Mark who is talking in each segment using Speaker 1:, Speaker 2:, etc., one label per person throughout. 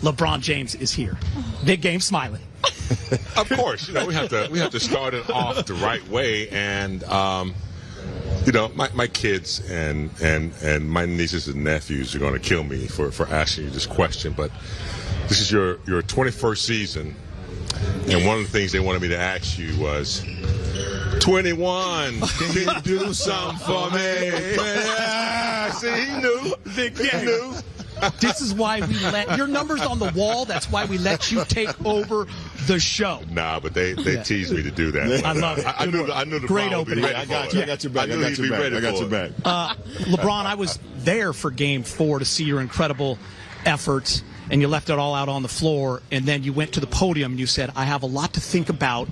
Speaker 1: LeBron James is here. Big game smiley.
Speaker 2: Of course, we have to start it off the right way, and my kids and my nieces and nephews are going to kill me for asking you this question, but this is your 21st season, and one of the things they wanted me to ask you was, 21, can you do something for me? Yeah, see, he knew.
Speaker 1: Big game.
Speaker 2: He knew.
Speaker 1: This is why we let your numbers on the wall. That's why we let you take over the show.
Speaker 2: Nah, but they teased me to do that.
Speaker 1: I love it.
Speaker 2: I knew the
Speaker 1: great opening.
Speaker 2: I got you.
Speaker 3: I got your back. I got your back.
Speaker 1: LeBron, I was there for Game 4 to see your incredible efforts, and you left it all out on the floor, and then you went to the podium and you said, I have a lot to think about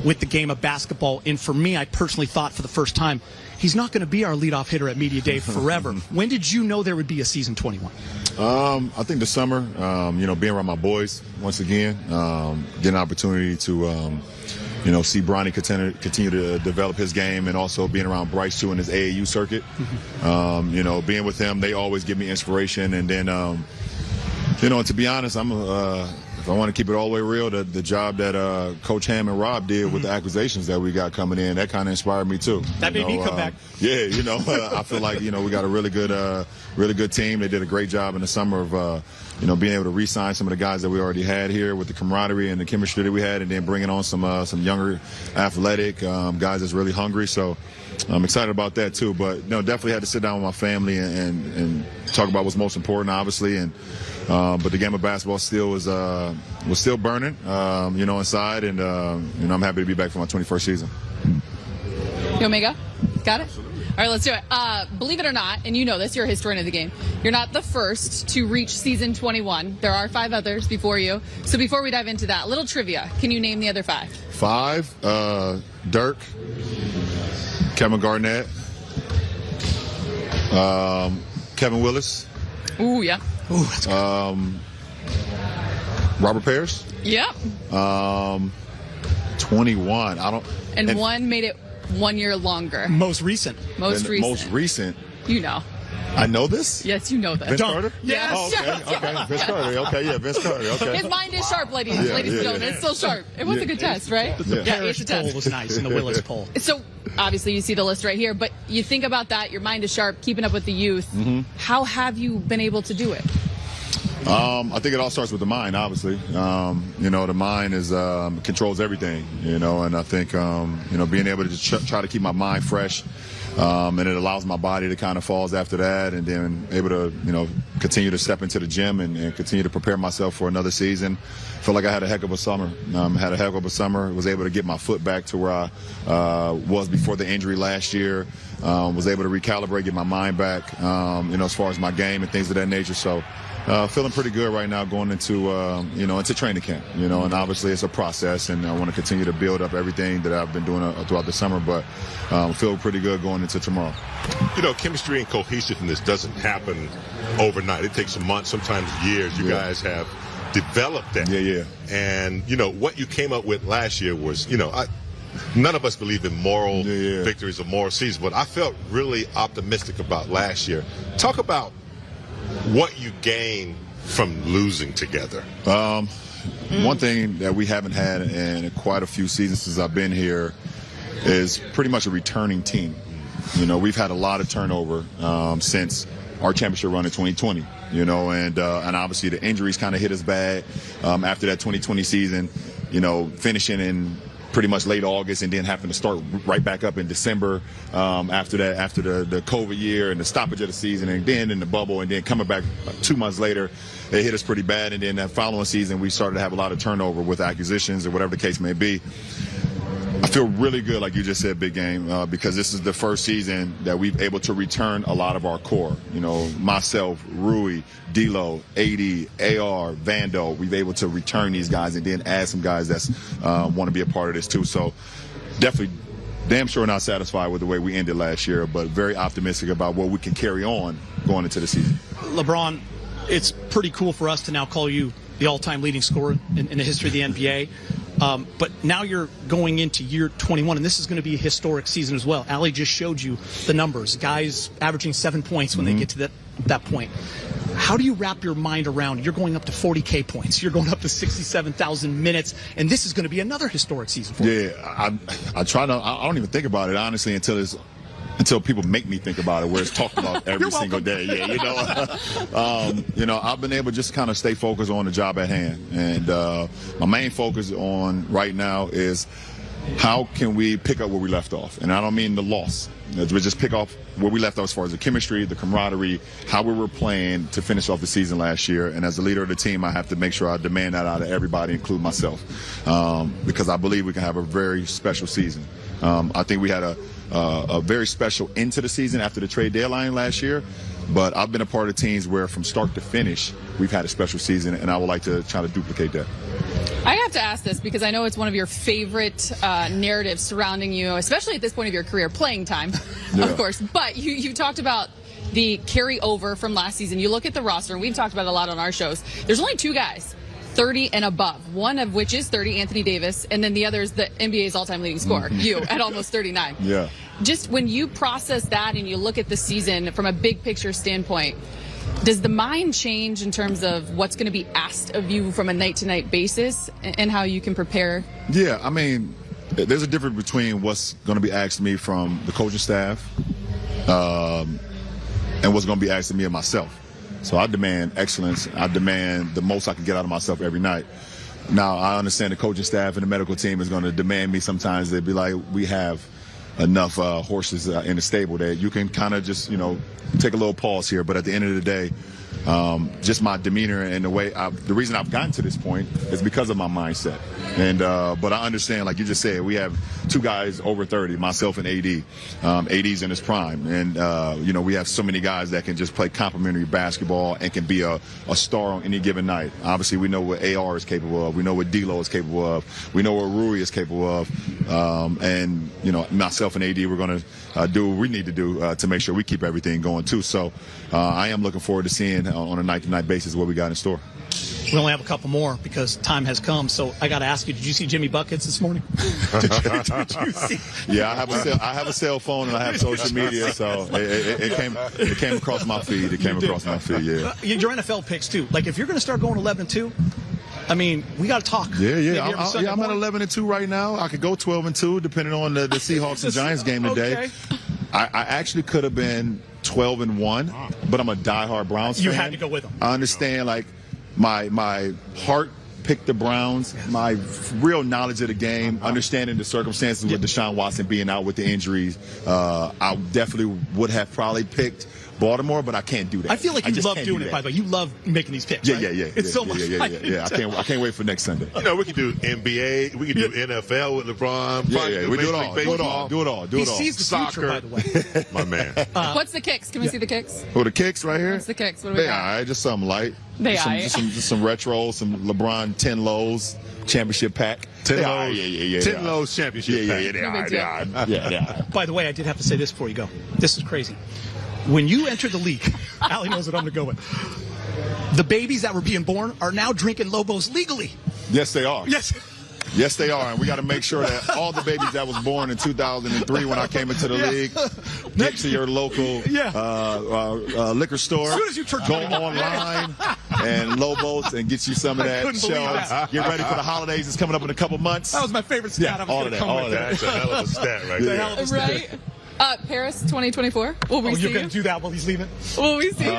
Speaker 1: with the game of basketball. And for me, I personally thought for the first time, he's not going to be our leadoff hitter at Media Day forever. When did you know there would be a season 21?
Speaker 3: I think the summer, being around my boys once again, getting an opportunity to, see Bronny continue to develop his game, and also being around Bryce too in his AAU circuit. Being with them, they always give me inspiration. And then, to be honest, if I want to keep it all the way real, the job that Coach Ham and Rob did with the acquisitions that we got coming in, that kind of inspired me too.
Speaker 1: That made me come back.
Speaker 3: Yeah, I feel like we got a really good team. They did a great job in the summer of being able to re-sign some of the guys that we already had here with the camaraderie and the chemistry that we had, and then bringing on some younger, athletic guys that's really hungry. So I'm excited about that too. But definitely had to sit down with my family and talk about what's most important, obviously. And but the game of basketball still was still burning, inside, and I'm happy to be back for my 21st season.
Speaker 4: You want me to go? Got it? All right, let's do it. Believe it or not, and you know this, you're a historian of the game, you're not the first to reach season 21. There are 5 others before you. So before we dive into that, little trivia. Can you name the other 5?
Speaker 3: 5, Dirk, Kevin Garnett, Kevin Willis.
Speaker 4: Ooh, yeah.
Speaker 1: Ooh, that's good.
Speaker 3: Robert Parrish.
Speaker 4: Yep.
Speaker 3: 21.
Speaker 4: And one made it 1 year longer.
Speaker 1: Most recent.
Speaker 4: Most recent. You know.
Speaker 3: I know this?
Speaker 4: Yes, you know this.
Speaker 3: Vince Carter?
Speaker 4: Yes.
Speaker 3: Oh, okay. Vince Carter. Okay, yeah, Vince Carter. Okay.
Speaker 4: His mind is sharp, ladies and gentlemen. It's still sharp. It was a good test, right?
Speaker 1: The Parrish poll was nice, and the Willis poll.
Speaker 4: So, obviously, you see the list right here, but you think about that, your mind is sharp, keeping up with the youth. Mm-hmm. How have you been able to do it?
Speaker 3: I think it all starts with the mind, obviously. The mind controls everything, and I think, being able to just try to keep my mind fresh, and it allows my body to kind of falls after that, and then able to, continue to step into the gym and continue to prepare myself for another season. I feel like I had a heck of a summer. Was able to get my foot back to where I was before the injury last year. Was able to recalibrate, get my mind back, as far as my game and things of that nature. So, feeling pretty good right now going into, into training camp, and obviously it's a process, and I want to continue to build up everything that I've been doing throughout the summer, but feel pretty good going into tomorrow.
Speaker 2: Chemistry and cohesiveness doesn't happen overnight. It takes months, sometimes years. You guys have developed that.
Speaker 3: Yeah.
Speaker 2: And, what you came up with last year was, none of us believe in moral victories or moral seasons, but I felt really optimistic about last year. Talk about what you gained from losing together.
Speaker 3: One thing that we haven't had in quite a few seasons since I've been here is pretty much a returning team. We've had a lot of turnover since our championship run in 2020, and obviously the injuries kind of hit us bad after that 2020 season, finishing in pretty much late August and then having to start right back up in December after the COVID year and the stoppage of the season, and then in the bubble, and then coming back 2 months later, it hit us pretty bad. And then that following season, we started to have a lot of turnover with acquisitions or whatever the case may be. I feel really good, like you just said, Big Game, because this is the first season that we've able to return a lot of our core. Myself, Rui, D'Lo, AD, AR, Vando, we've able to return these guys and then add some guys that want to be a part of this too. So definitely damn sure not satisfied with the way we ended last year, but very optimistic about what we can carry on going into the season.
Speaker 1: LeBron, it's pretty cool for us to now call you the all-time leading scorer in the history of the NBA. But now you're going into year 21, and this is going to be a historic season as well. Allie just showed you the numbers. Guys averaging 7 points when they get to that point. How do you wrap your mind around you're going up to 40K points, you're going up to 67,000 minutes, and this is going to be another historic season for you?
Speaker 3: Yeah, I don't even think about it, honestly, until people make me think about it, where it's talked about every single day. Yeah, I've been able to just kind of stay focused on the job at hand. And my main focus on right now is how can we pick up where we left off? And I don't mean the loss. We just pick off where we left off as far as the chemistry, the camaraderie, how we were playing to finish off the season last year. And as the leader of the team, I have to make sure I demand that out of everybody, including myself, because I believe we can have a very special season. I think we had a very special end to the season after the trade deadline last year. But I've been a part of teams where from start to finish, we've had a special season, and I would like to try to duplicate that.
Speaker 4: I have to ask this because I know it's one of your favorite narratives surrounding you, especially at this point of your career, playing time, of course. But you talked about the carryover from last season. You look at the roster, and we've talked about it a lot on our shows. There's only 2 guys 30 and above, one of which is 30, Anthony Davis, and then the other is the NBA's all-time leading scorer, you, at almost 39.
Speaker 3: Yeah.
Speaker 4: Just when you process that and you look at the season from a big picture standpoint, does the mind change in terms of what's going to be asked of you from a night-to-night basis and how you can prepare?
Speaker 3: Yeah, I mean, there's a difference between what's going to be asked of me from the coaching staff and what's going to be asked of me and myself. So I demand excellence. I demand the most I can get out of myself every night. Now, I understand the coaching staff and the medical team is going to demand me sometimes. They'd be like, we have enough horses in the stable that you can kind of just, take a little pause here. But at the end of the day, just my demeanor and the way the reason I've gotten to this point is because of my mindset. And but I understand, like you just said, we have 2 guys over 30, myself and AD. AD's in his prime, and we have so many guys that can just play complementary basketball and can be a star on any given night. Obviously, we know what AR is capable of. We know what D'Lo is capable of. We know what Rui is capable of. And myself and AD, we're going to do what we need to do to make sure we keep everything going too. So I am looking forward to seeing on a night-to-night basis what we got in store.
Speaker 1: We only have a couple more because time has come. So I got to ask you, did you see Jimmy Buckets this morning? did you see?
Speaker 3: Yeah, I have a cell phone and I have social media, so it came across my feed. It came across my feed, yeah.
Speaker 1: Your NFL picks, too. Like, if you're going to start going 11-2, I mean, we got to talk.
Speaker 3: Yeah. I'm at 11-2 right now. I could go 12-2 depending on the Seahawks and Giants game today.
Speaker 1: Okay.
Speaker 3: I actually could have been 12-1, but I'm a diehard Browns fan.
Speaker 1: You had to go with them.
Speaker 3: I understand, like, my heart picked the Browns. My real knowledge of the game, understanding the circumstances with Deshaun Watson being out with the injuries, I definitely would have probably picked Baltimore, but I can't do that.
Speaker 1: I feel like you love doing it, by the way. You love making these picks, right?
Speaker 3: Yeah.
Speaker 1: It's so much fun.
Speaker 3: Yeah. I can't wait for next Sunday.
Speaker 2: We can do NBA. We can do NFL with LeBron.
Speaker 3: Yeah. We do it all.
Speaker 1: He sees the
Speaker 2: soccer,
Speaker 1: future, by the way.
Speaker 2: My man.
Speaker 4: What's the kicks? Can we see the kicks?
Speaker 3: Oh, the kicks right here?
Speaker 4: What's the kicks? What do we
Speaker 3: They
Speaker 4: got?
Speaker 3: all right. Just something light. Just some retro, some LeBron 10 lows championship pack.
Speaker 2: 10 lows.
Speaker 3: Yeah.
Speaker 2: 10 lows championship pack.
Speaker 3: Yeah.
Speaker 1: By the way, I did have to say this before you go. This is crazy. When you entered the league, Allie knows what I'm going to go with. The babies that were being born are now drinking Lobos legally.
Speaker 3: Yes, they are.
Speaker 1: Yes,
Speaker 3: they are. And we got to make sure that all the babies that was born in 2003 when I came into the league get to your local liquor store.
Speaker 1: As soon as you turn
Speaker 3: go online and Lobos and get you some of that show. Get ready for the holidays. It's coming up in a couple months.
Speaker 1: That was my favorite stat.
Speaker 3: All of that.
Speaker 2: That's a hell of a stat right there.
Speaker 4: Right? Paris 2024. Will we see
Speaker 1: you're going
Speaker 4: you?
Speaker 1: to do that while he's leaving?
Speaker 4: Will we see you?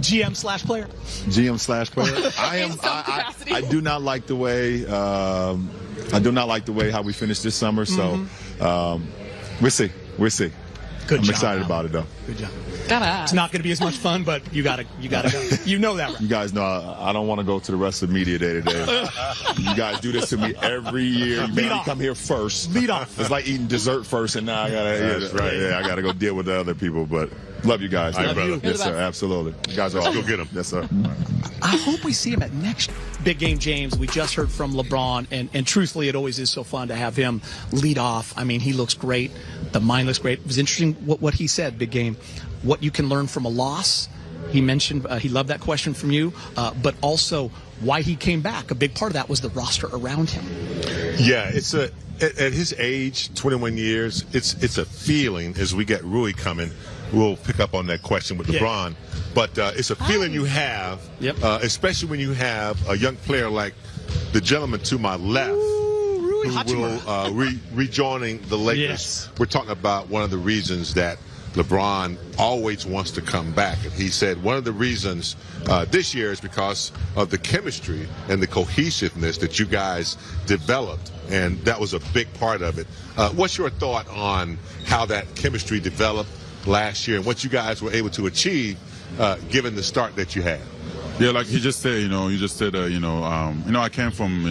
Speaker 1: GM/player.
Speaker 3: GM/player. I do not like the way. How we finished this summer. So we'll see.
Speaker 1: Good
Speaker 3: I'm
Speaker 1: job,
Speaker 3: excited
Speaker 1: Al.
Speaker 3: about it though.
Speaker 1: Good job.
Speaker 4: Gotta.
Speaker 1: It's not going to be as much fun, but you gotta go. You know that, right?
Speaker 3: You guys know I don't want to go to the rest of the media day today. You guys do this to me every year. You make me come here first.
Speaker 1: Lead off.
Speaker 3: It's like eating dessert first, and now I gotta go deal with the other people. But love you guys.
Speaker 2: All right, brother.
Speaker 3: Yes, sir. Absolutely. You guys are
Speaker 2: Let's
Speaker 3: awesome.
Speaker 2: go get him.
Speaker 3: Yes, sir.
Speaker 1: I hope we see him at next Big Game James. We just heard from LeBron, and truthfully, it always is so fun to have him lead off. I mean, he looks great. The mind looks great. It was interesting what he said, Big Game, what you can learn from a loss. He mentioned he loved that question from you, but also why he came back. A big part of that was the roster around him.
Speaker 2: Yeah, at his age, 21 years, it's a feeling as we get Rui coming. we'll pick up on that question with LeBron. But it's a feeling you have, especially when you have a young player like the gentleman to my left,
Speaker 1: Rui
Speaker 2: who will rejoining the Lakers.
Speaker 1: Yes.
Speaker 2: We're talking about one of the reasons that LeBron always wants to come back. And he said one of the reasons this year is because of the chemistry and the cohesiveness that you guys developed. And that was a big part of it. What's your thought on how that chemistry developed last year and what you guys were able to achieve given the start that you had?
Speaker 5: Yeah, like he just said, I came from,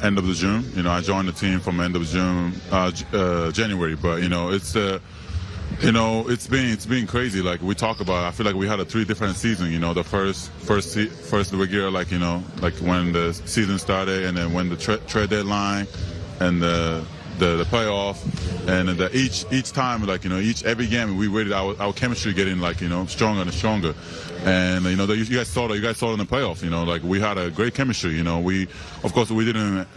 Speaker 5: end of the June. I joined the team from end of June, January. But, it's been crazy. Like we talk about, I feel like we had a 3 different seasons. The first year, like when the season started, and then when the trade deadline, and the playoff, and each time, every game we waited our chemistry getting stronger and stronger. And you guys saw it in the playoff. We had a great chemistry. Of course we didn't.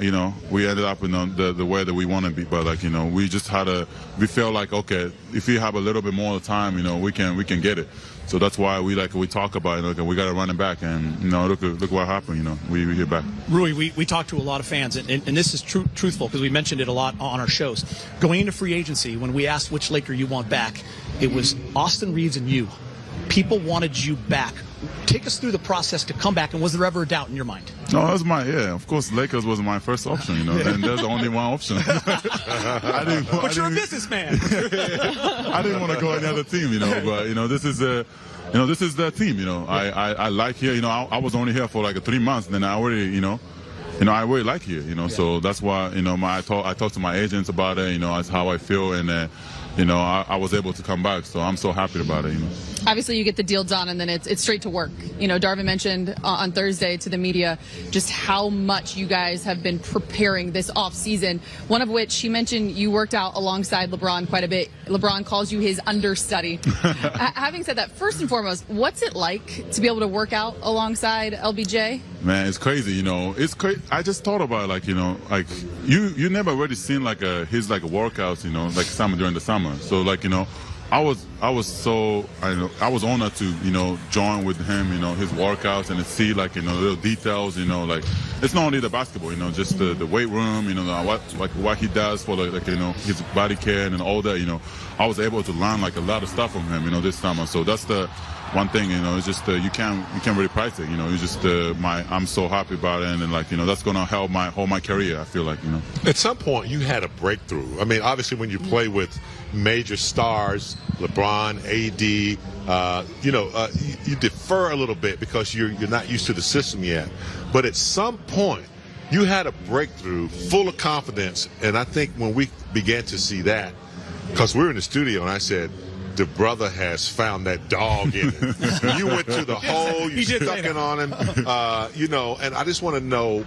Speaker 5: We ended up in the way that we want to be, but we felt like, okay, if we have a little bit more time, we can get it. So that's why we talk about it. We got to run it back, and look what happened. We hit back.
Speaker 1: Rui, we talked to a lot of fans, and this is truthful because we mentioned it a lot on our shows. Going into free agency, when we asked which Laker you want back, it was Austin Reaves and you. People wanted you back. Take us through the process to come back, and was there ever a doubt in your mind?
Speaker 5: No, that was of course, Lakers was my first option, and there's only one option.
Speaker 1: But you're a businessman.
Speaker 5: I didn't want to go any other team, but, this is this is the team, I like here, I was only here for 3 months, then I already, I really like here, so that's why, I talked to my agents about it, that's how I feel, and I was able to come back, so I'm so happy about it.
Speaker 4: Obviously, you get the deal done, and then it's straight to work. Darvin mentioned on Thursday to the media just how much you guys have been preparing this off season. One of which he mentioned you worked out alongside LeBron quite a bit. LeBron calls you his understudy. Having said that, first and foremost, what's it like to be able to work out alongside LBJ?
Speaker 5: Man, it's crazy. It's crazy. I just thought about you never really seen his workouts. Summer during the summer. So I was honored to join with him, his workouts, and to see little details, it's not only the basketball, just the weight room, what he does for his body care and all that, I was able to learn a lot of stuff from him, this summer. So that's the one thing, it's just you can't really price it, it's just I'm so happy about it, and that's gonna help my career. I feel like.
Speaker 2: At some point, you had a breakthrough. I mean, obviously, when you play with major stars, LeBron, AD, you defer a little bit because you're not used to the system yet. But at some point, you had a breakthrough, full of confidence, and I think when we began to see that, because we were in the studio, and I said, the brother has found that dog in him. You went to the hole, you stuck it on him, and I just want to know,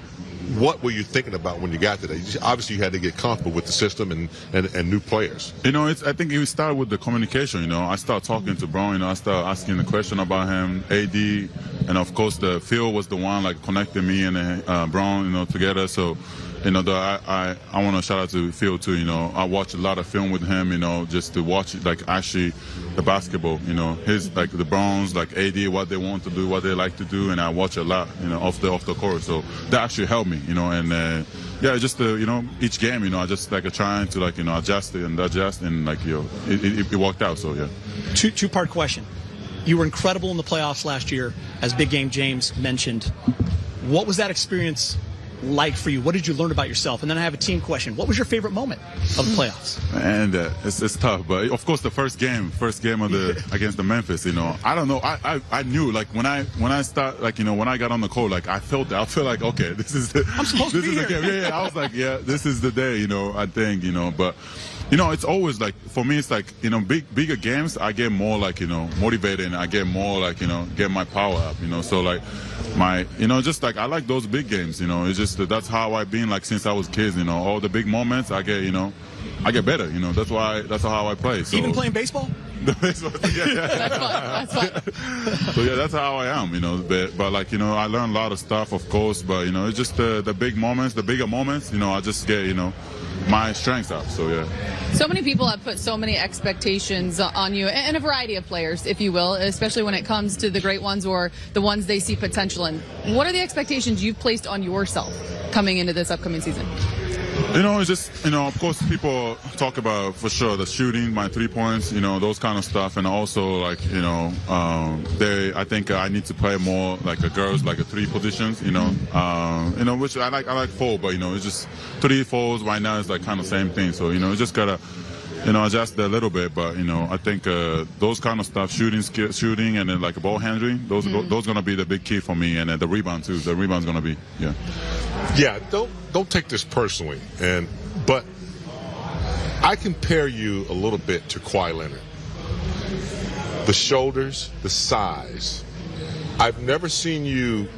Speaker 2: what were you thinking about when you got to that? Obviously, you had to get comfortable with the system and new players.
Speaker 5: I think it started with the communication. I started talking to Brown. I started asking the question about him, AD, and of course, the Phil was the one connecting me and Brown, together. So, I want to shout out to Phil too. I watched a lot of film with him. Just to watch actually the basketball. His the Browns, AD, what they want to do, what they like to do, and I watch a lot. Off the court. So that actually helped me. And just each game. I just trying to adjust it and adjust, and it worked out. So yeah.
Speaker 1: Two-part question. You were incredible in the playoffs last year, as Big Game James mentioned. What was that experience like for you? What did you learn about yourself? And then I have a team question. What was your favorite moment of the playoffs?
Speaker 5: And it's tough, but of course the first game of against the Memphis. I don't know. I knew when I start when I got on the court, I felt that. I feel like, okay, this is the game. Yeah. I was like, yeah, this is the day. I think but. It's always for me, it's bigger games, I get more motivated, and I get more get my power up, so my, just I like those big games, it's just that's how I've been since I was kids, all the big moments I get, I get better. You know, that's how I play. So.
Speaker 1: Even playing baseball?
Speaker 4: That's fun. That's fun.
Speaker 5: So yeah, that's how I am, you know. But like, you know, I learn a lot of stuff, of course. But you know, it's just the big moments, the bigger moments. You know, I just get, you know, my strengths out. So yeah.
Speaker 4: So many people have put so many expectations on you, and a variety of players, if you will, especially when it comes to the great ones or the ones they see potential in. What are the expectations you've placed on yourself coming into this upcoming season?
Speaker 5: You know, it's just, you know, of course, people talk about, for sure, the shooting, my 3 points, you know, those kind of stuff. And also, like, you know, I think I need to play more like a girls, like a 3 positions, you know, which I like 4, but, you know, it's just 3, 4s right now is like kind of same thing. So, you know, it's just got to, you know, adjust a little bit. But, you know, I think those kind of stuff, shooting and then like ball handling, those going to be the big key for me. And then the rebound, too. The rebound's going to be, yeah.
Speaker 2: Yeah, don't take this personally, but I compare you a little bit to Kawhi Leonard. The shoulders, the size. I've never seen you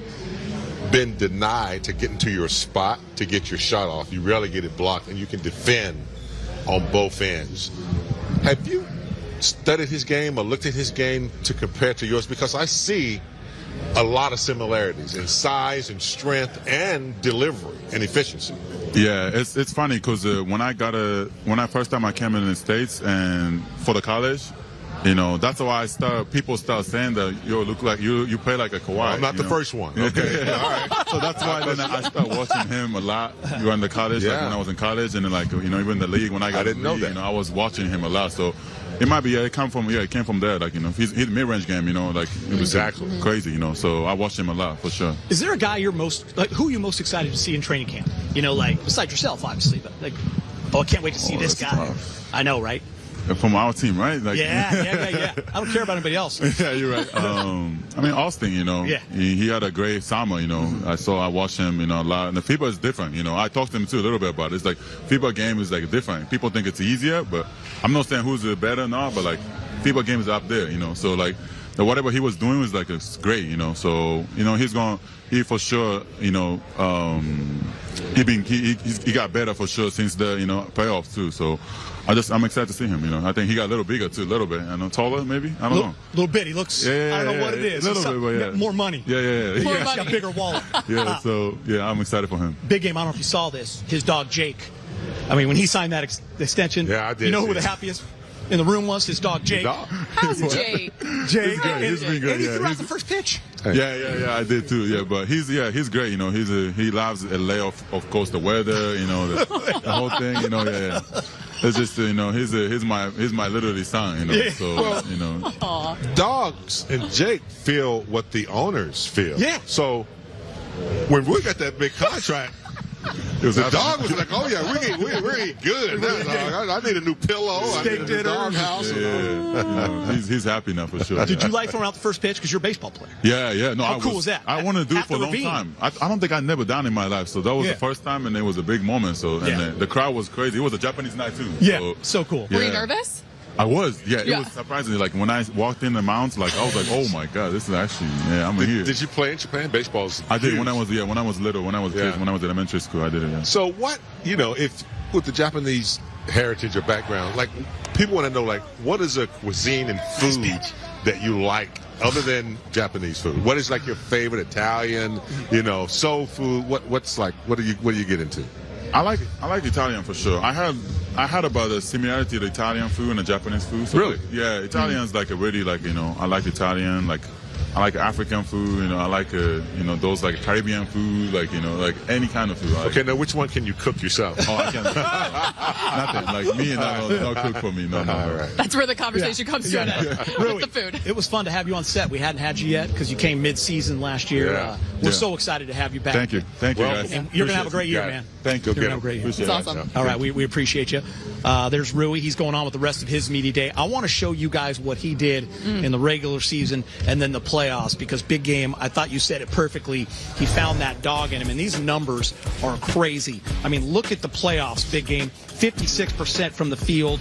Speaker 2: been denied to get into your spot to get your shot off. You rarely get it blocked, and you can defend on both ends. Have you studied his game or looked at his game to compare to yours? Because I see a lot of similarities in size and strength and delivery and efficiency.
Speaker 5: Yeah, it's funny because when I first time I came in the States and for the college, you know, that's why people start saying that you look like you play like a Kawhi.
Speaker 2: Well, I'm not the first one. Okay.
Speaker 5: All right. So that's why then I started watching him a lot during the college, like when I was in college, and then like, you know, even the league when I got
Speaker 2: didn't know that.
Speaker 5: You know, I was watching him a lot. So it might be, it came from there. Like, you know, his mid-range game, you know, like it was crazy, you know. So I watched him a lot for sure.
Speaker 1: Is there a guy who are you most excited to see in training camp? You know, like besides yourself, obviously, but like, I can't wait to see this guy.
Speaker 5: Tough.
Speaker 1: I know, right?
Speaker 5: From our team, right? Like,
Speaker 1: yeah. I don't care about anybody else.
Speaker 5: Yeah, you're right. I mean, Austin, you know, he had a great summer, you know. I watched him, you know, a lot. And the FIBA is different, you know. I talked to him, too, a little bit about it. It's like FIBA game is, like, different. People think it's easier, but I'm not saying who's better or not, but, like, FIBA game is up there, you know. So, like, whatever he was doing was, like, it's great, you know. So, you know, he for sure, you know, he got better for sure since the, you know, playoffs, too. So, I'm excited to see him, you know. I think he got a little bigger, too, a little bit. I know, taller, maybe? I don't know.
Speaker 1: A little bit. He looks, I don't know what it is.
Speaker 5: A little bit, but yeah.
Speaker 1: More money.
Speaker 5: Yeah.
Speaker 1: He's got a bigger wallet.
Speaker 5: Yeah, so, yeah, I'm excited for him.
Speaker 1: Big game. I don't know if you saw this. His dog, Jake. I mean, when he signed that extension,
Speaker 2: I did.
Speaker 1: You know who the happiest in the room was? His dog, Jake.
Speaker 4: How's Jake?
Speaker 1: Jake.
Speaker 5: He's been good,
Speaker 1: And he threw out the first pitch.
Speaker 5: Yeah, I did too. Yeah, but he's great. You know, he loves LA, of course, the weather. You know, the whole thing. You know, yeah. It's just, you know, he's my literally son. You know, so you know.
Speaker 4: Aww.
Speaker 2: Dogs and Jake feel what the owners feel.
Speaker 1: Yeah.
Speaker 2: So when Rui got that big contract, the dog was like, "Oh yeah, we're good now, dog. I need a new pillow. I need a new dog house."
Speaker 5: Yeah. You know, he's happy now for sure.
Speaker 1: Did you like throwing out the first pitch because you're a baseball player?
Speaker 5: Yeah. No,
Speaker 1: How cool was that?
Speaker 5: I wanted to do it for a long
Speaker 1: Ravine.
Speaker 5: time. I don't think I'd never done it in my life. So that was the first time, and it was a big moment. So and the crowd was crazy. It was a Japanese night too.
Speaker 1: Yeah, so cool.
Speaker 4: Were you nervous?
Speaker 5: I was, it was surprisingly. Like when I walked in the mounds, like I was like, oh my god, this is actually, I'm here.
Speaker 2: Did you play in Japan? Baseball's
Speaker 5: I did
Speaker 2: huge.
Speaker 5: when I was little, when I was kids, when I was in elementary school, I did it. Yeah.
Speaker 2: So what, you know, if with the Japanese heritage or background, like people want to know, like, what is a cuisine and food that you like other than Japanese food? What is like your favorite Italian, you know, soul food? What's like? What do you get into?
Speaker 5: I like Italian for sure. I had about a similarity to Italian food and the Japanese food. So
Speaker 2: really?
Speaker 5: Yeah, Italian's like a really, like, you know, I like Italian, like I like African food, you know, I like you know, those like Caribbean food, like, you know, like any kind of food.
Speaker 2: Okay, now which one can you cook yourself?
Speaker 5: Oh, I can't. Nothing. Like me and no cook for me. No.
Speaker 2: All right.
Speaker 4: That's where the conversation comes to an end.
Speaker 1: Really,
Speaker 4: with the food.
Speaker 1: It was fun to have you on set. We hadn't had you yet because you came mid-season last year.
Speaker 2: Yeah.
Speaker 1: We're so excited to have you back.
Speaker 5: Thank you, guys.
Speaker 1: And you're gonna have a great year, man.
Speaker 5: Thank you.
Speaker 1: You're gonna have a great year.
Speaker 4: It's awesome.
Speaker 1: All right, we appreciate you. There's Rui. He's going on with the rest of his media day. I want to show you guys what he did in the regular season and then the playoffs, because big game, I thought you said it perfectly. He found that dog in him, and these numbers are crazy. I mean, look at the playoffs, big game. 56% from the field,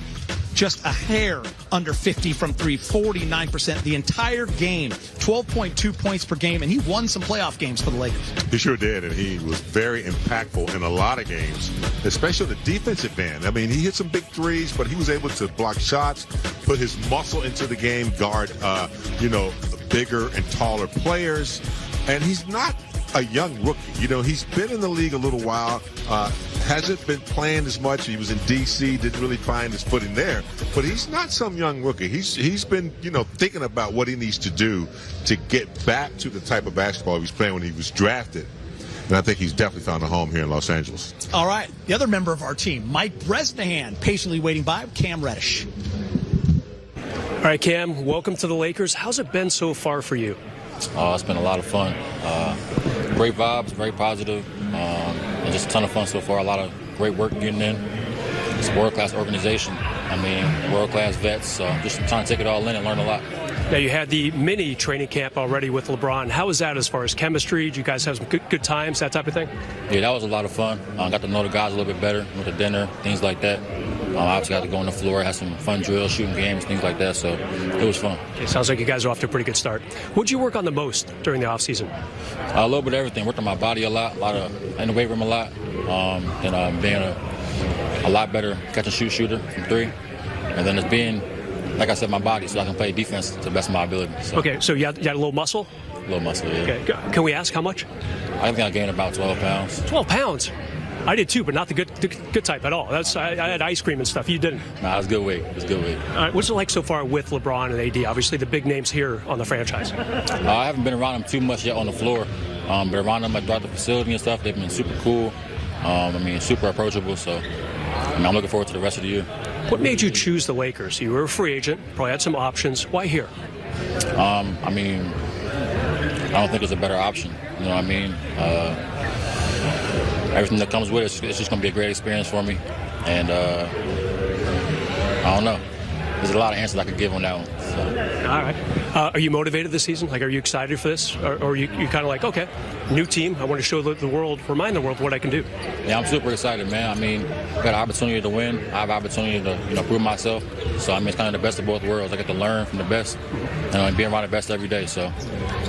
Speaker 1: just a hair under 50 from three, 49% the entire game, 12.2 points per game, and he won some playoff games for the Lakers.
Speaker 2: He sure did, and he was very impactful in a lot of games, especially the defensive end. I mean, he hit some big threes, but he was able to block shots, put his muscle into the game, guard, bigger and taller players, and he's not a young rookie. He's been in the league a little while, hasn't been playing as much. He was in D.C., didn't really find his footing there, but he's not some young rookie. He's been, thinking about what he needs to do to get back to the type of basketball he was playing when he was drafted. And I think he's definitely found a home here in Los Angeles.
Speaker 1: All right, the other member of our team, Mike Bresnahan, patiently waiting by, Cam Reddish.
Speaker 6: All right, Cam, welcome to the Lakers. How's it been so far for you?
Speaker 7: It's been a lot of fun. Great vibes, very positive, and just a ton of fun so far. A lot of great work getting in. It's a world-class organization. World-class vets. So just trying to take it all in and learn a lot.
Speaker 6: Now, you had the mini training camp already with LeBron. How was that as far as chemistry? Did you guys have some good times, that type of thing?
Speaker 7: Yeah, that was a lot of fun. Got to know the guys a little bit better, went to dinner, things like that. Obviously got to go on the floor, had some fun drills, shooting games, things like that. So it was fun.
Speaker 6: Okay, sounds like you guys are off to a pretty good start. What did you work on the most during the offseason?
Speaker 7: A little bit of everything. Worked on my body a lot in the weight room a lot, and being a lot better catch and shoot shooter from three. And then it's being, like I said, my body, so I can play defense to the best of my ability. So.
Speaker 6: Okay, so you had a little muscle?
Speaker 7: A little muscle, yeah.
Speaker 6: Okay, can we ask how much?
Speaker 7: I think I gained about 12 pounds.
Speaker 6: 12 pounds? I did too, but not the good type at all. I had ice cream and stuff. You didn't.
Speaker 7: Nah, it was good weight. It was good weight.
Speaker 6: All right, what's it like so far with LeBron and AD? Obviously, the big names here on the franchise.
Speaker 7: I haven't been around them too much yet on the floor, but around them throughout the facility and stuff, they've been super cool. Super approachable. So, I'm looking forward to the rest of the year.
Speaker 6: What made you choose the Lakers? You were a free agent, probably had some options. Why here?
Speaker 7: I don't think it's a better option. You know what I mean? Everything that comes with it, it's just going to be a great experience for me. And I don't know. There's a lot of answers I could give on that one. So.
Speaker 6: All right. Are you motivated this season? Like, are you excited for this? Or are you kind of like, okay, new team, I want to show the world, remind the world what I can do?
Speaker 7: Yeah, I'm super excited, man. I got an opportunity to win. I have an opportunity to prove myself. So, it's kind of the best of both worlds. I get to learn from the best and being around the best every day. So,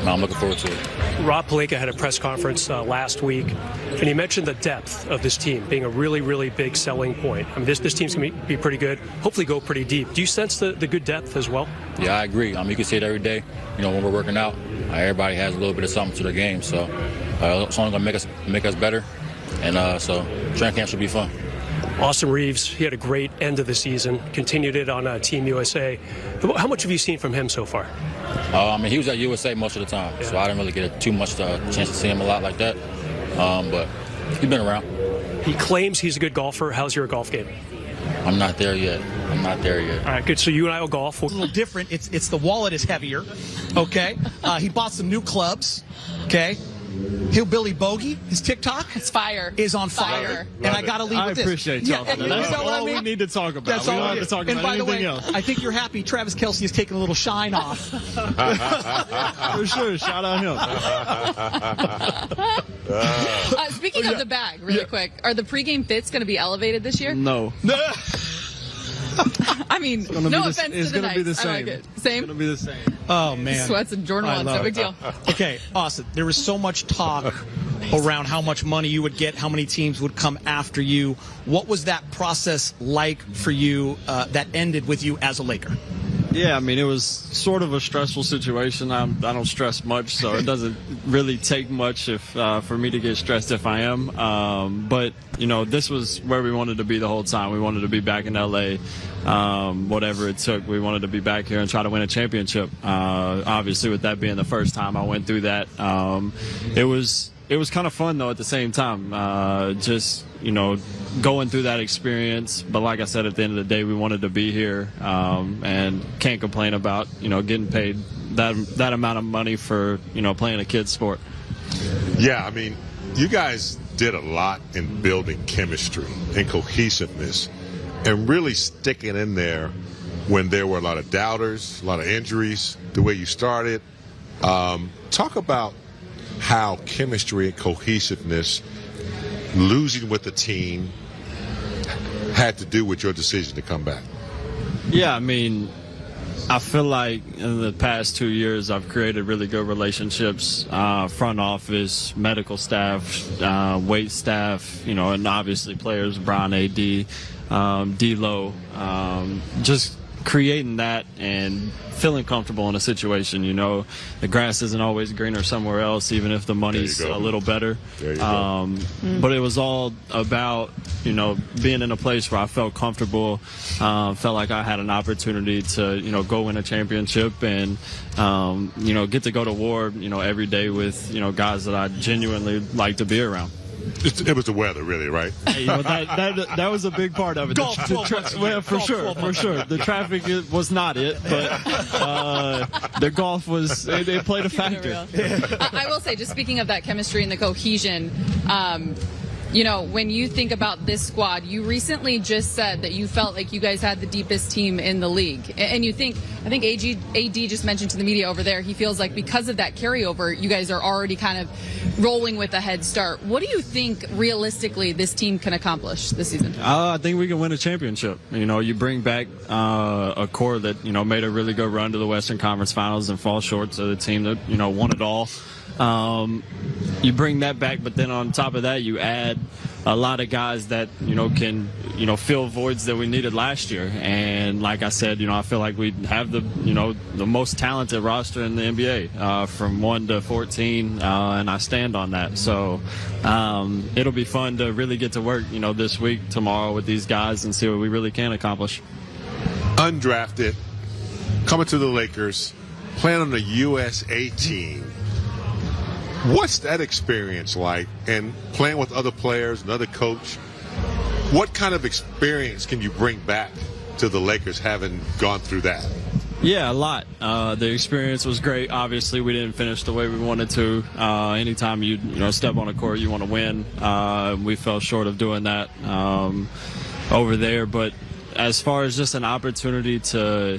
Speaker 7: I'm looking forward to it.
Speaker 6: Rob Pelinka had a press conference last week, and he mentioned the depth of this team being a really, really big selling point. This team's going to be pretty good, hopefully go pretty deep. Do you sense the good depth as well?
Speaker 7: Yeah, I agree. You can see it every day. When we're working out, everybody has a little bit of something to their game. So it's only going to make us better. And so training camp should be fun.
Speaker 6: Austin Reaves, he had a great end of the season, continued it on Team USA. How much have you seen from him so far?
Speaker 7: He was at USA most of the time, so I didn't really get too much chance to see him a lot like that. But he's been around.
Speaker 6: He claims he's a good golfer. How's your golf game?
Speaker 7: I'm not there yet. All
Speaker 6: right, good. So you and I will golf.
Speaker 1: It's a little different. It's the wallet is heavier. Okay. He bought some new clubs. Okay. Hillbilly Bogey, his TikTok is on fire. And I got to leave with this.
Speaker 8: I appreciate y'all.
Speaker 1: Yeah,
Speaker 8: That's all we need to talk about.
Speaker 1: That's
Speaker 8: we
Speaker 1: all
Speaker 8: don't have to talk
Speaker 1: and
Speaker 8: about
Speaker 1: by the
Speaker 8: anything
Speaker 1: way,
Speaker 8: else.
Speaker 1: I think you're happy Travis Kelce is taking a little shine off.
Speaker 8: For sure. Shout out him.
Speaker 4: Speaking of the bag, really quick, are the pregame fits going to be elevated this year?
Speaker 8: No.
Speaker 4: No offense to the
Speaker 8: It's going to be the
Speaker 4: Knights.
Speaker 8: same.
Speaker 4: I like it. Same?
Speaker 8: It's going to be the same.
Speaker 1: Oh, man.
Speaker 4: Sweats and Jordan 1, no big deal.
Speaker 1: Okay, Austin, there was so much talk around how much money you would get, how many teams would come after you. What was that process like for you that ended with you as a Laker?
Speaker 8: Yeah, it was sort of a stressful situation. I don't stress much, so it doesn't really take much for me to get stressed if I am. But, this was where we wanted to be the whole time. We wanted to be back in L.A., whatever it took. We wanted to be back here and try to win a championship. Obviously, with that being the first time I went through that, it was kind of fun, though, at the same time. Going through that experience. But like I said, at the end of the day, we wanted to be here and can't complain about, getting paid that amount of money for, playing a kid's sport.
Speaker 2: Yeah, you guys did a lot in building chemistry and cohesiveness and really sticking in there when there were a lot of doubters, a lot of injuries, the way you started. Talk about how chemistry and cohesiveness, losing with the team, had to do with your decision to come back.
Speaker 8: Yeah, I mean, I feel like in the past 2 years I've created really good relationships, front office, medical staff, weight staff, and obviously players, Brian AD, D-Lo, just creating that and feeling comfortable in a situation. The grass isn't always greener somewhere else, even if the money's a little better.
Speaker 2: There you go.
Speaker 8: But it was all about, being in a place where I felt comfortable, felt like I had an opportunity to, go win a championship and, get to go to war, every day with, guys that I genuinely like to be around.
Speaker 2: It was the weather, really, right?
Speaker 8: Hey, that was a big part of it.
Speaker 1: Golf,
Speaker 8: for sure. The traffic was not it, but the golf was. It played a factor.
Speaker 4: I will say, just speaking of that chemistry and the cohesion, when you think about this squad, you recently just said that you felt like you guys had the deepest team in the league. And I think AD just mentioned to the media over there, he feels like because of that carryover, you guys are already kind of rolling with a head start. What do you think realistically this team can accomplish this season?
Speaker 8: I think we can win a championship. You bring back a core that, made a really good run to the Western Conference Finals and fall short to the team that, won it all. You bring that back, but then on top of that, you add a lot of guys that, can, fill voids that we needed last year. And like I said, I feel like we have the most talented roster in the NBA, from 1 to 14, and I stand on that. So it'll be fun to really get to work, this week, tomorrow with these guys and see what we really can accomplish.
Speaker 2: Undrafted, coming to the Lakers, playing on the USA team. What's that experience like? And playing with other players, another coach, what kind of experience can you bring back to the Lakers having gone through that?
Speaker 8: Yeah, a lot. The experience was great. Obviously, we didn't finish the way we wanted to. Anytime you step on a court, you want to win. We fell short of doing that over there. But as far as just an opportunity to,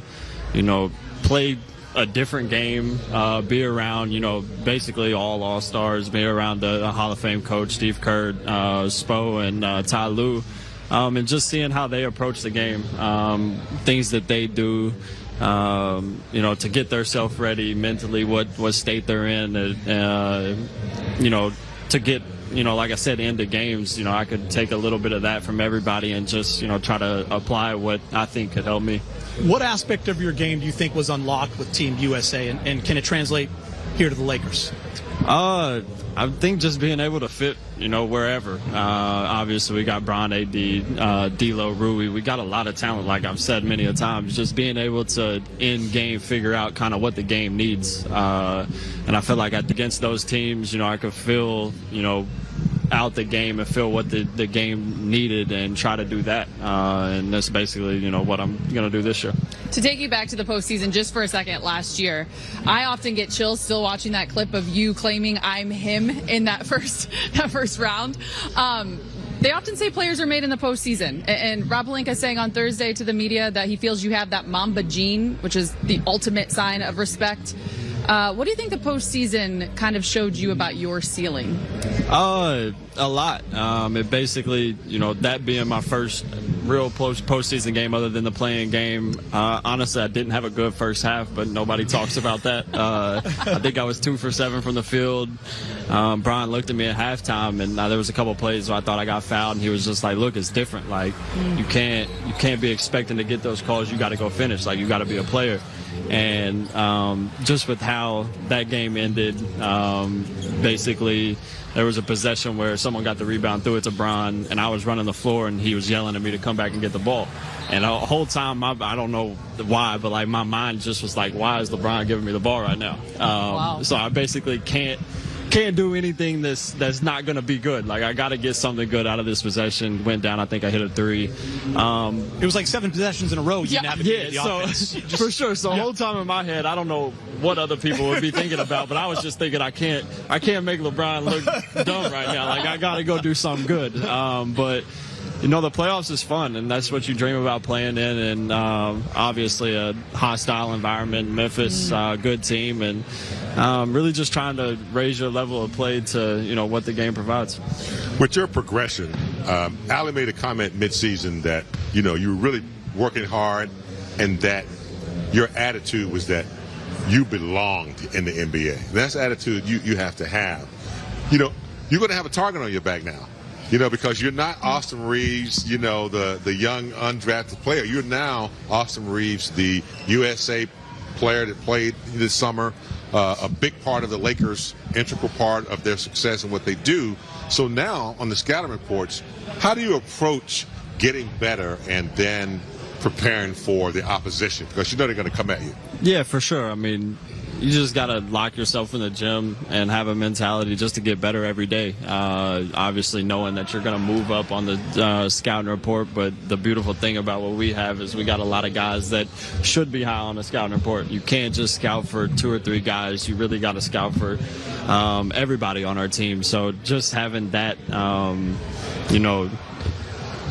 Speaker 8: play a different game, be around, basically all-stars, be around the Hall of Fame coach, Steve Kerr, Spo, and Ty Lue, and just seeing how they approach the game, things that they do, to get themselves ready mentally, what state they're in, to get, like I said, into games, I could take a little bit of that from everybody and just, try to apply what I think could help me.
Speaker 1: What aspect of your game do you think was unlocked with Team USA, and can it translate here to the Lakers?
Speaker 8: I think just being able to fit, wherever. Obviously, we got Brian AD, D'Lo, Rui. We got a lot of talent, like I've said many a times. Just being able to, in game, figure out kind of what the game needs. And I feel like against those teams, I could feel, out the game and feel what the game needed and try to do that. And that's basically, what I'm going to do this year.
Speaker 4: To take you back to the postseason just for a second, last year, I often get chills still watching that clip of you claiming I'm him in that first round. They often say players are made in the postseason. And Rob Pelinka saying on Thursday to the media that he feels you have that Mamba gene, which is the ultimate sign of respect. What do you think the postseason kind of showed you about your ceiling?
Speaker 8: A lot. It basically, that being my first real postseason game other than the playing game. Honestly, I didn't have a good first half, but nobody talks about that. I think I was 2 for 7 from the field. Brian looked at me at halftime, and there was a couple plays where I thought I got fouled, and he was just like, "Look, it's different. Like, you can't be expecting to get those calls. You got to go finish. Like, you got to be a player." And just with how that game ended, basically there was a possession where someone got the rebound, threw it to Brian, and I was running the floor, and he was yelling at me to come back and get the ball. And the whole time, I don't know why, but like my mind just was like, why is LeBron giving me the ball right now?
Speaker 4: Wow. So
Speaker 8: I basically can't do anything that's not going to be good. Like, I got to get something good out of this possession. Went down, I think I hit a 3.
Speaker 1: It was like 7 possessions in a row. You navigated the offense.
Speaker 8: For sure. So the whole time in my head, I don't know what other people would be thinking about, but I was just thinking I can't make LeBron look dumb right now. Like, I got to go do something good. But the playoffs is fun, and that's what you dream about playing in. And obviously a hostile environment, Memphis, good team, and really just trying to raise your level of play to what the game provides.
Speaker 2: With your progression, Allie made a comment midseason that you were really working hard, and that your attitude was that you belonged in the NBA. That's the attitude you have to have. You know, you're going to have a target on your back now, you know, because you're not Austin Reaves, you know, the young undrafted player. You're now Austin Reaves, the USA player that played this summer, a big part of the Lakers, integral part of their success and what they do. So now on the scouting reports, how do you approach getting better and then preparing for the opposition? Because you know they're going to come at you.
Speaker 8: Yeah, for sure. I mean, you just got to lock yourself in the gym and have a mentality just to get better every day. Obviously knowing that you're going to move up on the scouting report, but the beautiful thing about what we have is we got a lot of guys that should be high on the scouting report. You can't just scout for 2 or 3 guys. You really got to scout for everybody on our team. So just having that, you know,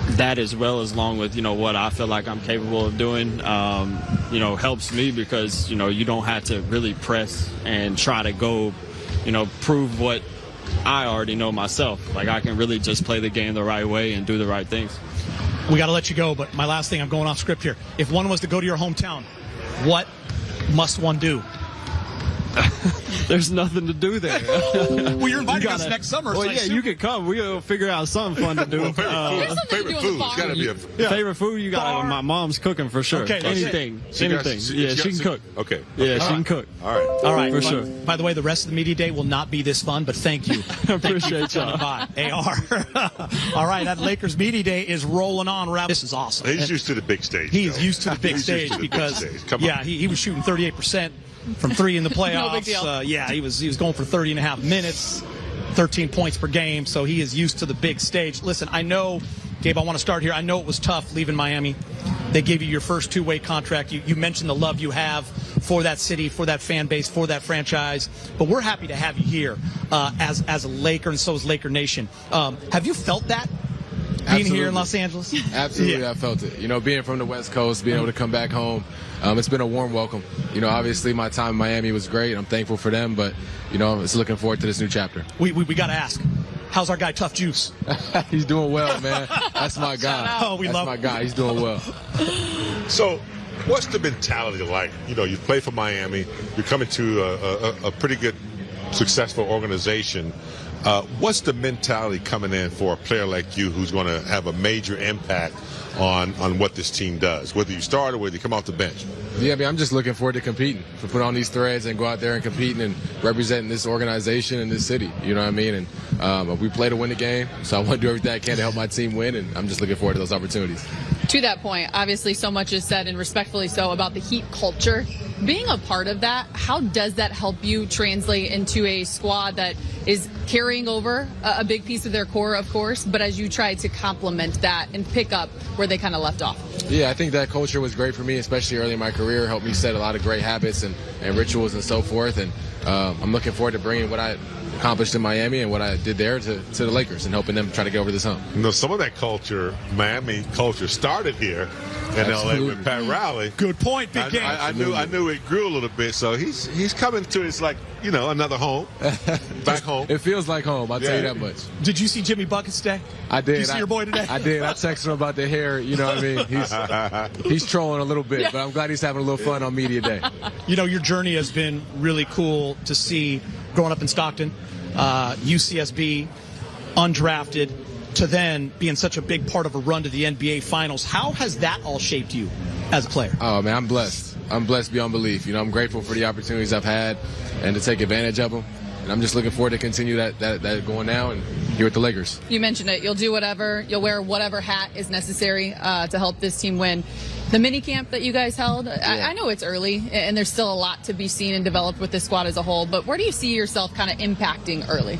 Speaker 8: that as well as along with, you know, what I feel like I'm capable of doing, you know, helps me because, you know, you don't have to really press and try to go, you know, prove what I already know myself. Like I can really just play the game the right way and do the right things.
Speaker 1: We got to let you go, but my last thing, I'm going off script here. If one was to go to your hometown, what must one do?
Speaker 8: There's nothing to do there.
Speaker 1: Well, you're inviting us next summer.
Speaker 8: Well, yeah, you can come. We'll figure out something fun to do.
Speaker 2: Favorite food. It's got to be a
Speaker 8: favorite food. You got my mom's cooking for sure.
Speaker 1: Okay,
Speaker 8: anything.
Speaker 2: She
Speaker 8: can cook.
Speaker 2: Okay.
Speaker 8: Yeah, she can cook.
Speaker 2: All right.
Speaker 8: For sure.
Speaker 1: By the way, the rest of the media day will not be this fun, but thank you.
Speaker 8: Appreciate y'all.
Speaker 1: AR. All right, that Lakers media day is rolling on. This is awesome.
Speaker 2: He's used to the big stage.
Speaker 1: He's used to the big stage because, he was shooting 38% from 3 in the playoffs.
Speaker 4: No big deal.
Speaker 1: He was going for 30 and a half minutes, 13 points per game, so he is used to the big stage. Listen, I know, Gabe, I want to start here. I know it was tough leaving Miami. They gave you your first 2-way contract. You mentioned the love you have for that city, for that fan base, for that franchise. But we're happy to have you here as a Laker, and so is Laker Nation. Have you felt that? Being here in Los Angeles?
Speaker 9: Absolutely, yeah. I felt it. You know, being from the West Coast, being able to come back home, it's been a warm welcome. You know, obviously my time in Miami was great. I'm thankful for them, but, you know, I'm just looking forward to this new chapter.
Speaker 1: We got to ask, how's our guy Tough Juice?
Speaker 9: He's doing well, man. That's my guy. That's my guy. He's doing well.
Speaker 2: So, what's the mentality like? You know, you play for Miami. You're coming to a pretty good, successful organization. What's the mentality coming in for a player like you who's going to have a major impact on what this team does, whether you start or whether you come off the bench?
Speaker 9: Yeah, I mean, I'm just looking forward to competing, to put on these threads and go out there and competing and representing this organization and this city. You know what I mean? And we play to win the game, so I want to do everything I can to help my team win, and I'm just looking forward to those opportunities.
Speaker 4: To that point, obviously so much is said, and respectfully so, about the Heat culture. Being a part of that, how does that help you translate into a squad that is carrying over a big piece of their core, of course, but as you try to complement that and pick up where they kind of left off?
Speaker 9: Yeah, I think that culture was great for me, especially early in my career, helped me set a lot of great habits and rituals and so forth, and I'm looking forward to bringing what I accomplished in Miami and what I did there to the Lakers and helping them try to get over this hump.
Speaker 2: You know, some of that culture, Miami culture, started here in LA with Pat Riley.
Speaker 1: Good point, big game.
Speaker 2: I knew it grew a little bit, so he's coming to it's like, you know, another home, back home.
Speaker 9: It feels like home, I'll tell you that much.
Speaker 1: Did you see Jimmy Buckets today?
Speaker 9: I did.
Speaker 1: Did you see your boy today?
Speaker 9: I did. I texted him about the hair, you know what I mean? He's trolling a little bit, but I'm glad he's having a little fun on media day.
Speaker 1: You know, your journey has been really cool to see growing up in Stockton, UCSB, undrafted, to then being such a big part of a run to the NBA Finals. How has that all shaped you as a player?
Speaker 9: Oh, man, I'm blessed. I'm blessed beyond belief. You know, I'm grateful for the opportunities I've had and to take advantage of them. And I'm just looking forward to continue that going now and here with the Lakers.
Speaker 4: You mentioned it. You'll do whatever. You'll wear whatever hat is necessary to help this team win. The mini camp that you guys held, I know it's early and there's still a lot to be seen and developed with this squad as a whole, but where do you see yourself kind of impacting early?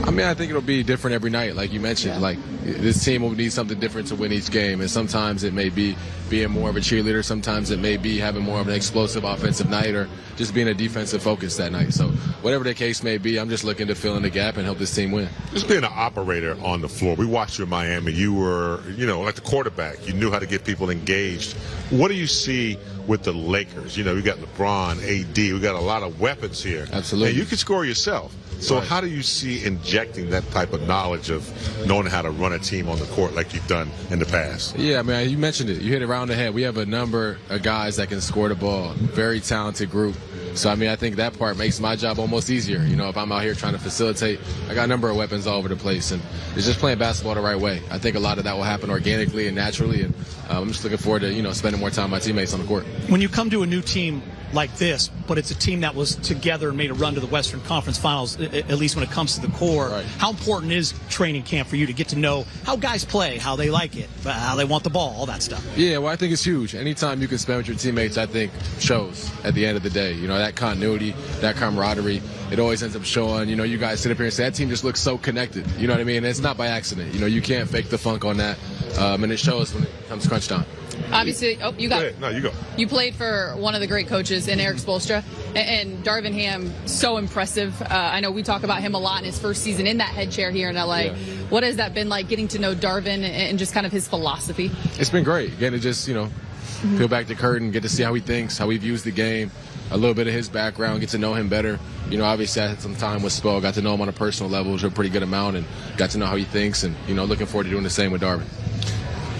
Speaker 9: I mean, I think it'll be different every night, like you mentioned.
Speaker 4: Yeah.
Speaker 9: Like, this team will need something different to win each game, and sometimes it may be being more of a cheerleader, sometimes it may be having more of an explosive offensive night, or just being a defensive focus that night. So whatever the case may be, I'm just looking to fill in the gap and help this team win.
Speaker 2: Just being an operator on the floor. We watched you in Miami. You were, you know, like the quarterback. You knew how to get people engaged. What do you see with the Lakers? You know, we got LeBron, AD. We got a lot of weapons here.
Speaker 9: Absolutely.
Speaker 2: And you can score yourself. So how do you see injecting that type of knowledge of knowing how to run a team on the court like you've done in the past?
Speaker 9: Yeah, man, you mentioned it. You hit it around the head. We have a number of guys that can score the ball. Very talented group. So, I mean, I think that part makes my job almost easier. You know, if I'm out here trying to facilitate, I got a number of weapons all over the place. And it's just playing basketball the right way. I think a lot of that will happen organically and naturally. And I'm just looking forward to, you know, spending more time with my teammates on the court.
Speaker 1: When you come to a new team like this, but it's a team that was together and made a run to the Western Conference Finals, at least when it comes to the core,
Speaker 9: right.
Speaker 1: How important is training camp for you to get to know how guys play, how they like it, how they want the ball, all that stuff?
Speaker 9: Yeah, well, I think it's huge. Anytime you can spend with your teammates, I think shows at the end of the day. You know, that continuity, that camaraderie, it always ends up showing. You know, you guys sit up here and say, that team just looks so connected. You know what I mean? And it's not by accident. You know, you can't fake the funk on that. And it shows when it comes crunch time.
Speaker 4: Obviously, you got it.
Speaker 2: No, you go.
Speaker 4: You played for one of the great coaches in Eric Spoelstra, and Darvin Ham, so impressive. I know we talk about him a lot in his first season in that head chair here in LA.
Speaker 9: Yeah.
Speaker 4: What has that been like, getting to know Darvin and just kind of his philosophy?
Speaker 9: It's been great. Getting to just, you know, peel back the curtain, get to see how he thinks, how he views the game, a little bit of his background, get to know him better. You know, obviously I had some time with Spo, got to know him on a personal level, which was a pretty good amount, and got to know how he thinks, and, you know, looking forward to doing the same with Darvin.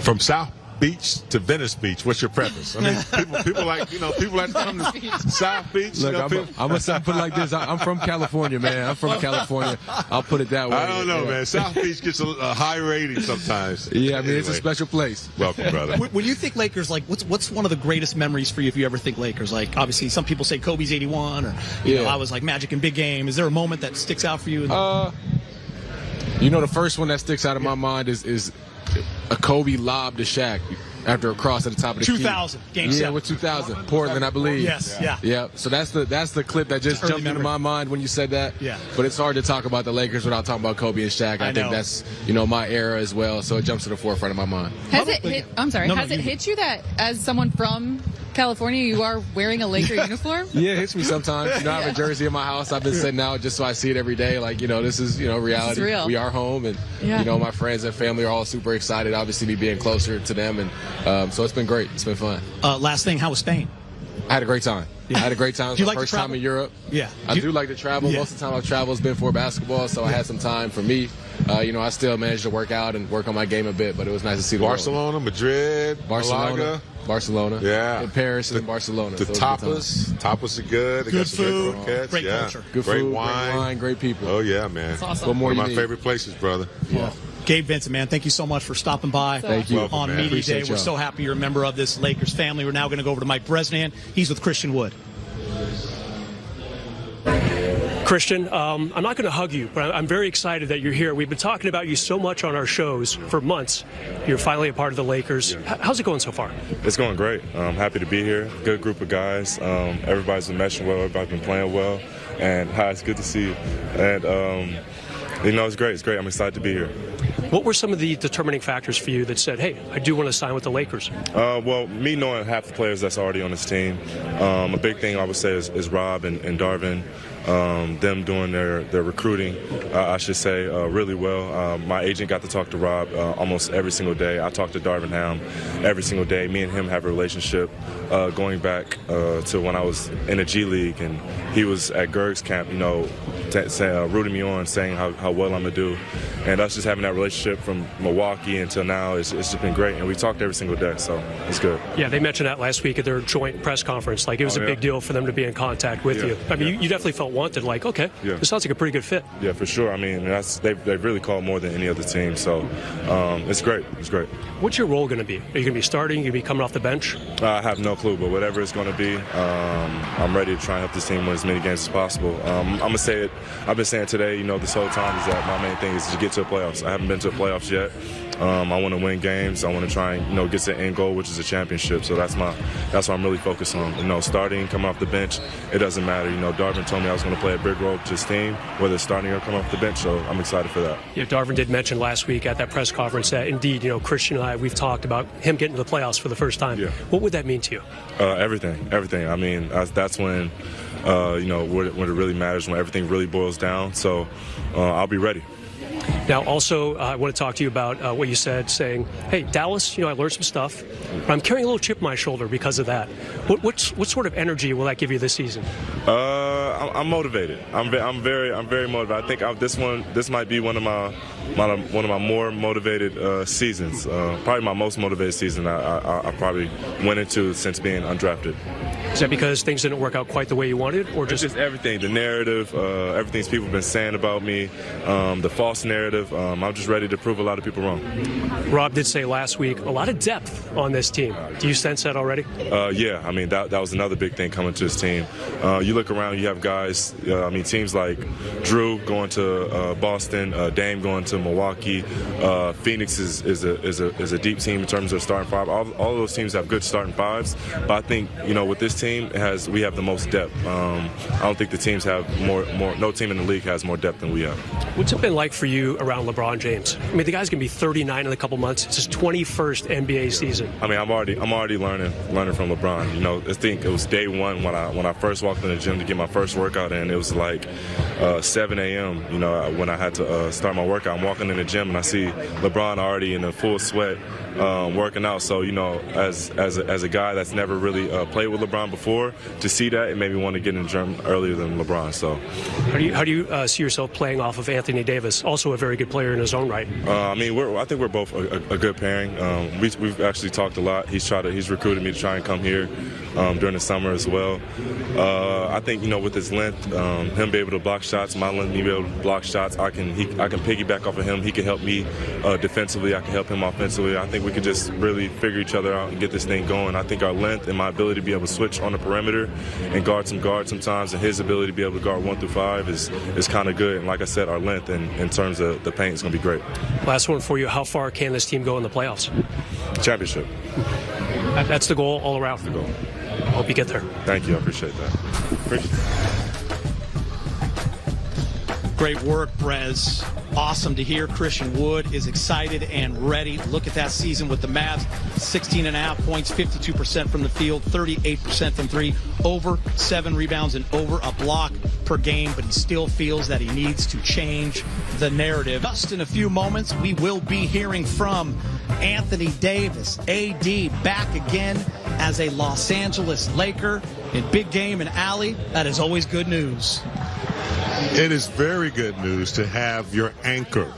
Speaker 2: From South Beach to Venice Beach, what's your preference? I mean, people like, you know, people like to come to South Beach.
Speaker 9: Look,
Speaker 2: you know,
Speaker 9: I'm going to put it like this. I'm from California, man. I'm from California. I'll put it that way.
Speaker 2: I don't know, man. South Beach gets a high rating sometimes.
Speaker 9: Yeah, I mean, it's a special place.
Speaker 2: Welcome, brother.
Speaker 1: When you think Lakers, like, what's one of the greatest memories for you if you ever think Lakers? Like, obviously, some people say Kobe's 81, or, you know, I was like Magic in Big Game. Is there a moment that sticks out for you?
Speaker 9: You know, the first one that sticks out of my mind is a Kobe lob to Shaq after a cross at the top of the
Speaker 1: 2000,
Speaker 9: key.
Speaker 1: Game 7.
Speaker 9: Yeah, with 2000, Portland, I believe.
Speaker 1: Yes, yeah.
Speaker 9: Yeah, so that's the clip that just jumped into my mind when you said that.
Speaker 1: Yeah.
Speaker 9: But it's hard to talk about the Lakers without talking about Kobe and Shaq. I think that's, you know, my era as well, so it jumps to the forefront of my mind.
Speaker 4: Has it hit you that as someone from California, you are wearing a Laker uniform?
Speaker 9: Yeah, it hits me sometimes. You know, I have a jersey in my house. I've been sitting out just so I see it every day. Like, you know, this is, you know, reality.
Speaker 4: This is real.
Speaker 9: We are home, and, you know, my friends and family are all super excited, obviously, me being closer to them. And so it's been great. It's been fun.
Speaker 1: Last thing, how was Spain?
Speaker 9: I had a great time. I had a great time. It was my first time in Europe.
Speaker 1: Yeah.
Speaker 9: I do like to travel.
Speaker 1: Yeah.
Speaker 9: Most of the time I've traveled has been for basketball, so I had some time for me. You know, I still managed to work out and work on my game a bit, but it was nice to see the
Speaker 2: Barcelona,
Speaker 9: world.
Speaker 2: Madrid, Malaga.
Speaker 9: Barcelona.
Speaker 2: Yeah.
Speaker 9: In Paris and in Barcelona.
Speaker 2: The tapas are good. They
Speaker 1: Good
Speaker 2: got some
Speaker 1: food.
Speaker 2: Good croquettes.
Speaker 1: Great culture.
Speaker 9: Good
Speaker 2: great
Speaker 9: food,
Speaker 2: wine.
Speaker 9: great wine, great people.
Speaker 2: Oh, yeah, man.
Speaker 4: That's awesome.
Speaker 9: What more
Speaker 2: One
Speaker 9: you
Speaker 2: of my
Speaker 9: need?
Speaker 2: favorite places, brother.
Speaker 9: Yeah.
Speaker 1: Gabe Vincent, man, thank you so much for stopping by.
Speaker 9: Thank you.
Speaker 2: Welcome,
Speaker 1: On
Speaker 2: man.
Speaker 1: Media
Speaker 9: Appreciate
Speaker 1: Day. We're
Speaker 9: y'all.
Speaker 1: so happy you're a member of this Lakers family. We're now going to go over to Mike Bresnan. He's with Christian Wood.
Speaker 6: Christian, I'm not going to hug you, but I'm very excited that you're here. We've been talking about you so much on our shows for months. You're finally a part of the Lakers. How's it going so far?
Speaker 10: It's going great. I'm happy to be here. Good group of guys. Everybody's been meshing well. Everybody's been playing well. And hi, it's good to see you. And, you know, it's great. It's great. I'm excited to be here.
Speaker 6: What were some of the determining factors for you that said, hey, I do want to sign with the Lakers?
Speaker 10: Well, me knowing half the players that's already on this team, a big thing I would say is Rob and Darvin. Them doing their recruiting, I should say, really well. My agent got to talk to Rob almost every single day. I talked to Darvin Ham every single day. Me and him have a relationship going back to when I was in the G League, and he was at Gerg's camp, you know, rooting me on, saying how well I'm going to do. And us just having that relationship from Milwaukee until now, it's just been great. And we talked every single day, so it's good.
Speaker 6: Yeah, they mentioned that last week at their joint press conference. Like, it was a big deal for them to be in contact with you. I mean, you definitely felt wanted. Like, okay, this sounds like a pretty good fit.
Speaker 10: Yeah, for sure. I mean, they've really called more than any other team, so it's great. It's great.
Speaker 6: What's your role going to be? Are you going to be starting? Are you going to be coming off the bench?
Speaker 10: I have no clue, but whatever it's going to be, I'm ready to try and help this team win as many games as possible. I'm going to say it. I've been saying today, you know, this whole time is that my main thing is to get to the playoffs. I haven't been to the playoffs yet. I want to win games. I want to try and, you know, get to the end goal, which is a championship. So that's what I'm really focused on. You know, starting, coming off the bench, it doesn't matter. You know, Darvin told me I was going to play a big role to his team, whether it's starting or coming off the bench. So I'm excited for that. Yeah,
Speaker 6: Darvin did mention last week at that press conference that indeed, you know, Christian and I, we've talked about him getting to the playoffs for the first time. Yeah. What would that mean to you?
Speaker 10: Everything. I mean, that's when, you know, when it really matters, when everything really boils down. So I'll be ready.
Speaker 6: Now, also, I want to talk to you about what you said, saying, hey, Dallas, you know, I learned some stuff, but I'm carrying a little chip on my shoulder because of that. What sort of energy will that give you this season?
Speaker 10: I'm motivated. I'm very motivated. I think this might be one of my more motivated seasons. Probably my most motivated season I probably went into since being undrafted.
Speaker 6: Is that because things didn't work out quite the way you wanted, or just
Speaker 10: everything? The narrative, everything people have been saying about me, the false narrative. I'm just ready to prove a lot of people wrong.
Speaker 6: Rob did say last week a lot of depth on this team. Do you sense that already?
Speaker 10: Yeah, I mean that was another big thing coming to this team. You look around, you have guys. I mean teams like Drew going to Boston, Dame going to Milwaukee. Phoenix is a deep team in terms of starting five. All of those teams have good starting fives, but I think with this team we have the most depth. I don't think the teams have more. No team in the league has more depth than we have.
Speaker 6: What's it been like for you around LeBron James? I mean, the guy's gonna be 39 in a couple months. It's his 21st NBA season.
Speaker 10: I mean, I'm already learning from LeBron. I think it was day one when I first walked in the gym to get my first workout in. It was like 7 a.m. When I had to start my workout. I'm walking in the gym and I see LeBron already in a full sweat working out. So as a guy that's never really played with LeBron before, to see that, it made me want to get in the gym earlier than LeBron. So
Speaker 6: how do you see yourself playing off of Anthony Davis, also a very good player in his own right?
Speaker 10: I think we're both a good pairing. We've actually talked a lot. He's recruited me to try and come here during the summer as well. I think with his length, him be able to block shots, my length, me be able to block shots. I can piggyback off of him. He can help me defensively. I can help him offensively. I think we could just really figure each other out and get this thing going. I think our length and my ability to be able to switch on the perimeter and guard some guards sometimes, and his ability to be able to guard 1 through 5 is kind of good. And like I said, our length in terms of the paint is going to be great.
Speaker 6: Last one for you. How far can this team go in the playoffs?
Speaker 10: Championship.
Speaker 6: That's the goal all around.
Speaker 10: That's the goal.
Speaker 6: Hope you get there.
Speaker 10: Thank you. I appreciate that.
Speaker 1: Great work, Brez. Awesome to hear. Christian Wood is excited and ready. Look at that season with the Mavs. 16.5 points, 52% from the field, 38% from three, over 7 rebounds and over a block per game, but he still feels that he needs to change the narrative. Just in a few moments, we will be hearing from Anthony Davis, AD, back again as a Los Angeles Laker in big game in Alley. That is always good news.
Speaker 2: It is very good news to have your anchor,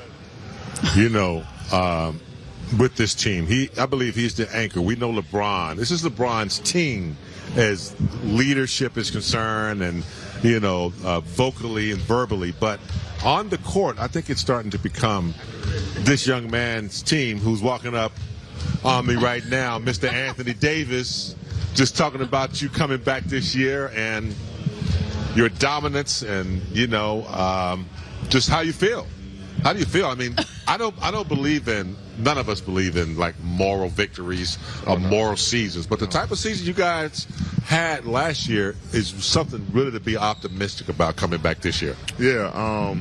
Speaker 2: with this team. I believe he's the anchor. We know LeBron. This is LeBron's team as leadership is concerned and, vocally and verbally. But on the court, I think it's starting to become this young man's team who's walking up on me right now, Mr. Anthony Davis, just talking about you coming back this year and your dominance and, just how you feel. How do you feel? I mean, I don't believe in, none of us believe in like moral victories or moral seasons, but the type of season you guys had last year is something really to be optimistic about coming back this year.
Speaker 11: Yeah,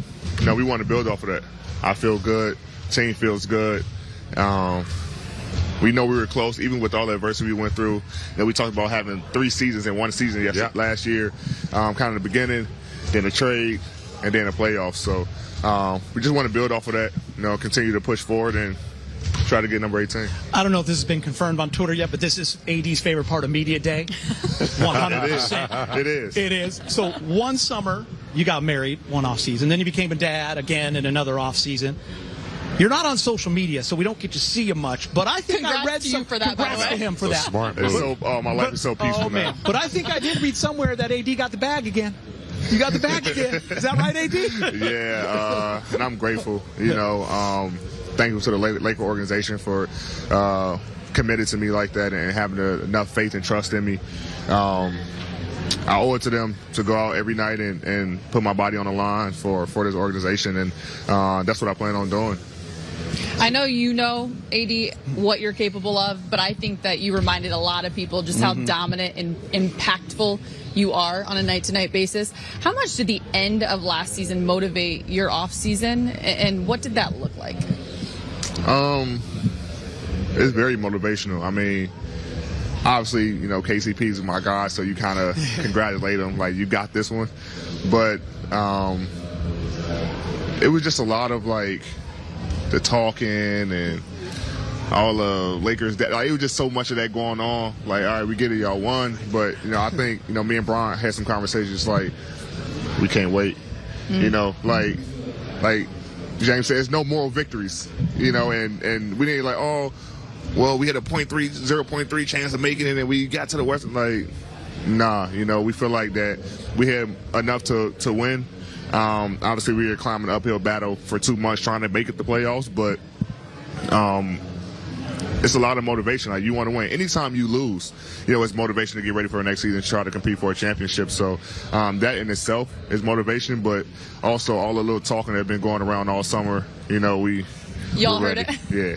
Speaker 11: we want to build off of that. I feel good. Team feels good. We know we were close, even with all the adversity we went through. We talked about having 3 seasons in one season last year, kind of the beginning, then the trade, and then the playoffs. So we just want to build off of that, continue to push forward and try to get number 18.
Speaker 1: I don't know if this has been confirmed on Twitter yet, but this is AD's favorite part of media day. 100%.
Speaker 11: It is.
Speaker 1: It is. So one summer, you got married, one off season. Then you became a dad again in another off season. You're not on social media, so we don't get to see you much. But I think
Speaker 4: Congrats
Speaker 1: I read
Speaker 4: to you for that, by the
Speaker 1: Congrats
Speaker 4: way.
Speaker 1: to him for that.
Speaker 2: Smart.
Speaker 11: My life is so peaceful now.
Speaker 1: Man. But I think I did read somewhere that AD got the bag again. You got the bag again. Is that right, AD?
Speaker 11: Yeah, and I'm grateful. Thankful to the Laker organization for committed to me like that and having enough faith and trust in me. I owe it to them to go out every night and put my body on the line for this organization, and that's what I plan on doing.
Speaker 4: I know AD, what you're capable of, but I think that you reminded a lot of people just how dominant and impactful you are on a night-to-night basis. How much did the end of last season motivate your off-season, and what did that look like?
Speaker 11: It's very motivational. I mean, obviously, KCP is my guy, so you kind of congratulate him, like, you got this one. But it was just a lot of, like, the talking and all the Lakers. It was just so much of that going on. Like, all right, we get it, y'all won. But, I think, me and Bron had some conversations like, we can't wait. You know, like James said, there's no moral victories. You know, and we didn't like, oh, well, we had a 0.3 chance of making it, and we got to the Western. Like, nah, you know, we feel like that we had enough to win. Obviously, we were climbing an uphill battle for 2 months trying to make it the playoffs, but it's a lot of motivation. Like, you want to win. Anytime you lose, you know, it's motivation to get ready for the next season, try to compete for a championship. So that in itself is motivation, but also all the little talking that has been going around all summer, you know,
Speaker 4: Y'all heard it?
Speaker 11: Yeah.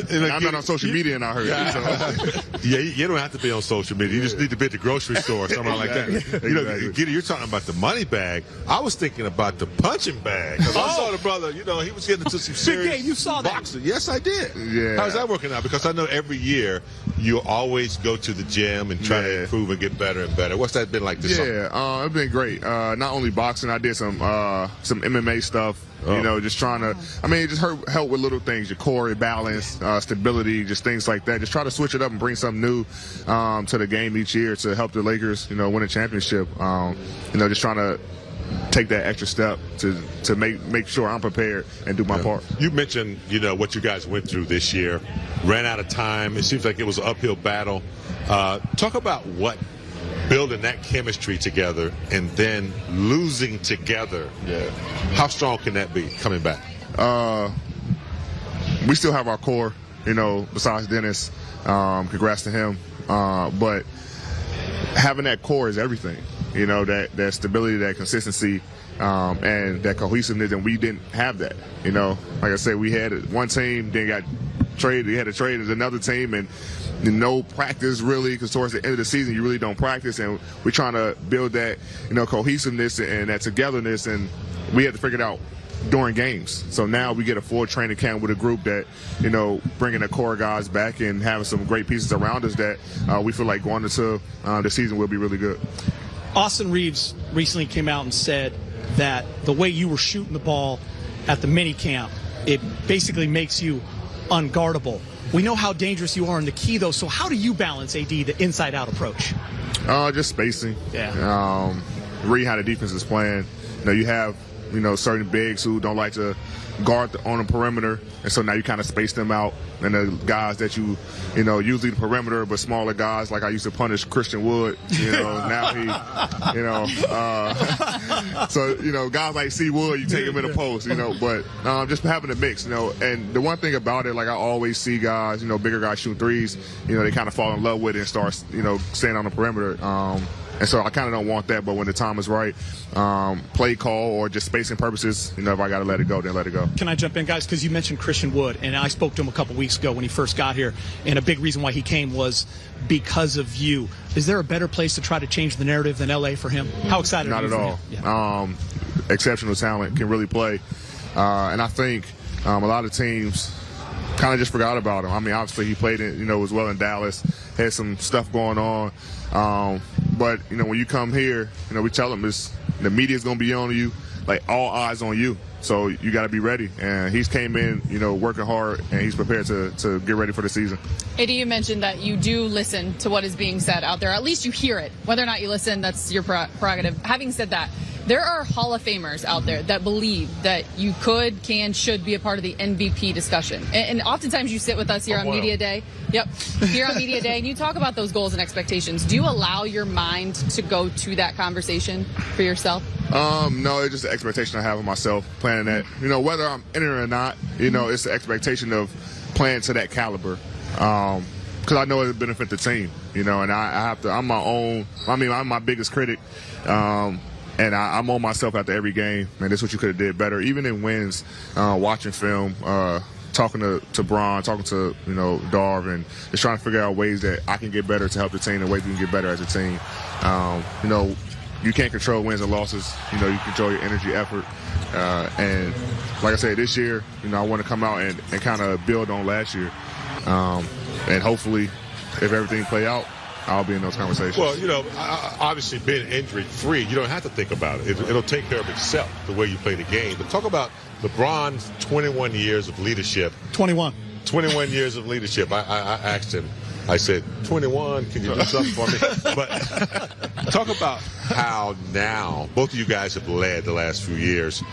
Speaker 11: And I'm not on social media, and I heard it. So.
Speaker 2: Yeah, you don't have to be on social media. You just need to be at the grocery store or something like that. You know, Giddy, you're talking about the money bag. I was thinking about the punching bag. 'Cause I saw the brother, you know, he was getting into some serious
Speaker 1: Big game, you saw that.
Speaker 2: boxing. Yes, I did.
Speaker 11: Yeah.
Speaker 2: How's that working out? Because I know every year you always go to the gym and try to improve and get better and better. What's that been like this summer?
Speaker 11: Yeah, it's been great. Not only boxing, I did some MMA stuff. You know, just trying to, I mean, just help with little things, your core, your balance, stability, just things like that. Just try to switch it up and bring something new to the game each year to help the Lakers, you know, win a championship. You know, just trying to take that extra step to make sure I'm prepared and do my part.
Speaker 2: You mentioned, you know, what you guys went through this year. Ran out of time. It seems like it was an uphill battle. Talk about what building that chemistry together and then losing together. Yeah. How strong can that be coming back?
Speaker 11: We still have our core, you know, besides Dennis. Congrats to him. But having that core is everything. You know, that stability, that consistency, and that cohesiveness, and we didn't have that. You know, like I said, we had one team, then got traded. We had to trade as another team, and no practice really, because towards the end of the season you really don't practice, and we're trying to build that, you know, cohesiveness and that togetherness, and we had to figure it out during games. So now we get a full training camp with a group that, you know, bringing the core guys back and having some great pieces around us that we feel like going into the season will be really good.
Speaker 1: Austin Reaves recently came out and said that the way you were shooting the ball at the mini camp, it basically makes you unguardable. We know how dangerous you are in the key, though. So how do you balance, AD, the inside-out approach?
Speaker 11: Just spacing.
Speaker 1: Yeah.
Speaker 11: Reading how the defense is playing. You know, you have, you know, certain bigs who don't like to guard on the perimeter, and so now you kind of space them out. And the guys that you know, usually the perimeter, but smaller guys, like I used to punish Christian Wood, you know, now he, you know, so, you know, guys like C. Wood, you take him in the post, you know, but just having a mix, you know, and the one thing about it, like I always see guys, you know, bigger guys shoot threes, you know, they kind of fall in love with it and start, you know, staying on the perimeter. And so I kind of don't want that, but when the time is right, play call or just spacing purposes, you know, if I got to let it go, then let it go.
Speaker 1: Can I jump in, guys? Because you mentioned Christian Wood, and I spoke to him a couple weeks ago when he first got here, and a big reason why he came was because of you. Is there a better place to try to change the narrative than L.A. for him? How excited are you?
Speaker 11: Not at all.
Speaker 1: Yeah.
Speaker 11: Exceptional talent, can really play. And I think a lot of teams kind of just forgot about him. I mean, obviously he played, you know, as well in Dallas, had some stuff going on. But, you know, when you come here, you know, we tell them the media's going to be on you, like all eyes on you. So you got to be ready. And he's came in, you know, working hard, and he's prepared to get ready for the season.
Speaker 4: AD, you mentioned that you do listen to what is being said out there. At least you hear it. Whether or not you listen, that's your prerogative. Having said that, there are Hall of Famers out there that believe that you could, can, should be a part of the MVP discussion. And oftentimes you sit with us here on Media Day. Yep, here on Media Day, and you talk about those goals and expectations. Do you allow your mind to go to that conversation for yourself?
Speaker 11: No, it's just the expectation I have of myself playing that. You know, whether I'm in it or not, you know, it's the expectation of playing to that caliber. Because I know it'll benefit the team, you know, and I have to, I'm my biggest critic. And I'm on myself after every game. Man, this is what you could have did better. Even in wins, watching film, talking to Bron, talking to, you know, Darv, and just trying to figure out ways that I can get better to help the team and ways we can get better as a team. You know, you can't control wins and losses. You know, you control your energy, effort. And like I said, this year, you know, I want to come out and kind of build on last year. And hopefully, if everything play out, I'll be in those conversations.
Speaker 2: Well, you know, obviously being injury-free, you don't have to think about it. It'll take care of itself, the way you play the game. But talk about LeBron's 21 years of leadership.
Speaker 1: 21
Speaker 2: years of leadership. I asked him, I said, 21, can you do something for me? But talk about how now both of you guys have led the last few years.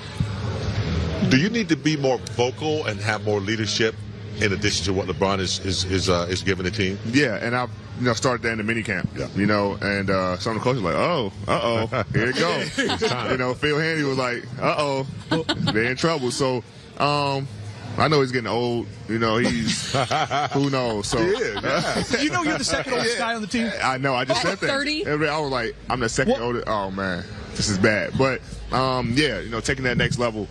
Speaker 2: Do you need to be more vocal and have more leadership in addition to what LeBron is giving the team?
Speaker 11: Yeah, and I've started that in the mini camp. Yeah. And some of the coaches were like, here it goes. Phil Handy was like, they're in trouble. So I know he's getting old. He's who knows. So
Speaker 1: you're the second oldest guy on the team.
Speaker 11: I know. I just said that.
Speaker 4: 30.
Speaker 11: I was like, I'm the second oldest. Oh man, this is bad. But taking that next level,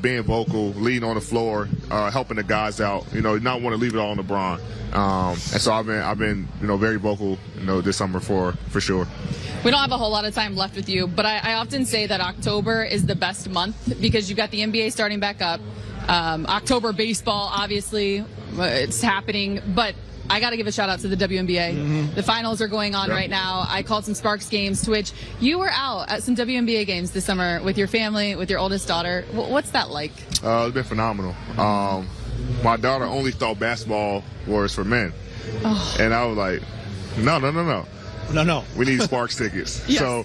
Speaker 11: being vocal, leading on the floor, helping the guys out. Not want to leave it all on LeBron. And so I've been very vocal. This summer for sure.
Speaker 4: We don't have a whole lot of time left with you, but I often say that October is the best month because you've got the NBA starting back up. October baseball, obviously, it's happening, but I got to give a shout out to the WNBA. Mm-hmm. The finals are going on right now. I called some Sparks games, to which you were out at some WNBA games this summer with your family, with your oldest daughter. What's that like?
Speaker 11: It's been phenomenal. My daughter only thought basketball was for men. Oh. And I was like, no. We need Sparks tickets. Yes. So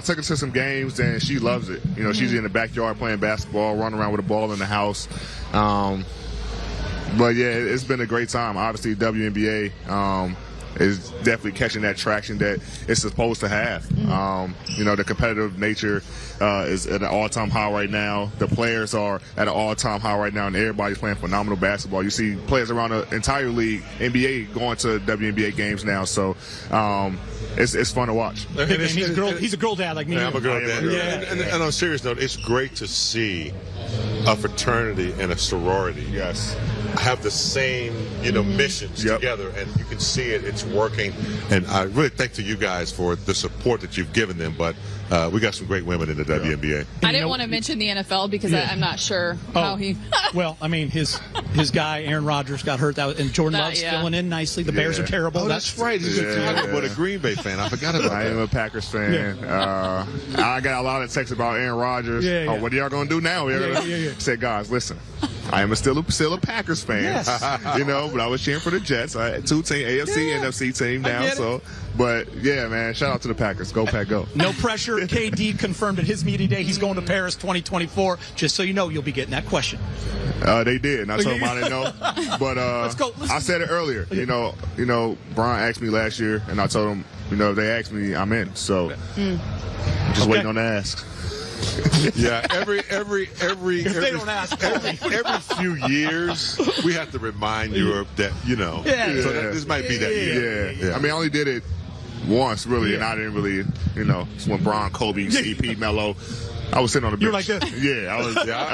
Speaker 11: took her to some games, and she loves it. She's in the backyard playing basketball, running around with a ball in the house. But yeah, it's been a great time. Obviously, WNBA is definitely catching that traction that it's supposed to have. The competitive nature is at an all-time high right now. The players are at an all-time high right now, and everybody's playing phenomenal basketball. You see players around the entire league, NBA, going to WNBA games now. So it's fun to watch.
Speaker 1: And he's a girl dad like me.
Speaker 2: Yeah, I'm a girl dad.
Speaker 1: Yeah.
Speaker 2: And on a serious note, it's great to see a fraternity and a sorority have the same missions together, and you can see it's working. And I really thank you guys for the support that you've given them, but we got some great women in the WNBA.
Speaker 4: I didn't want to mention the NFL because I'm not sure how he
Speaker 1: well, I mean, his guy Aaron Rodgers got hurt, and Jordan Love's filling in nicely. The Bears are terrible.
Speaker 2: Oh, that's right. He's a Green Bay fan. I forgot about that.
Speaker 11: I am a Packers fan. I got a lot of texts about Aaron Rodgers. What are y'all going to do now? Said, guys, listen, I am still a Packers fan. Yes. But I was cheering for the Jets. I had two team, AFC, NFC team now. So, but yeah, man, shout out to the Packers. Go Pack, go.
Speaker 1: No pressure. KD confirmed at his media day he's going to Paris 2024. Just so you know, you'll be getting that question.
Speaker 11: They did, and I told them I didn't know. But I said it earlier. Brian asked me last year, and I told him, if they asked me, I'm in. So, just waiting on the ask.
Speaker 2: Yeah, every
Speaker 1: don't ask,
Speaker 2: every few years we have to remind you that So this might be that year.
Speaker 11: Yeah. I mean, I only did it once really, and I didn't really it's when Bron, Kobe, CP, Melo. I was sitting on the bench.
Speaker 1: You were like this?
Speaker 11: Yeah, I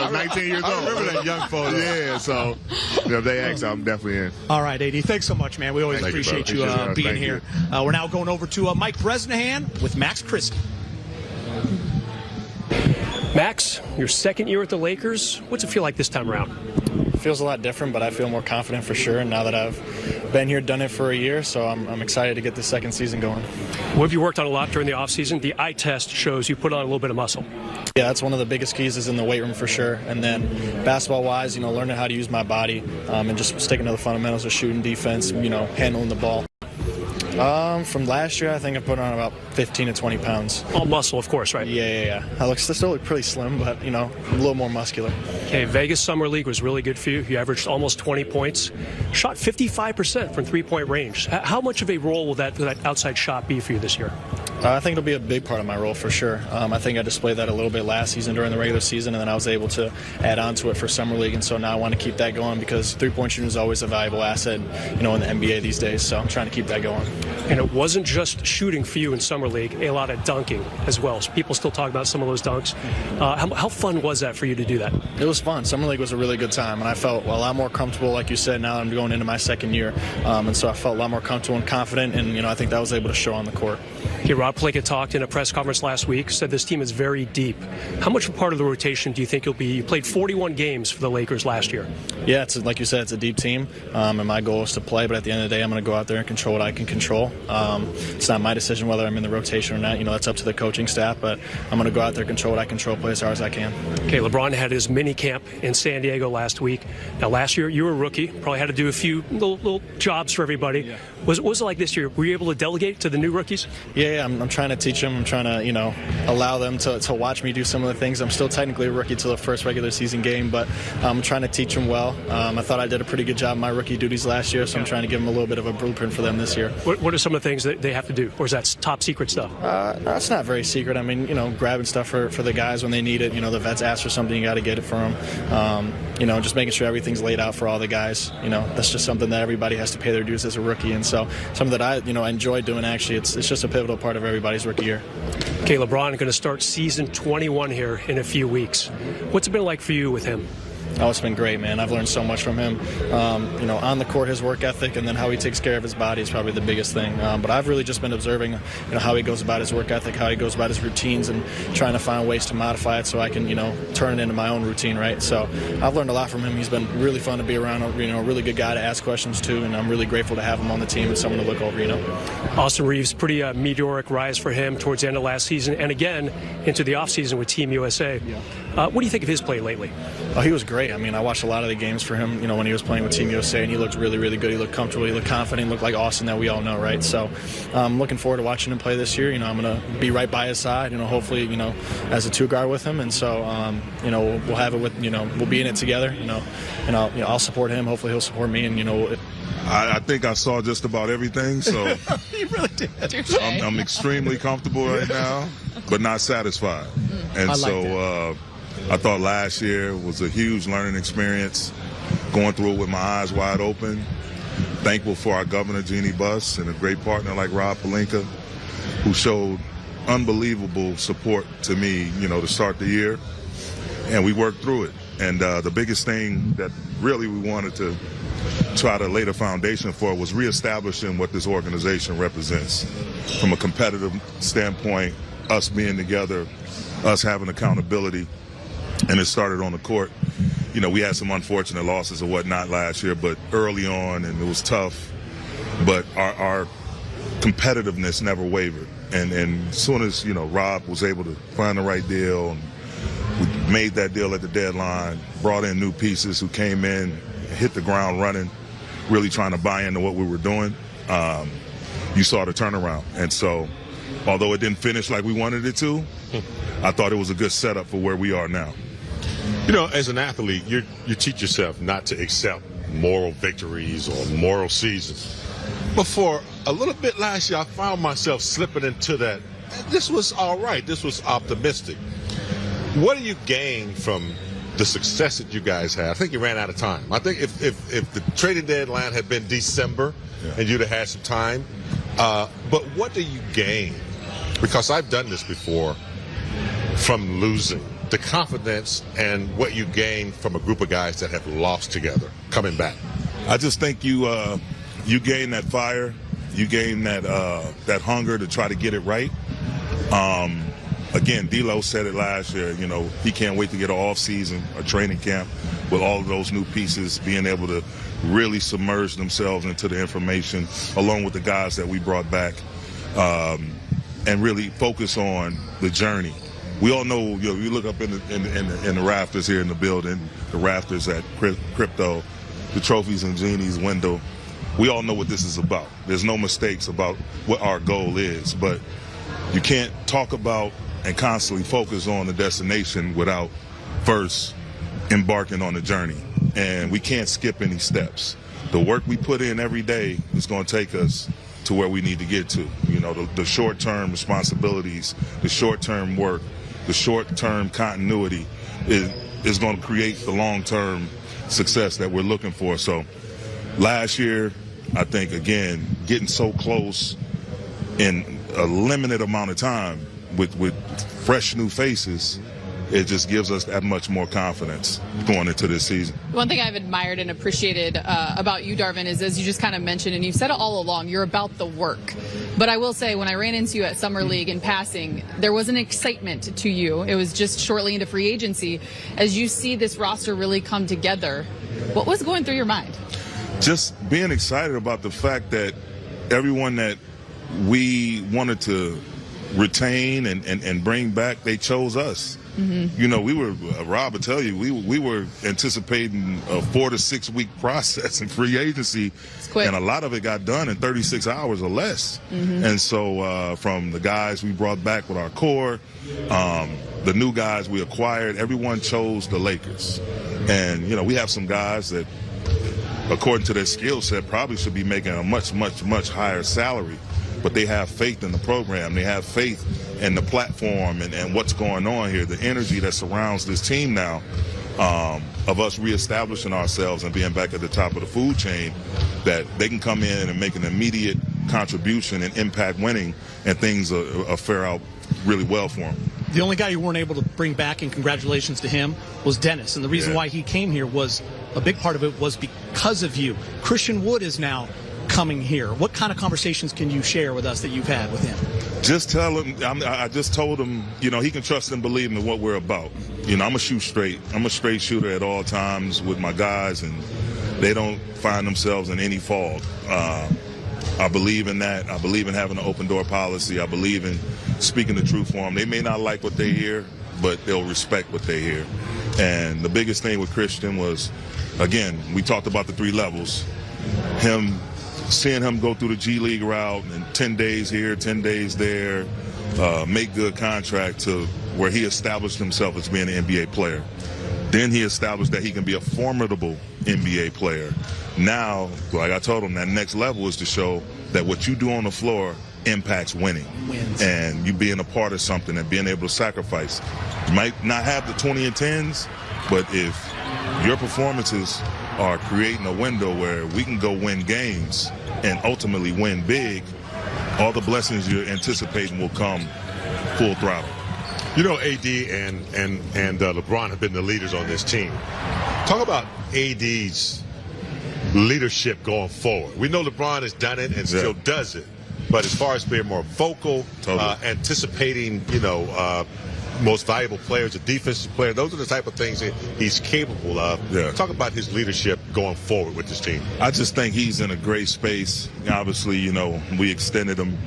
Speaker 11: was 19 years old.
Speaker 2: I remember that young photo.
Speaker 11: Yeah, so if they ask, I'm definitely in.
Speaker 1: All right, AD, thanks so much, man. We always appreciate you being here. We're now going over to Mike Bresnahan with Max Christie.
Speaker 6: Max, your second year with the Lakers. What's it feel like this time around?
Speaker 12: It feels a lot different, but I feel more confident for sure. And now that I've been here, done it for a year, so I'm excited to get the second season going.
Speaker 6: What have you worked on a lot during the offseason? The eye test shows you put on a little bit of muscle.
Speaker 12: Yeah, that's one of the biggest keys is in the weight room for sure. And then basketball-wise, learning how to use my body and just sticking to the fundamentals of shooting, defense, handling the ball. From last year, I think I put on about 15 to 20 pounds.
Speaker 6: All muscle, of course, right?
Speaker 12: Yeah. I look still pretty slim, but, a little more muscular.
Speaker 6: Okay, Vegas Summer League was really good for you. You averaged almost 20 points. Shot 55% from three-point range. How much of a role will that outside shot be for you this year?
Speaker 12: I think it'll be a big part of my role for sure. I think I displayed that a little bit last season during the regular season, and then I was able to add on to it for Summer League, and so now I want to keep that going because three-point shooting is always a valuable asset, in the NBA these days, so I'm trying to keep that going.
Speaker 6: And it wasn't just shooting for you in Summer League, a lot of dunking as well. So people still talk about some of those dunks. How fun was that for you to do that?
Speaker 12: It was fun. Summer League was a really good time, and I felt a lot more comfortable, like you said. Now I'm going into my second year, and so I felt a lot more comfortable and confident, and I think that was able to show on the court.
Speaker 6: Okay, Rob Plinkett talked in a press conference last week, said this team is very deep. How much of a part of the rotation do you think you'll be? You played 41 games for the Lakers last year.
Speaker 12: Yeah, it's like you said, it's a deep team, and my goal is to play. But at the end of the day, I'm going to go out there and control what I can control. It's not my decision whether I'm in the rotation or not. That's up to the coaching staff. But I'm going to go out there, control what I control, play as hard as I can.
Speaker 6: Okay, LeBron had his mini camp in San Diego last week. Now, last year you were a rookie, probably had to do a few little jobs for everybody.
Speaker 12: Yeah.
Speaker 6: Was it like this year? Were you able to delegate to the new rookies?
Speaker 12: Yeah, I'm trying to teach them. I'm trying to, allow them to watch me do some of the things. I'm still technically a rookie till the first regular season game, but I'm trying to teach them well. I thought I did a pretty good job in my rookie duties last year, so I'm trying to give them a little bit of a blueprint for them this year.
Speaker 6: What are some of the things that they have to do, or is that top secret stuff?
Speaker 12: No, it's not very secret. I mean, grabbing stuff for the guys when they need it. The vets ask for something, you got to get it for them. Just making sure everything's laid out for all the guys. That's just something that everybody has to pay their dues as a rookie, and so something that I enjoy doing. Actually, it's just a pivotal part of everybody's rookie year.
Speaker 6: Okay, LeBron going to start season 21 here in a few weeks. What's it been like for you with him?
Speaker 12: Oh, it's been great, man. I've learned so much from him. On the court, his work ethic, and then how he takes care of his body is probably the biggest thing. But I've really just been observing, how he goes about his work ethic, how he goes about his routines, and trying to find ways to modify it so I can, turn it into my own routine, right? So I've learned a lot from him. He's been really fun to be around. A really good guy to ask questions to, and I'm really grateful to have him on the team and someone to look over.
Speaker 6: Austin Reaves, pretty meteoric rise for him towards the end of last season, and again into the offseason with Team USA.
Speaker 12: Yeah.
Speaker 6: What do you think of his play lately?
Speaker 12: Oh, he was great. I mean, I watched a lot of the games for him, when he was playing with Team USA, and he looked really, really good. He looked comfortable. He looked confident. He looked like Austin that we all know, right? So I'm looking forward to watching him play this year. I'm going to be right by his side, hopefully, as a two-guard with him. And so, we'll have it with, we'll be in it together, and I'll support him. Hopefully he'll support me, and,
Speaker 5: I think I saw just about everything, so
Speaker 1: You really did.
Speaker 5: I'm extremely comfortable right now, but not satisfied. And
Speaker 1: I like
Speaker 5: so I thought last year was a huge learning experience, going through it with my eyes wide open. Thankful for our governor, Jeannie Buss, and a great partner like Rob Pelinka, who showed unbelievable support to me, to start the year. And we worked through it. And the biggest thing that really we wanted to try to lay the foundation for was reestablishing what this organization represents from a competitive standpoint, us being together, us having accountability, and it started on the court. We had some unfortunate losses and whatnot last year, but early on, and it was tough, but our competitiveness never wavered. And as soon as, Rob was able to find the right deal, and we made that deal at the deadline, brought in new pieces who came in, hit the ground running, really trying to buy into what we were doing, you saw the turnaround. And so, although it didn't finish like we wanted it to, I thought it was a good setup for where we are now.
Speaker 2: As an athlete, you teach yourself not to accept moral victories or moral seasons. But for a little bit last year, I found myself slipping into that. This was all right. This was optimistic. What do you gain from the success that you guys had? I think you ran out of time. I think if the trading deadline had been December and you'd have had some time, but what do you gain? Because I've done this before from losing. The confidence and what you gain from a group of guys that have lost together, coming back.
Speaker 5: I just think you gain that fire, you gain that hunger to try to get it right. Again, D'Lo said it last year, he can't wait to get an off-season, a training camp with all of those new pieces, being able to really submerge themselves into the information, along with the guys that we brought back, and really focus on the journey. We all know, you look up in the rafters here in the building, the rafters at Crypto, the trophies in Jeannie's window. We all know what this is about. There's no mistakes about what our goal is, but you can't talk about and constantly focus on the destination without first embarking on the journey. And we can't skip any steps. The work we put in every day is going to take us to where we need to get to. The short-term responsibilities, the short-term work, the short-term continuity is going to create the long-term success that we're looking for. So last year, I think, again, getting so close in a limited amount of time with fresh new faces, it just gives us that much more confidence going into this season.
Speaker 4: One thing I've admired and appreciated about you, Darvin, is, as you just kind of mentioned, and you've said it all along, you're about the work. But I will say, when I ran into you at Summer League in passing, there was an excitement to you. It was just shortly into free agency. As you see this roster really come together, What was going through your mind?
Speaker 13: Just being excited about the fact that everyone that we wanted to retain and bring back, they chose us. You know, we were, Rob will tell you, we were anticipating a 4 to 6 week process in free agency, and a lot of it got done in 36 hours or less. And so from the guys we brought back with our core, the new guys we acquired, everyone chose the Lakers. And, you know, we have some guys that, according to their skill set, probably should be making a much, much, much higher salary. But they have faith in the program. They have faith in the platform and what's going on here, the energy that surrounds this team now, of us reestablishing ourselves and being back at the top of the food chain, that they can come in and make an immediate contribution and impact winning, and things will fare out really well for them.
Speaker 1: The only guy you weren't able to bring back, and congratulations to him, was Dennis. And the reason why he came here was, a big part of it was because of you. Christian Wood is now coming here. What kind of conversations can you share with us that you've had with him?
Speaker 13: Just tell him, I just told him, you know, he can trust and believe in what we're about. You know, I'm a shoot straight. I'm a straight shooter at all times with my guys, and they don't find themselves in any fog. I believe in that. I believe in having an open door policy. I believe in speaking the truth for them. They may not like what they hear, but they'll respect what they hear. And the biggest thing with Christian was, again, we talked about the 3 levels. Seeing him go through the G League route and 10 days here, 10 days there, make good contract to where he established himself as being an NBA player. Then he established that he can be a formidable NBA player. Now, like I told him, that next level is to show that what you do on the floor impacts winning. And you being a part of something and being able to sacrifice. You might not have the 20 and 10s, but if your performances are creating a window where we can go win games and ultimately win big, all the blessings you're anticipating will come full throttle.
Speaker 2: You know, AD and LeBron have been the leaders on this team. Talk about AD's leadership going forward. We know LeBron has done it and still does it, but as far as being more vocal, anticipating, you know, most valuable players, a defensive player, those are the type of things that he's capable of. Talk about his leadership going forward with this team.
Speaker 13: I just think he's in a great space. Obviously, you know, we extended him,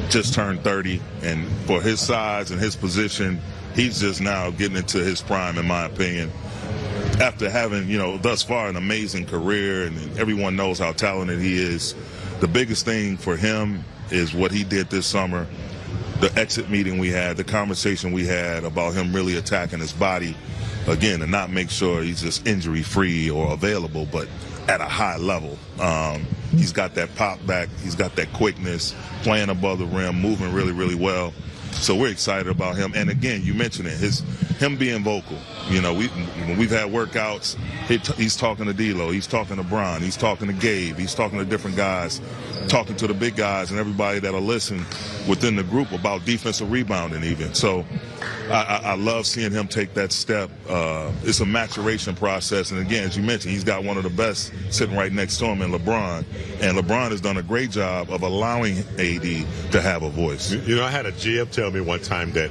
Speaker 13: just turned 30, and for his size and his position, he's just now getting into his prime, in my opinion. After having, you know, thus far an amazing career, and everyone knows how talented he is, the biggest thing for him is what he did this summer. The exit meeting we had, the conversation we had about him really attacking his body, again, and not make sure he's just injury-free or available, but at a high level. He's got that pop back. He's got that quickness, playing above the rim, moving really, really well. So we're excited about him. And again, you mentioned it, him being vocal. You know, when we've had workouts, he's talking to D'Lo, he's talking to Bron, he's talking to Gabe, he's talking to different guys, talking to the big guys and everybody that'll listen within the group about defensive rebounding even. So I love seeing him take that step. It's a maturation process. And again, as you mentioned, he's got one of the best sitting right next to him in LeBron. And LeBron has done a great job of allowing AD to have a voice.
Speaker 2: You know, I had a GM tell me one time that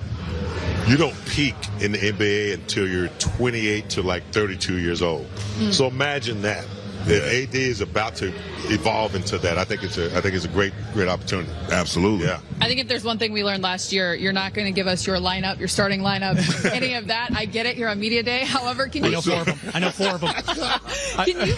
Speaker 2: you don't peak in the NBA until you're 28 to like 32 years old. So imagine that. If AD is about to evolve into that, I think it's a great opportunity.
Speaker 13: Absolutely.
Speaker 2: Yeah.
Speaker 4: I think if there's one thing we learned last year, you're not going to give us your lineup, your starting lineup, any of that. I get it. You're on media day. However, can you?
Speaker 1: I know four of them.
Speaker 4: Can you?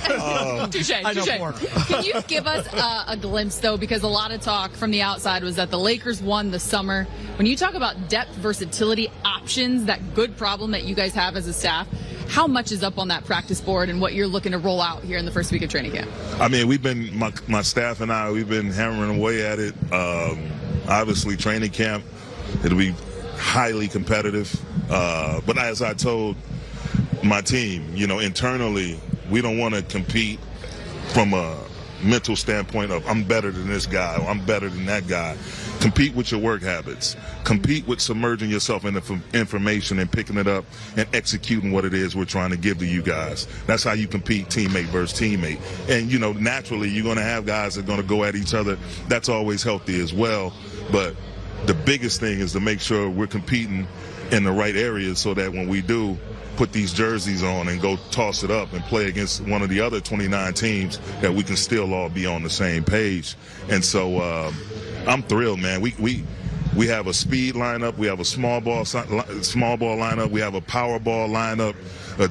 Speaker 4: Touche. Can you give us a glimpse though? Because a lot of talk from the outside was that the Lakers won the summer. When you talk about depth, versatility, options, that good problem that you guys have as a staff, how much is up on that practice board and what you're looking to roll out here in the first week of training camp?
Speaker 13: I mean, we've been, my staff and I, we've been hammering away at it. Obviously, training camp, it'll be highly competitive. But as I told my team, you know, internally, we don't want to compete from a mental standpoint of I'm better than this guy or I'm better than that guy. Compete with your work habits. Compete with submerging yourself in the information and picking it up and executing what it is we're trying to give to you guys. That's how you compete teammate versus teammate. And, you know, naturally you're going to have guys that are going to go at each other. That's always healthy as well. But the biggest thing is to make sure we're competing in the right areas so that when we do, put these jerseys on and go toss it up and play against one of the other 29 teams, that we can still all be on the same page. And so I'm thrilled, man. We have a speed lineup. We have a small ball lineup. We have a power ball lineup,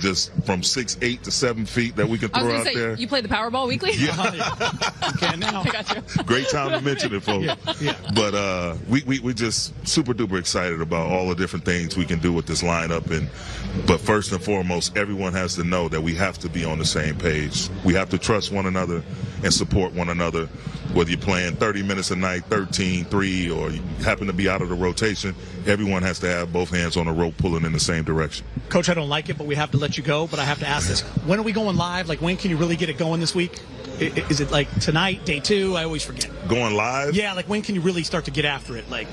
Speaker 13: just from 6'8" to 7 feet that we can throw out there.
Speaker 4: You play the Powerball weekly?
Speaker 13: Yeah.
Speaker 1: You can now.
Speaker 4: I got you.
Speaker 13: Great time to mention it, folks.
Speaker 1: Yeah.
Speaker 13: But we just super duper excited about all the different things we can do with this lineup. But first and foremost, everyone has to know that we have to be on the same page. We have to trust one another and support one another. Whether you're playing 30 minutes a night, 13, 3, or you happen to be out of the rotation, everyone has to have both hands on the rope pulling in the same direction.
Speaker 1: Coach, I don't like it, but we have to let you go. But I have to ask this. When are we going live? Like, when can you really get it going this week? Is it like tonight, day 2? I always forget.
Speaker 13: Going live?
Speaker 1: Yeah, like when can you really start to get after it? Like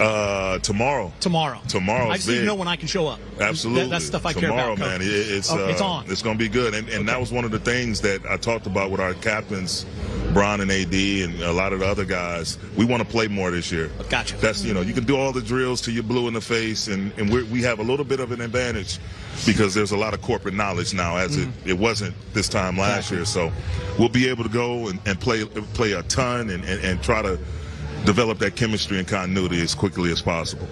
Speaker 13: tomorrow.
Speaker 1: Tomorro's
Speaker 13: I
Speaker 1: just need to know when I can show up.
Speaker 13: Absolutely.
Speaker 1: That's stuff I care about.
Speaker 13: Tomorrow, man. It's on. It's going to be good. And that was one of the things that I talked about with our captains, Bron and AD, and a lot of the other guys. We want to play more this year.
Speaker 1: Gotcha.
Speaker 13: That's, you can do all the drills till you're blue in the face, and we have a little bit of an advantage because there's a lot of corporate knowledge now, as it wasn't this time last year. So we'll be able to go and play a ton and try to develop that chemistry and continuity as quickly as possible.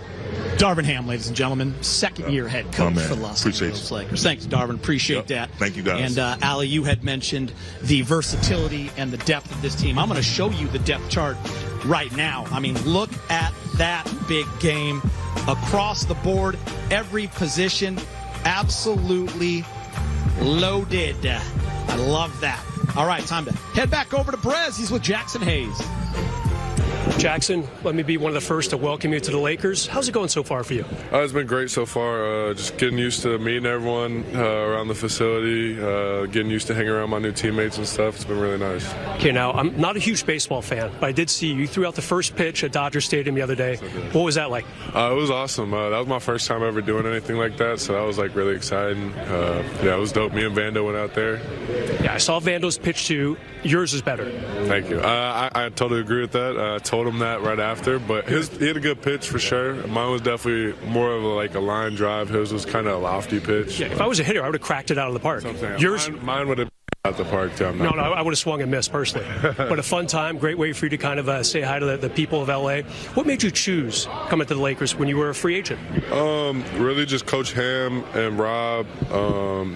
Speaker 1: Darvin Ham, ladies and gentlemen, second-year head coach for the Los Angeles Lakers. Thanks, Darvin. Appreciate that.
Speaker 13: Thank you, guys.
Speaker 1: And, Allie, you had mentioned the versatility and the depth of this team. I'm going to show you the depth chart right now. I mean, look at that big game. Across the board, every position absolutely loaded. I love that. All right, time to head back over to Brez. He's with Jaxson Hayes.
Speaker 6: Jaxson, let me be one of the first to welcome you to the Lakers. How's it going so far for you?
Speaker 14: It's been great so far. Just getting used to meeting everyone around the facility, getting used to hanging around my new teammates and stuff. It's been really nice.
Speaker 6: Okay, now, I'm not a huge baseball fan, but I did see you threw out the first pitch at Dodger Stadium the other day. What was that like?
Speaker 14: It was awesome. That was my first time ever doing anything like that, so that was like really exciting. Yeah, it was dope. Me and Vando went out there.
Speaker 6: Yeah, I saw Vando's pitch too. Yours is better.
Speaker 14: Thank you. I totally agree with that. I told him that right after, but he had a good pitch for sure. Mine was definitely more of a line drive. His was kind of a lofty pitch.
Speaker 6: Yeah, if I was a hitter, I would have cracked it out of the park.
Speaker 14: Yours, mine would have been out the park too.
Speaker 6: No, I would have swung and missed personally. But a fun time, great way for you to kind of say hi to the people of LA. What made you choose coming to the Lakers when you were a free agent?
Speaker 14: Really just Coach Ham and Rob.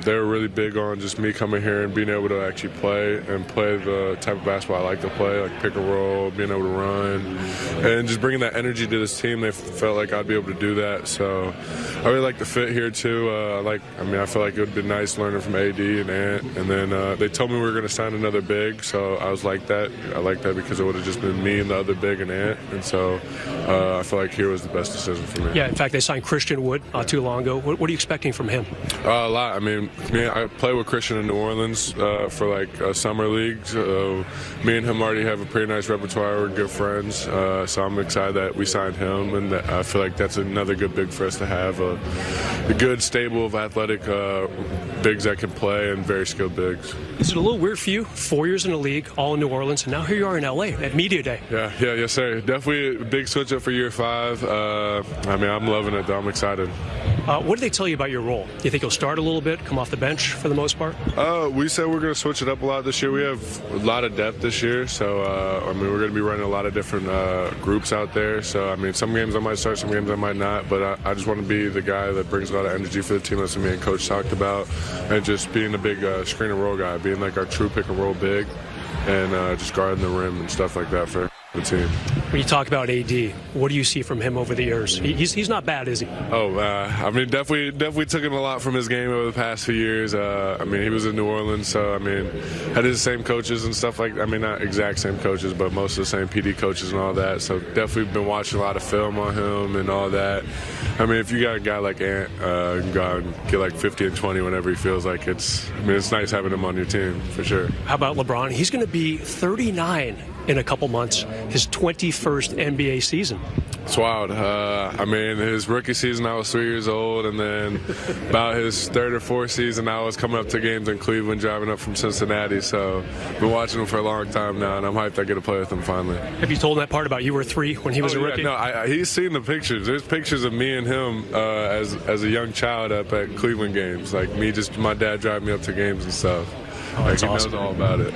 Speaker 14: They were really big on just me coming here and being able to actually play the type of basketball I like to play, like pick and roll, being able to run, and just bringing that energy to this team. They felt like I'd be able to do that. So I really like the fit here too. I feel like it would have been nice learning from AD and Ant, and then they told me we were going to sign another big, so I was like that. I like that because it would have just been me and the other big and Ant, and so I feel like here was the best decision for me.
Speaker 6: Yeah, in fact, they signed Christian Wood not too long ago. What are you expecting from him?
Speaker 14: A lot. I mean, I play with Christian in New Orleans for like a summer league. So me and him already have a pretty nice repertoire. We're good friends, so I'm excited that we signed him, and I feel like that's another good big for us to have a good stable of athletic bigs that can play and very skilled bigs.
Speaker 6: Is it a little weird for you? 4 years in the league, all in New Orleans, and now here you are in LA at Media Day.
Speaker 14: Yes, sir. Definitely a big switch up for year 5. I'm loving it, though. I'm excited.
Speaker 6: What did they tell you about your role? Do you think you'll start a little bit, come off the bench for the most part?
Speaker 14: We said we're going to switch it up a lot this year. We have a lot of depth this year, so we're going to be running a lot of different groups out there. So some games I might start, some games I might not, but I just want to be the guy that brings a lot of energy for the team. That's what me and Coach talked about, and just being a big screen and roll guy, being like our true pick and roll big, and just guarding the rim and stuff like that for the team.
Speaker 6: When you talk about AD, what do you see from him over the years? He's not bad, is he?
Speaker 14: Definitely took him a lot from his game over the past few years. He was in New Orleans, so had his same coaches and stuff like. Not exact same coaches, but most of the same PD coaches and all that. So definitely been watching a lot of film on him and all that. If you got a guy like Ant, you can go out and get like 50 and 20 whenever he feels like it's nice having him on your team for sure.
Speaker 6: How about LeBron? He's going to be 39 in a couple months, his 21st NBA season.
Speaker 14: It's wild. I mean, his rookie season, I was 3 years old, and then about his third or fourth season, I was coming up to games in Cleveland, driving up from Cincinnati. So, been watching him for a long time now, and I'm hyped I get to play with him finally.
Speaker 6: Have you told him that part about you were 3 when he was a rookie?
Speaker 14: No, he's seen the pictures. There's pictures of me and him as a young child up at Cleveland games. Like my dad driving me up to games and stuff. Like, he knows all about it.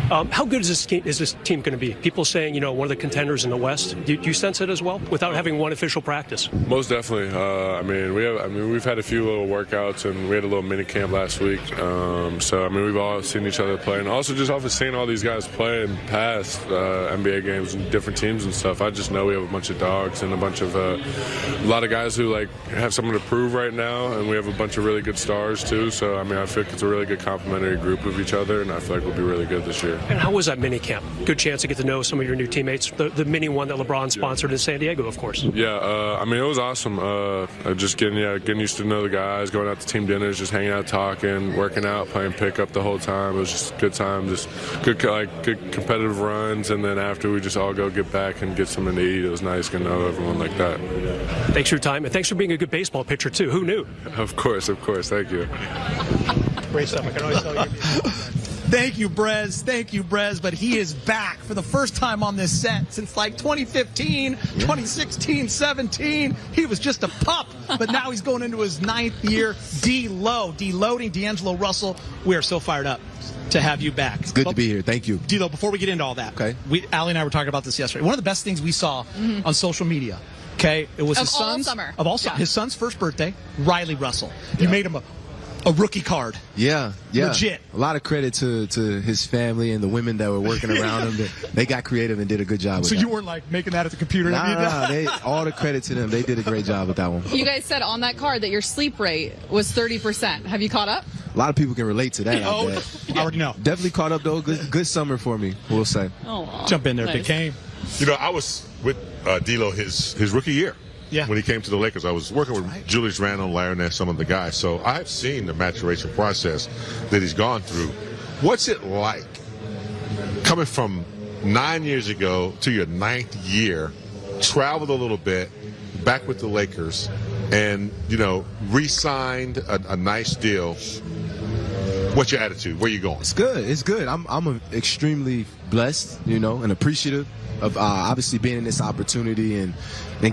Speaker 6: How good is this team going to be? People saying, one of the contenders in the West. Do you sense it as well, without having one official practice?
Speaker 14: Most definitely. We've had a few little workouts, and we had a little mini camp last week. We've all seen each other play, and also just off of seeing all these guys play in past NBA games and different teams and stuff. I just know we have a bunch of dogs and a lot of guys who have something to prove right now, and we have a bunch of really good stars too. So I feel like it's a really good complementary group of each other, and I feel like we'll be really good this year.
Speaker 6: And how was that mini camp? Good chance to get to know some of your new teammates. The mini one that LeBron sponsored in San Diego, of course.
Speaker 14: Yeah, it was awesome. Just getting used to know the guys, going out to team dinners, just hanging out, talking, working out, playing pickup the whole time. It was just a good time, just good competitive runs, and then after we just all go get back and get something to eat. It was nice to know everyone like that.
Speaker 6: Thanks for your time, and thanks for being a good baseball pitcher too. Who knew?
Speaker 14: Of course. Thank you.
Speaker 6: Great stuff. I can always tell you.
Speaker 1: Thank you, Brez. But he is back for the first time on this set since 2015, 2016, 17. He was just a pup, but now he's going into his 9th year. Deloading D'Angelo Russell. We are so fired up to have you back.
Speaker 15: It's good to be here. Thank you.
Speaker 1: D'Lo, before we get into all that,
Speaker 15: okay.
Speaker 1: Allie and I were talking about this yesterday. One of the best things we saw on social media, okay, it was his son's first birthday, Riley Russell. You made him a rookie card.
Speaker 15: Yeah.
Speaker 1: Legit.
Speaker 15: A lot of credit to his family and the women that were working around him. They got creative and did a good job with that.
Speaker 1: So you weren't making that at the computer?
Speaker 15: All the credit to them. They did a great job with that one.
Speaker 4: You guys said on that card that your sleep rate was 30%. Have you caught up?
Speaker 15: A lot of people can relate to that. I
Speaker 1: already know.
Speaker 15: Definitely caught up, though. Good summer for me, we'll say.
Speaker 4: Oh,
Speaker 1: jump in there, Big Kane.
Speaker 2: I was with D'Lo his rookie year. Yeah. When he came to the Lakers, I was working with Julius Randle, Larry Nance, some of the guys. So I've seen the maturation process that he's gone through. What's it like coming from 9 years ago to your 9th year, traveled a little bit, back with the Lakers, and, re-signed a nice deal? What's your attitude? Where you going?
Speaker 15: It's good. I'm extremely blessed, and appreciative of obviously being in this opportunity and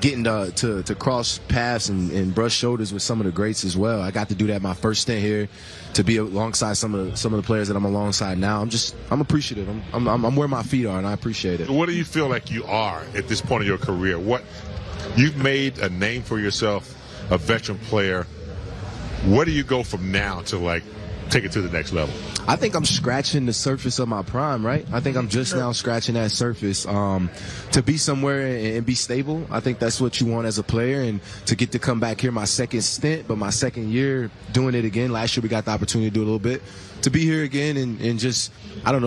Speaker 15: getting to cross paths and brush shoulders with some of the greats as well. I got to do that my first stint here, to be alongside some of the players that I'm alongside now. I'm appreciative. I'm where my feet are, and I appreciate it.
Speaker 2: What do you feel like you are at this point of your career? You've made a name for yourself, a veteran player. Where do you go from now to take it to the next level?
Speaker 15: I think I'm scratching the surface of my prime, right? I think I'm just now scratching that surface. To be somewhere and be stable, I think that's what you want as a player. And to get to come back here my second stint, but my second year doing it again. Last year we got the opportunity to do a little bit. To be here again and just,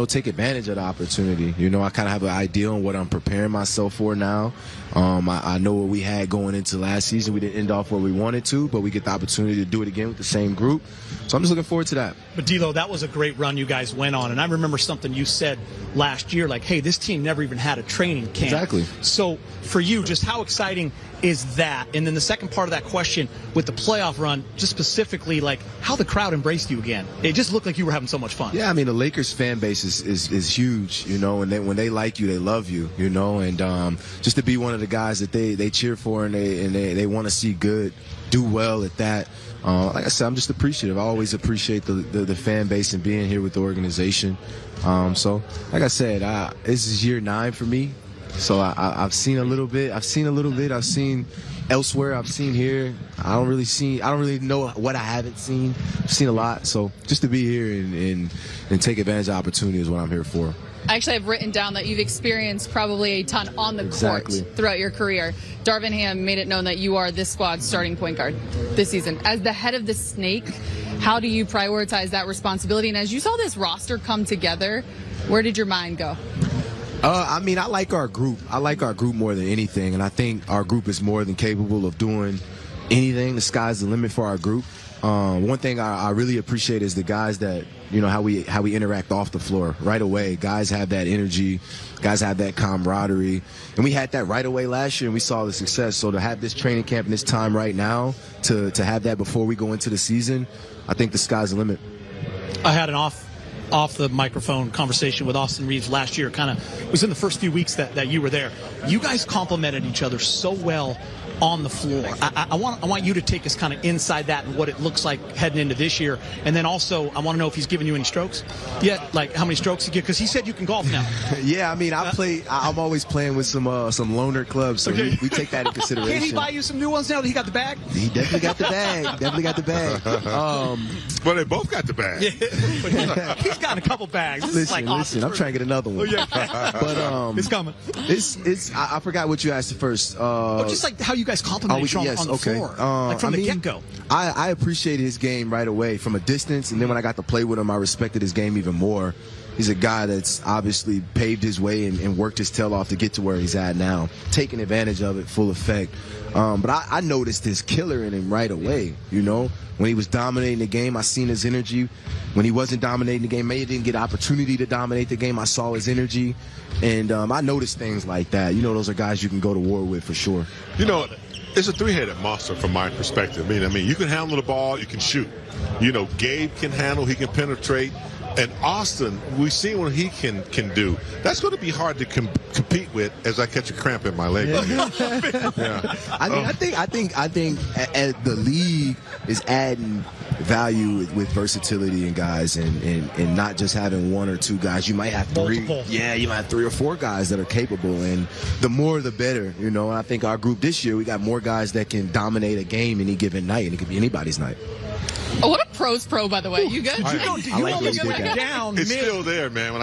Speaker 15: take advantage of the opportunity. I kind of have an idea on what I'm preparing myself for now. I know what we had going into last season. We didn't end off where we wanted to, but we get the opportunity to do it again with the same group. So I'm just looking forward to that.
Speaker 1: But D'Lo, that was a great run you guys went on. And I remember something you said last year, hey, this team never even had a training camp.
Speaker 15: Exactly.
Speaker 1: So for you, just how exciting is that? And then the second part of that question with the playoff run, just specifically, how the crowd embraced you again. It just looked like you were having so much fun.
Speaker 15: Yeah, the Lakers fan base is huge, and when they like you, they love you, and just to be one of the guys that they cheer for and they want to see do well at that. Like I said, I'm just appreciative. I always appreciate the fan base and being here with the organization. So, like I said, this is year 9 for me. So I've seen a little bit. I've seen elsewhere. I've seen here. I don't really know what I haven't seen. I've seen a lot. So just to be here and take advantage of opportunity is what I'm here for.
Speaker 4: I actually have written down that you've experienced probably a ton on the court throughout your career. Darvin Ham made it known that you are this squad's starting point guard this season. As the head of the Snake, how do you prioritize that responsibility? And as you saw this roster come together, where did your mind go?
Speaker 15: I like our group. I like our group more than anything, and I think our group is more than capable of doing anything. The sky's the limit for our group. One thing I really appreciate is the guys that you know, how we interact off the floor right away. Guys have that energy, guys have that camaraderie, and we had that right away last year, and we saw the success. So to have this training camp and this time right now, to have that before we go into the season, I think the sky's the limit.
Speaker 1: I had an off the microphone conversation with Austin Reaves last year. Kind of, it was in the first few weeks that you were there. You guys complimented each other so well on the floor. I want you to take us kind of inside that and what it looks like heading into this year. And then also, I want to know if he's giving you any strokes yet, like how many strokes you get, because he said you can golf now.
Speaker 15: Yeah, I mean, I'm always playing with some loaner clubs, so
Speaker 1: Okay.
Speaker 15: we take that in consideration.
Speaker 1: Can he buy you some new ones now that he got the bag?
Speaker 15: He definitely got the bag.
Speaker 2: Well, they both got the bag.
Speaker 1: He's got a couple bags. This is like
Speaker 15: Listen, I'm trying to get another one.
Speaker 1: Oh, yeah.
Speaker 15: But
Speaker 1: it's coming.
Speaker 15: I forgot what you asked first.
Speaker 1: Just like how you guys compliment each other on the floor, like from the get-go.
Speaker 15: I appreciated his game right away from a distance, and then when I got to play with him, I respected his game even more. He's a guy that's obviously paved his way and worked his tail off to get to where he's at now, taking advantage of it full effect. But I noticed his killer in him right away, you know. When he was dominating the game, I seen his energy. When he wasn't dominating the game, maybe he didn't get opportunity to dominate the game, I saw his energy. And I noticed things like that. You know, those are guys you can go to war with for sure.
Speaker 2: You know, it's a three-headed monster from my perspective. I mean, you can handle the ball, you can shoot. You know, Gabe can handle, he can penetrate. And Austin, we've seen what he can do. That's going to be hard to compete with as I catch a cramp in my leg. Yeah.
Speaker 15: I think the league is adding value with versatility in guys and not just having one or two guys. You might have three.
Speaker 1: Multiple.
Speaker 15: Yeah, you might have 3 or 4 guys that are capable, and the more the better. You know, and I think our group this year, we got more guys that can dominate a game any given night, and it could be anybody's night.
Speaker 4: Oh, what a pro's pro, by the way. You good?
Speaker 15: I like what he did that.
Speaker 1: Down
Speaker 2: It's
Speaker 1: mid.
Speaker 2: still there, man.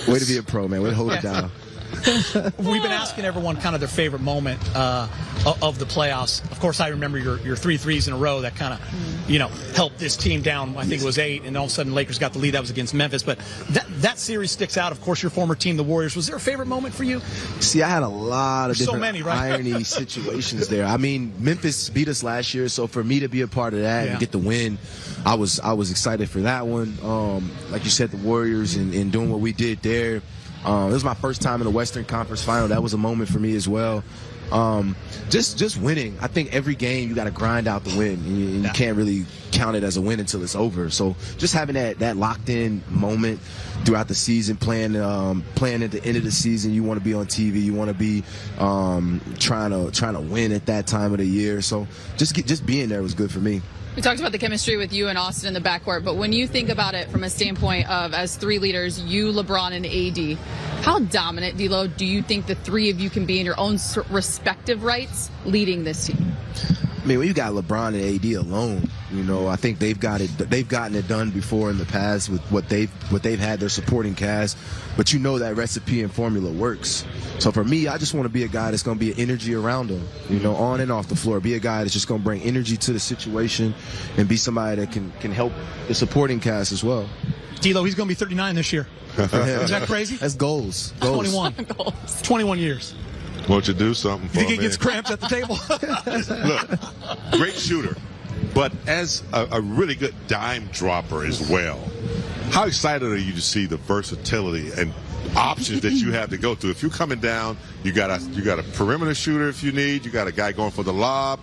Speaker 15: Way to be a pro, man. Way to hold it down.
Speaker 1: We've been asking everyone kind of their favorite moment of the playoffs. Of course, I remember your 3 threes in a row that kind of, you know, helped this team down. I think it was 8, and all of a sudden Lakers got the lead. That was against Memphis. But that series sticks out. Of course, your former team, the Warriors. Was there a favorite moment for you?
Speaker 15: See, I had a lot of different
Speaker 1: right?
Speaker 15: irony situations there. I mean, Memphis beat us last year, so for me to be a part of that and get the win, I was excited for that one. Like you said, the Warriors and doing what we did there. It was my first time in the Western Conference Final. That was a moment for me as well. Just winning. I think every game you got to grind out the win, and you can't really count it as a win until it's over. So just having that locked-in moment throughout the season, playing at the end of the season, you want to be on TV, you want to be trying to win at that time of the year. So just being there was good for me.
Speaker 4: We talked about the chemistry with you and Austin in the backcourt, but when you think about it from a standpoint of as 3 leaders, you, LeBron, and AD, how dominant, D'Lo, do you think the 3 of you can be in your own respective rights leading this team?
Speaker 15: I mean, when you got LeBron and AD alone, you know, I think they've gotten it done before in the past with what they've had, their supporting cast. But you know that recipe and formula works. So for me, I just want to be a guy that's going to be an energy around them, you know, on and off the floor. Be a guy that's just going to bring energy to the situation and be somebody that can help the supporting cast as well.
Speaker 1: D'Lo, he's going to be 39 this year. Is that crazy?
Speaker 15: That's goals.
Speaker 1: 21. 21 years.
Speaker 2: Won't you do something for
Speaker 1: You think
Speaker 2: me?
Speaker 1: he gets cramps at the table?
Speaker 2: Look, great shooter, but as a really good dime dropper as well. How excited are you to see the versatility and options that you have to go through? If you're coming down, you got a perimeter shooter if you need. You got a guy going for the lob.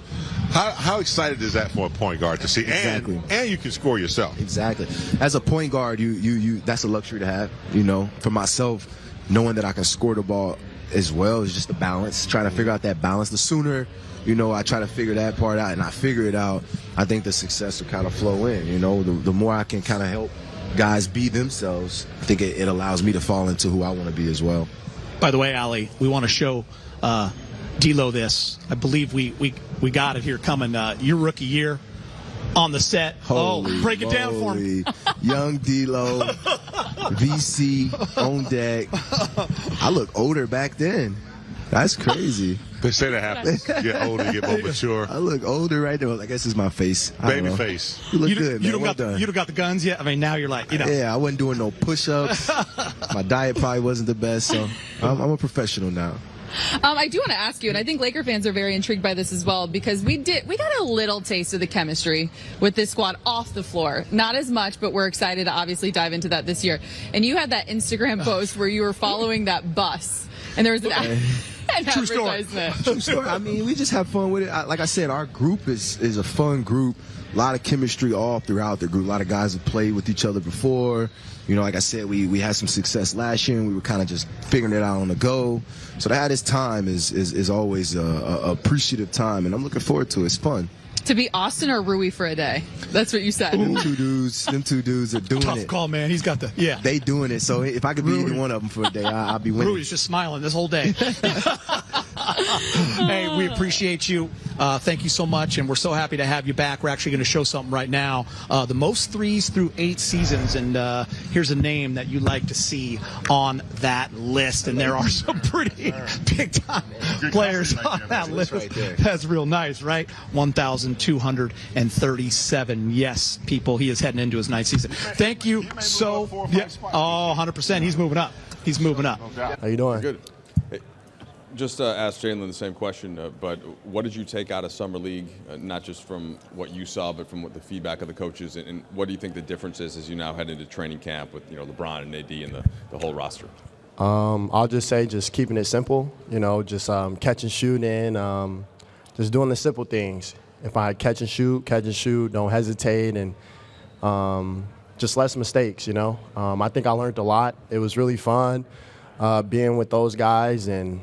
Speaker 2: How excited is that for a point guard to see?
Speaker 15: Exactly.
Speaker 2: And you can score yourself.
Speaker 15: Exactly. As a point guard, you that's a luxury to have. You know, for myself, knowing that I can score the ball as well is just a balance. Trying to figure out that balance. The sooner, you know, I try to figure that part out and I figure it out, I think the success will kind of flow in. You know, the more I can kind of help guys be themselves, I think it allows me to fall into who I want to be as well.
Speaker 1: By the way, Ali, we want to show D'Lo this. I believe we got it here coming. Your rookie year on the set.
Speaker 15: Holy
Speaker 1: break it down for me.
Speaker 15: Young D'Lo, VC on deck. I look older back then. That's crazy.
Speaker 2: They say that happens. Get older, get more mature.
Speaker 15: I look older right now. I guess it's my face.
Speaker 2: Baby face.
Speaker 15: You look good, man.
Speaker 1: You don't got the guns yet? I mean, now you're like, you know.
Speaker 15: Yeah, I wasn't doing no push-ups. My diet probably wasn't the best, so I'm a professional now.
Speaker 4: I do want to ask you, and I think Laker fans are very intrigued by this as well, because we got a little taste of the chemistry with this squad off the floor. Not as much, but we're excited to obviously dive into that this year. And you had that Instagram post where you were following that bus, and there was an
Speaker 15: True
Speaker 4: advertisement.
Speaker 15: True story. I mean, we just have fun with it. Like I said, our group is a fun group. A lot of chemistry all throughout the group. A lot of guys have played with each other before. You know, like I said, we had some success last year, and we were kind of just figuring it out on the go. So to have this time is always a appreciative time, and I'm looking forward to it. It's fun.
Speaker 4: To be Austin or Rui for a day. That's what you said.
Speaker 15: Them two dudes are doing it.
Speaker 1: Tough call, man. He's got
Speaker 15: They doing it. So if I could be either one of them for a day, I'll be winning.
Speaker 1: Rui's just smiling this whole day. Hey, we appreciate you. Thank you so much, and we're so happy to have you back. We're actually going to show something right now. The most threes through 8 seasons, and here's a name that you like to see on that list. And there are some pretty big-time players on that list. That's real nice, right? 1,237. Yes, people, he is heading into his 9th season. Thank you so much. Yeah, 100%. He's moving up.
Speaker 16: How you doing?
Speaker 17: Good. Hey, just asked Jalen the same question, but what did you take out of Summer League, not just from what you saw, but from what the feedback of the coaches, and what do you think the difference is as you now head into training camp with LeBron and AD and the whole roster?
Speaker 16: I'll just say just keeping it simple, just catch and shoot and just doing the simple things. If I catch and shoot, don't hesitate, and just less mistakes, I think I learned a lot. It was really fun being with those guys and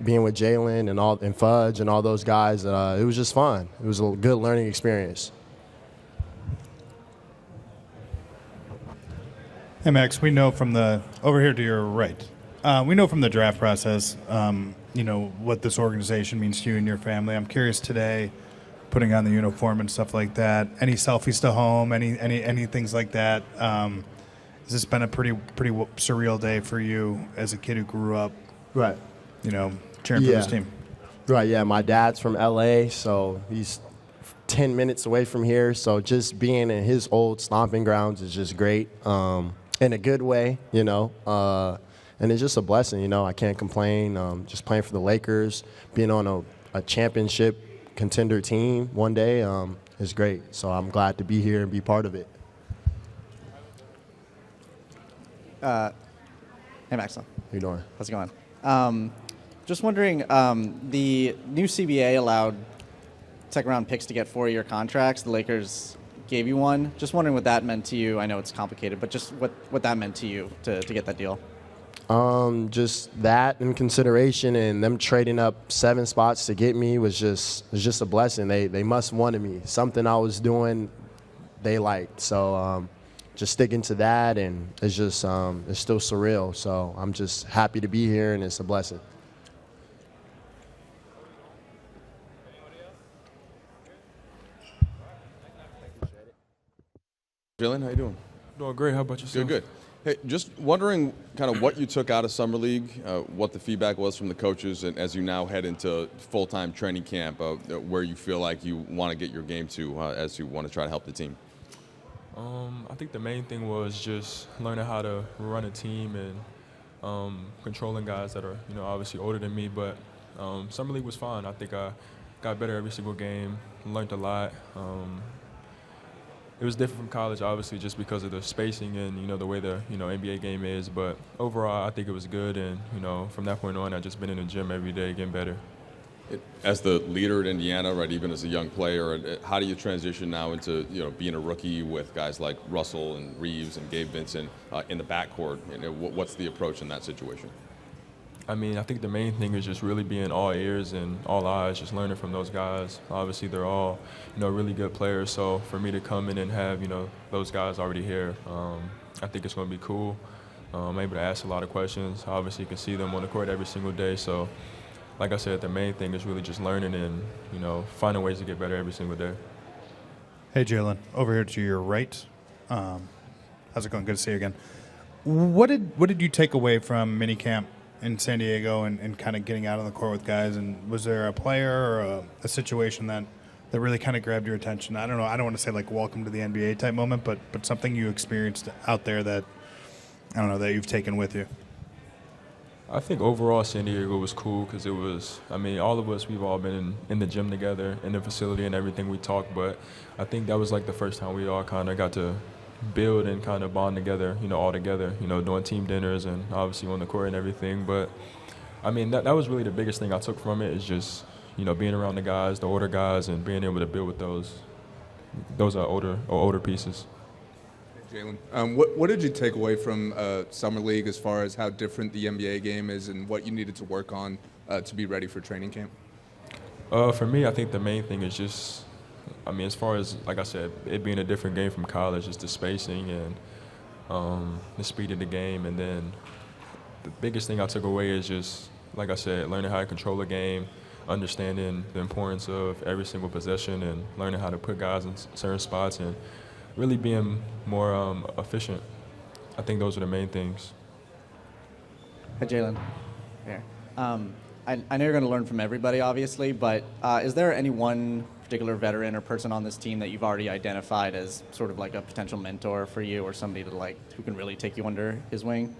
Speaker 16: being with Jalen and Fudge and all those guys. It was just fun. It was a good learning experience.
Speaker 18: Hey, Max, we know from over here to your right, we know from the draft process, what this organization means to you and your family. I'm curious today, putting on the uniform and stuff like that, any selfies to home, any things like that. Has this been a pretty surreal day for you as a kid who grew up,
Speaker 16: right?
Speaker 18: Cheering for this team.
Speaker 16: Right, yeah. My dad's from LA, so he's 10 minutes away from here. So just being in his old stomping grounds is just great, in a good way, and it's just a blessing, I can't complain. Just playing for the Lakers, being on a championship contender team one day is great. So I'm glad to be here and be part of it.
Speaker 19: Hey, Maxwell.
Speaker 16: How you doing?
Speaker 19: How's it going? Just wondering, the new CBA allowed second-round picks to get 4-year contracts. The Lakers gave you one. Just wondering what that meant to you. I know it's complicated, but just what that meant to you to get that deal.
Speaker 16: Just that in consideration, and them trading up 7 spots to get me was just a blessing. They must wanted me. Something I was doing, they liked. So just sticking to that, and it's just it's still surreal. So I'm just happy to be here, and it's a blessing.
Speaker 17: Jalen, how you doing?
Speaker 20: Doing great. How about yourself?
Speaker 17: Good. Hey, just wondering kind of what you took out of Summer League, what the feedback was from the coaches, and as you now head into full-time training camp, where you feel like you want to get your game to as you want to try to help the team.
Speaker 20: I think the main thing was just learning how to run a team and controlling guys that are, obviously older than me. But Summer League was fun. I think I got better every single game, learned a lot. It was different from college, obviously, just because of the spacing and, the way the, NBA game is. But overall, I think it was good. And, from that point on, I've just been in the gym every day getting better.
Speaker 17: As the leader at Indiana, right, even as a young player, how do you transition now into, being a rookie with guys like Russell and Reaves and Gabe Vincent in the backcourt? What's the approach in that situation?
Speaker 20: I mean, I think the main thing is just really being all ears and all eyes, just learning from those guys. Obviously, they're all, really good players. So for me to come in and have, those guys already here, I think it's going to be cool. I'm able to ask a lot of questions. Obviously, you can see them on the court every single day. So, like I said, the main thing is really just learning and, finding ways to get better every single day.
Speaker 18: Hey, Jalen, over here to your right. How's it going? Good to see you again. What did you take away from minicamp in San Diego and kind of getting out on the court with guys? And was there a player or a situation that really kind of grabbed your attention? I don't know. I don't want to say like welcome to the NBA type moment, but something you experienced out there that, I don't know, that you've taken with you.
Speaker 20: I think overall San Diego was cool because it was, I mean, all of us, we've all been in the gym together, in the facility and everything we talk, but I think that was like the first time we all kind of got to build and kind of bond together, all together, doing team dinners and obviously on the court and everything. But, I mean, that was really the biggest thing I took from it is just, being around the guys, the older guys, and being able to build with those are older pieces.
Speaker 21: Jalen, what did you take away from Summer League as far as how different the NBA game is and what you needed to work on to be ready for training camp?
Speaker 20: For me, I think the main thing is just, I mean, as far as, like I said, it being a different game from college, just the spacing and the speed of the game. And then the biggest thing I took away is just, like I said, learning how to control a game, understanding the importance of every single possession and learning how to put guys in certain spots and really being more efficient. I think those are the main things.
Speaker 19: Hey, Jalen. Here. I know you're going to learn from everybody, obviously, but is there any one particular veteran or person on this team that you've already identified as sort of like a potential mentor for you or somebody to who can really take you under his wing?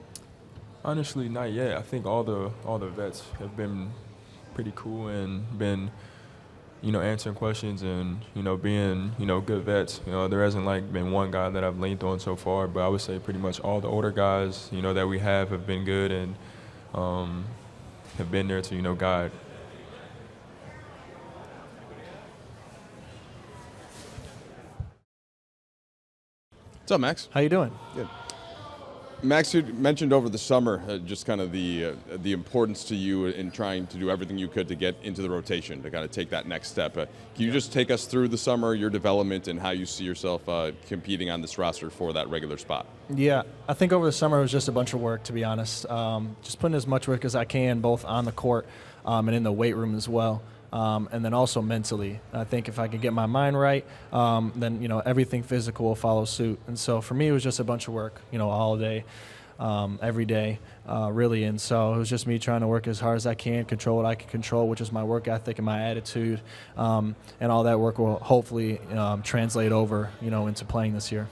Speaker 20: Honestly, not yet. I think all the vets have been pretty cool and been answering questions and, being, good vets. There hasn't, been one guy that I've leaned on so far, but I would say pretty much all the older guys, that we have been good and have been there to, guide.
Speaker 17: What's up, Max?
Speaker 12: How you doing?
Speaker 17: Good. Max, you mentioned over the summer just kind of the importance to you in trying to do everything you could to get into the rotation, to kind of take that next step. Can you just take us through the summer, your development, and how you see yourself competing on this roster for that regular spot?
Speaker 12: Yeah, I think over the summer it was just a bunch of work, to be honest. Just putting as much work as I can, both on the court and in the weight room as well. And then also mentally. I think if I can get my mind right, then, everything physical will follow suit. And so for me, it was just a bunch of work, all day, every day, really. And so it was just me trying to work as hard as I can, control what I can control, which is my work ethic and my attitude. And all that work will hopefully translate over, into playing this year.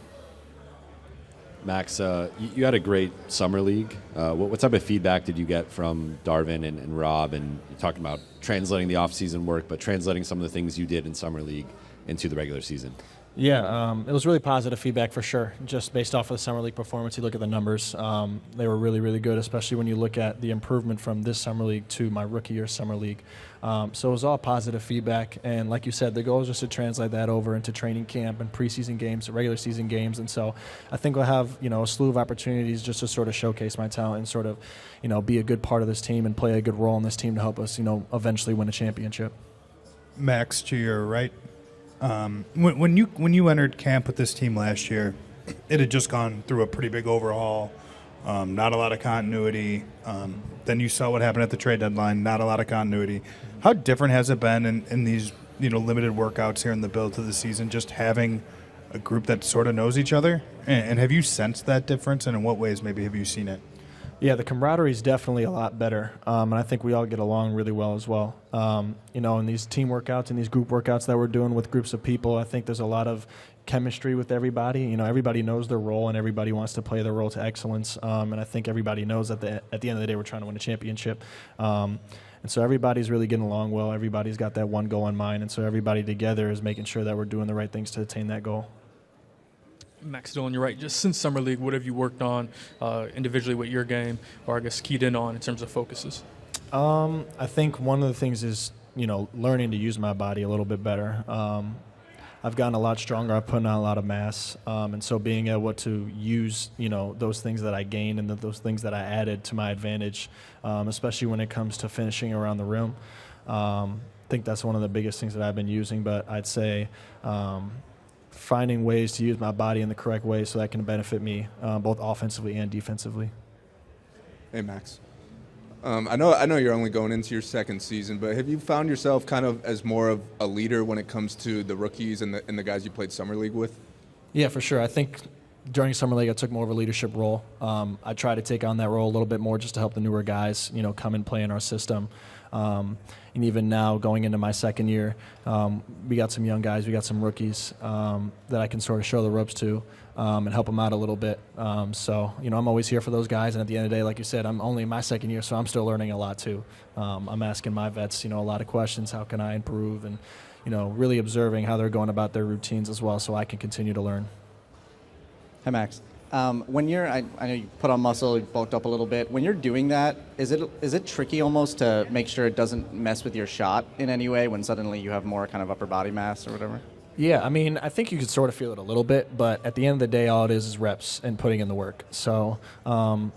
Speaker 22: Max, you had a great summer league. What type of feedback did you get from Darvin and Rob? And you're talking about translating the off-season work, but translating some of the things you did in summer league into the regular season.
Speaker 12: Yeah, it was really positive feedback for sure. Just based off of the summer league performance, you look at the numbers, they were really, really good, especially when you look at the improvement from this summer league to my rookie year summer league. So it was all positive feedback, and like you said, the goal is just to translate that over into training camp and preseason games, regular season games, and so I think we'll have a slew of opportunities just to sort of showcase my talent and sort of be a good part of this team and play a good role in this team to help us eventually win a championship.
Speaker 18: Max, to your right. When you entered camp with this team last year, it had just gone through a pretty big overhaul, not a lot of continuity. Then you saw what happened at the trade deadline, not a lot of continuity. How different has it been in these limited workouts here in the build to the season, just having a group that sort of knows each other? And have you sensed that difference, and in what ways maybe have you seen it?
Speaker 12: Yeah, the camaraderie is definitely a lot better, and I think we all get along really well as well. In these team workouts and these group workouts that we're doing with groups of people, I think there's a lot of chemistry with everybody. Everybody knows their role, and everybody wants to play their role to excellence. And I think everybody knows that at the end of the day, we're trying to win a championship. And so everybody's really getting along well. Everybody's got that one goal in mind, and so everybody together is making sure that we're doing the right things to attain that goal.
Speaker 23: Max Dillon, you're right. Just since Summer League, what have you worked on individually with your game, or I guess keyed in on in terms of focuses?
Speaker 12: I think one of the things is, learning to use my body a little bit better. I've gotten a lot stronger. I've put on a lot of mass. And so being able to use, those things that I gained and those things that I added to my advantage, especially when it comes to finishing around the rim. I think that's one of the biggest things that I've been using, but I'd say finding ways to use my body in the correct way so that can benefit me both offensively and defensively.
Speaker 21: Hey, Max. I know you're only going into your second season, but have you found yourself kind of as more of a leader when it comes to the rookies and the guys you played summer league with?
Speaker 12: Yeah, for sure. I think during Summer League, I took more of a leadership role. I try to take on that role a little bit more just to help the newer guys, come and play in our system. And even now, going into my second year, we got some young guys, we got some rookies that I can sort of show the ropes to and help them out a little bit. So, I'm always here for those guys. And at the end of the day, like you said, I'm only in my second year, so I'm still learning a lot too. I'm asking my vets, a lot of questions. How can I improve? And, really observing how they're going about their routines as well, so I can continue to learn.
Speaker 19: Hi, Max. When you're, I know you put on muscle, you bulked up a little bit. When you're doing that, is it tricky almost to make sure it doesn't mess with your shot in any way when suddenly you have more kind of upper body mass or whatever?
Speaker 12: Yeah, I mean, I think you could sort of feel it a little bit, but at the end of the day, all it is reps and putting in the work. So I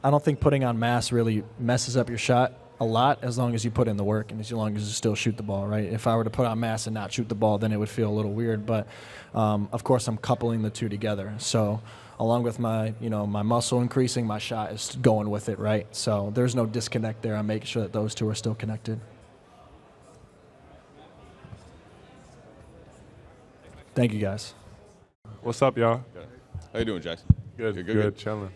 Speaker 12: don't think putting on mass really messes up your shot a lot as long as you put in the work and as long as you still shoot the ball, right? If I were to put on mass and not shoot the ball, then it would feel a little weird. But, of course, I'm coupling the two together. So along with my, my muscle increasing, my shot is going with it, right? So there's no disconnect there. I'm making sure that those two are still connected. Thank you, guys.
Speaker 14: What's up, y'all?
Speaker 17: How you doing, Jaxson?
Speaker 14: Good, chilling.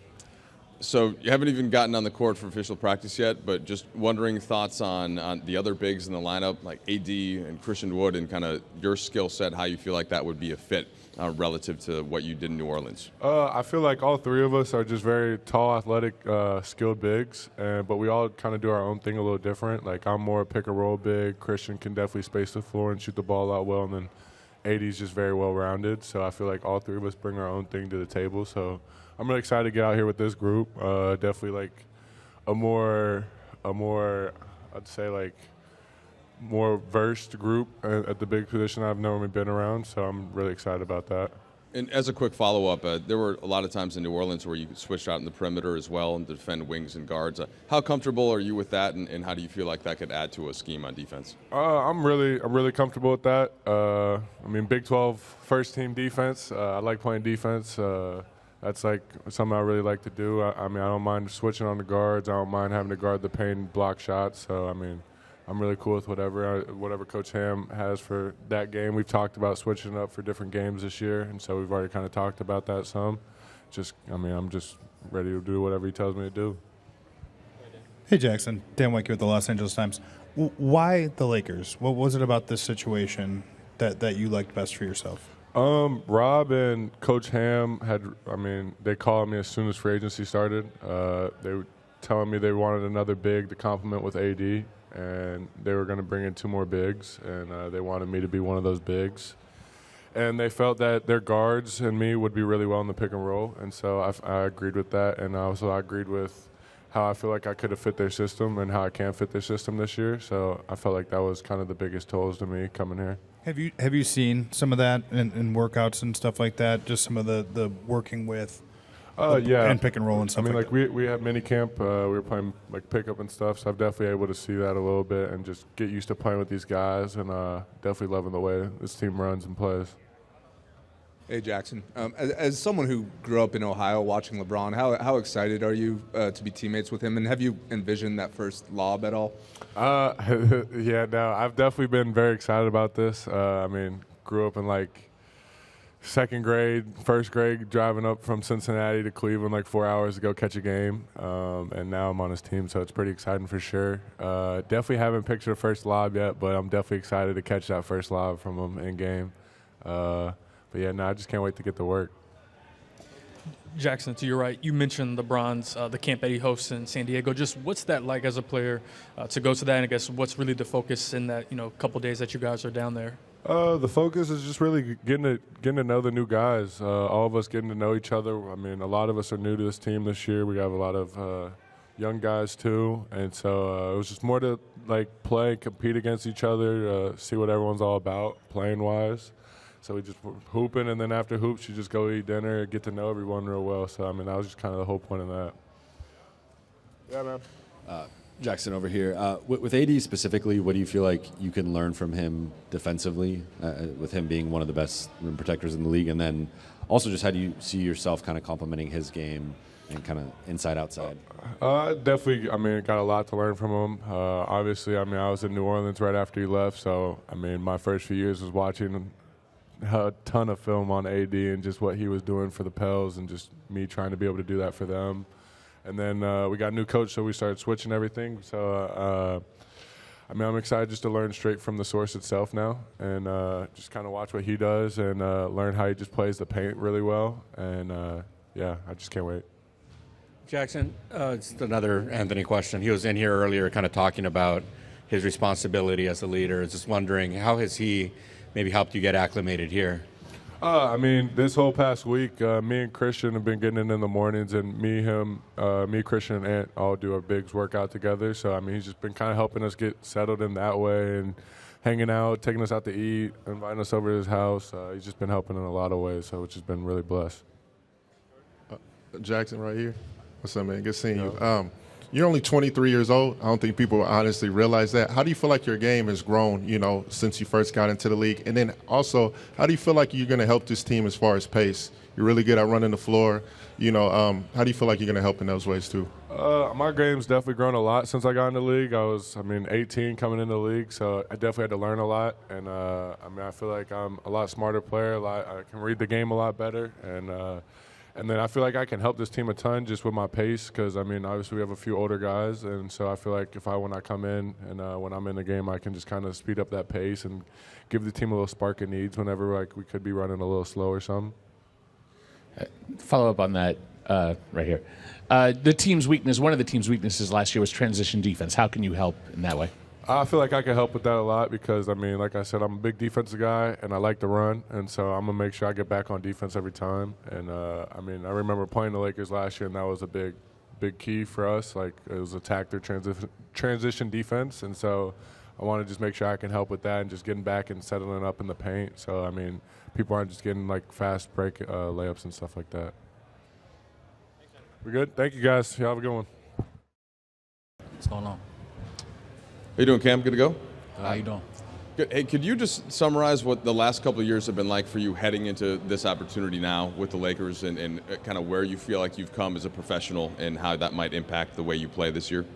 Speaker 17: So you haven't even gotten on the court for official practice yet, but just wondering thoughts on the other bigs in the lineup, like AD and Christian Wood, and kind of your skill set, how you feel like that would be a fit relative to what you did in New Orleans.
Speaker 14: I feel like all three of us are just very tall, athletic, skilled bigs, but we all kind of do our own thing a little different. Like I'm more a pick-and-roll big. Christian can definitely space the floor and shoot the ball out well, and then AD's just very well-rounded. So I feel like all three of us bring our own thing to the table. So I'm really excited to get out here with this group. Definitely like a more I'd say like more versed group at the big position I've normally been around. So I'm really excited about that.
Speaker 17: And as a quick follow-up, there were a lot of times in New Orleans where you switched out in the perimeter as well and defend wings and guards. How comfortable are you with that, and how do you feel like that could add to a scheme on defense?
Speaker 14: I'm really comfortable with that. I mean, Big 12 first-team defense. I like playing defense. That's like something I really like to do. I mean, I don't mind switching on the guards. I don't mind having to guard the paint and block shots. So, I mean, I'm really cool with whatever Coach Ham has for that game. We've talked about switching up for different games this year, and so we've already kind of talked about that some. I'm just ready to do whatever he tells me to do.
Speaker 18: Hey, Jaxson. Dan White here with the Los Angeles Times. Why the Lakers? What was it about this situation that you liked best for yourself?
Speaker 14: Rob and Coach Ham they called me as soon as free agency started. They were telling me they wanted another big to complement with AD, and they were going to bring in 2 more bigs, and they wanted me to be one of those bigs. And they felt that their guards and me would be really well in the pick and roll, and so I agreed with that, and also I agreed with how I feel like I could have fit their system and how I can fit their system this year. So I felt like that was kind of the biggest tools to me coming here.
Speaker 18: Have you seen some of that in workouts and stuff like that? Just some of the working with and pick and roll and stuff.
Speaker 14: I mean,
Speaker 18: like
Speaker 14: we had mini camp. We were playing like pickup and stuff. So I'm definitely able to see that a little bit and just get used to playing with these guys, and definitely loving the way this team runs and plays.
Speaker 21: Hey, Jaxson. As someone who grew up in Ohio watching LeBron, how excited are you to be teammates with him? And have you envisioned that first lob at all?
Speaker 14: Yeah, no, I've definitely been very excited about this. I mean, grew up in like second grade, first grade, driving up from Cincinnati to Cleveland like 4 hours to go catch a game. And now I'm on his team, so it's pretty exciting for sure. Definitely haven't pictured a first lob yet, but I'm definitely excited to catch that first lob from him in game. But yeah, no, I just can't wait to get to work.
Speaker 23: Jaxson, to your right, you mentioned LeBron's the camp that he hosts in San Diego. Just what's that like as a player to go to that? And I guess what's really the focus in that couple days that you guys are down there?
Speaker 14: The focus is just really getting to know the new guys. All of us getting to know each other. I mean, a lot of us are new to this team this year. We have a lot of young guys too, and so it was just more to like play, compete against each other, see what everyone's all about playing wise. So we just were hooping, and then after hoops, you just go eat dinner, get to know everyone real well. So, I mean, that was just kind of the whole point of that. Yeah, man.
Speaker 22: Jaxson over here. With AD specifically, what do you feel like you can learn from him defensively, with him being one of the best rim protectors in the league? And then also just how do you see yourself kind of complementing his game and kind of inside, outside?
Speaker 14: Definitely, I mean, got a lot to learn from him. Obviously, I mean, I was in New Orleans right after he left. So, I mean, my first few years was watching
Speaker 3: a ton of film on AD and just what he was doing for the Pels and just me trying to be able to do that for them. And then we got a new coach, so we started switching everything. So, I mean, I'm excited just to learn straight from the source itself now and just kind of watch what he does and learn how he just plays the paint really well. And, yeah, I just can't wait.
Speaker 7: Jaxson, it's another Anthony question. He was in here earlier kind of talking about his responsibility as a leader. I was just wondering, how has he maybe helped you get acclimated here?
Speaker 3: I mean, this whole past week, me and Christian have been getting in the mornings, and me, Christian, and Ant all do our bigs workout together. So, I mean, he's just been kind of helping us get settled in that way and hanging out, taking us out to eat, inviting us over to his house. He's just been helping in a lot of ways, so which has been really blessed.
Speaker 8: Jaxson right here. What's up, man? Good seeing you. You're only 23 years old. I don't think people honestly realize that. How do you feel like your game has grown, since you first got into the league? And then also, how do you feel like you're going to help this team as far as pace? You're really good at running the floor. How do you feel like you're going to help in those ways too?
Speaker 3: My game's definitely grown a lot since I got in the league. I was, 18 coming in the league, so I definitely had to learn a lot. And, I feel like I'm a lot smarter player. I can read the game a lot better. And then I feel like I can help this team a ton just with my pace because, obviously we have a few older guys. And so I feel like when I come in and when I'm in the game, I can just kind of speed up that pace and give the team a little spark it needs whenever, we could be running a little slow or something.
Speaker 24: Follow up on that right here. The team's weakness, one of the team's weaknesses last year was transition defense. How can you help in that way?
Speaker 3: I feel like I can help with that a lot because, like I said, I'm a big defensive guy and I like to run. And so I'm going to make sure I get back on defense every time. And, I remember playing the Lakers last year and that was a big key for us. It was attack their transition defense. And so I want to just make sure I can help with that and just getting back and settling up in the paint. So, people aren't just getting, fast break layups and stuff like that. We're good? Thank you, guys. Y'all have a good one.
Speaker 25: What's going on?
Speaker 17: How you doing, Cam? Good to go?
Speaker 25: How you doing?
Speaker 17: Good. Hey, could you just summarize what the last couple of years have been like for you heading into this opportunity now with the Lakers and kind of where you feel like you've come as a professional and how that might impact the way you play this year?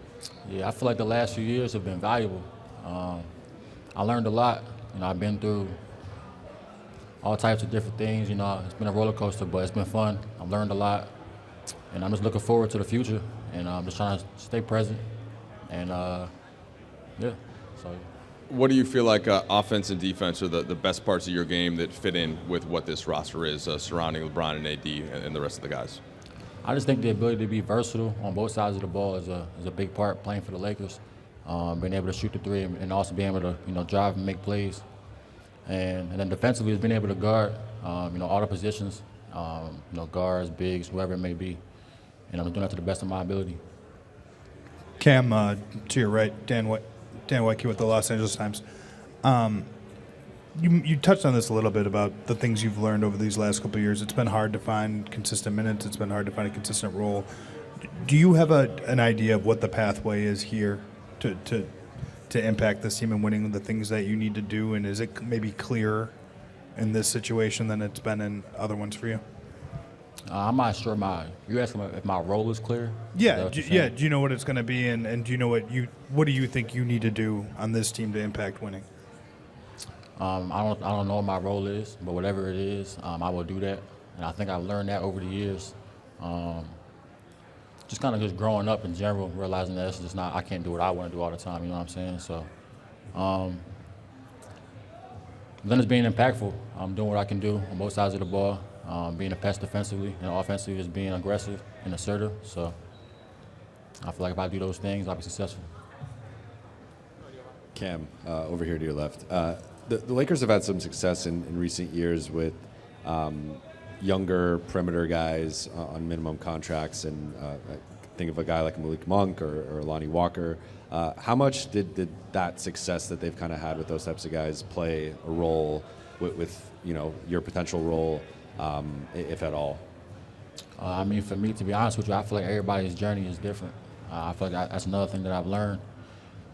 Speaker 25: Yeah, I feel like the last few years have been valuable. I learned a lot. I've been through all types of different things. It's been a roller coaster, but it's been fun. I've learned a lot, and I'm just looking forward to the future. And I'm just trying to stay present. And yeah. So.
Speaker 17: What do you feel like offense and defense are the best parts of your game that fit in with what this roster is surrounding LeBron and AD and the rest of the guys?
Speaker 25: I just think the ability to be versatile on both sides of the ball is a big part playing for the Lakers. Being able to shoot the three and also being able to drive and make plays. And then defensively is being able to guard all the positions, guards, bigs, whoever it may be. And I'm doing that to the best of my ability.
Speaker 18: Cam, to your right, Dan Whitekey with the Los Angeles Times. You touched on this a little bit about the things you've learned over these last couple of years. It's been hard to find consistent minutes. It's been hard to find a consistent role. Do you have an idea of what the pathway is here to impact this team and winning the things that you need to do? And is it maybe clearer in this situation than it's been in other ones for you?
Speaker 25: I'm not sure. You asking if my role is clear?
Speaker 18: Yeah, do you know what it's going to be, and do you know what do you think you need to do on this team to impact winning?
Speaker 25: I don't know what my role is, but whatever it is, I will do that, and I think I've learned that over the years. Just kind of just growing up in general, realizing that it's just not, I can't do what I want to do all the time. You know what I'm saying? So, then it's being impactful. I'm doing what I can do on both sides of the ball. Being a pest defensively and offensively, just being aggressive and assertive. So I feel like if I do those things, I'll be successful.
Speaker 22: Cam, over here to your left. The Lakers have had some success in recent years with younger perimeter guys on minimum contracts, and think of a guy like Malik Monk or Lonnie Walker. How much did that success that they've kind of had with those types of guys play a role with your potential role? If at all?
Speaker 25: For me, to be honest with you, I feel like everybody's journey is different. I feel like that's another thing that I've learned.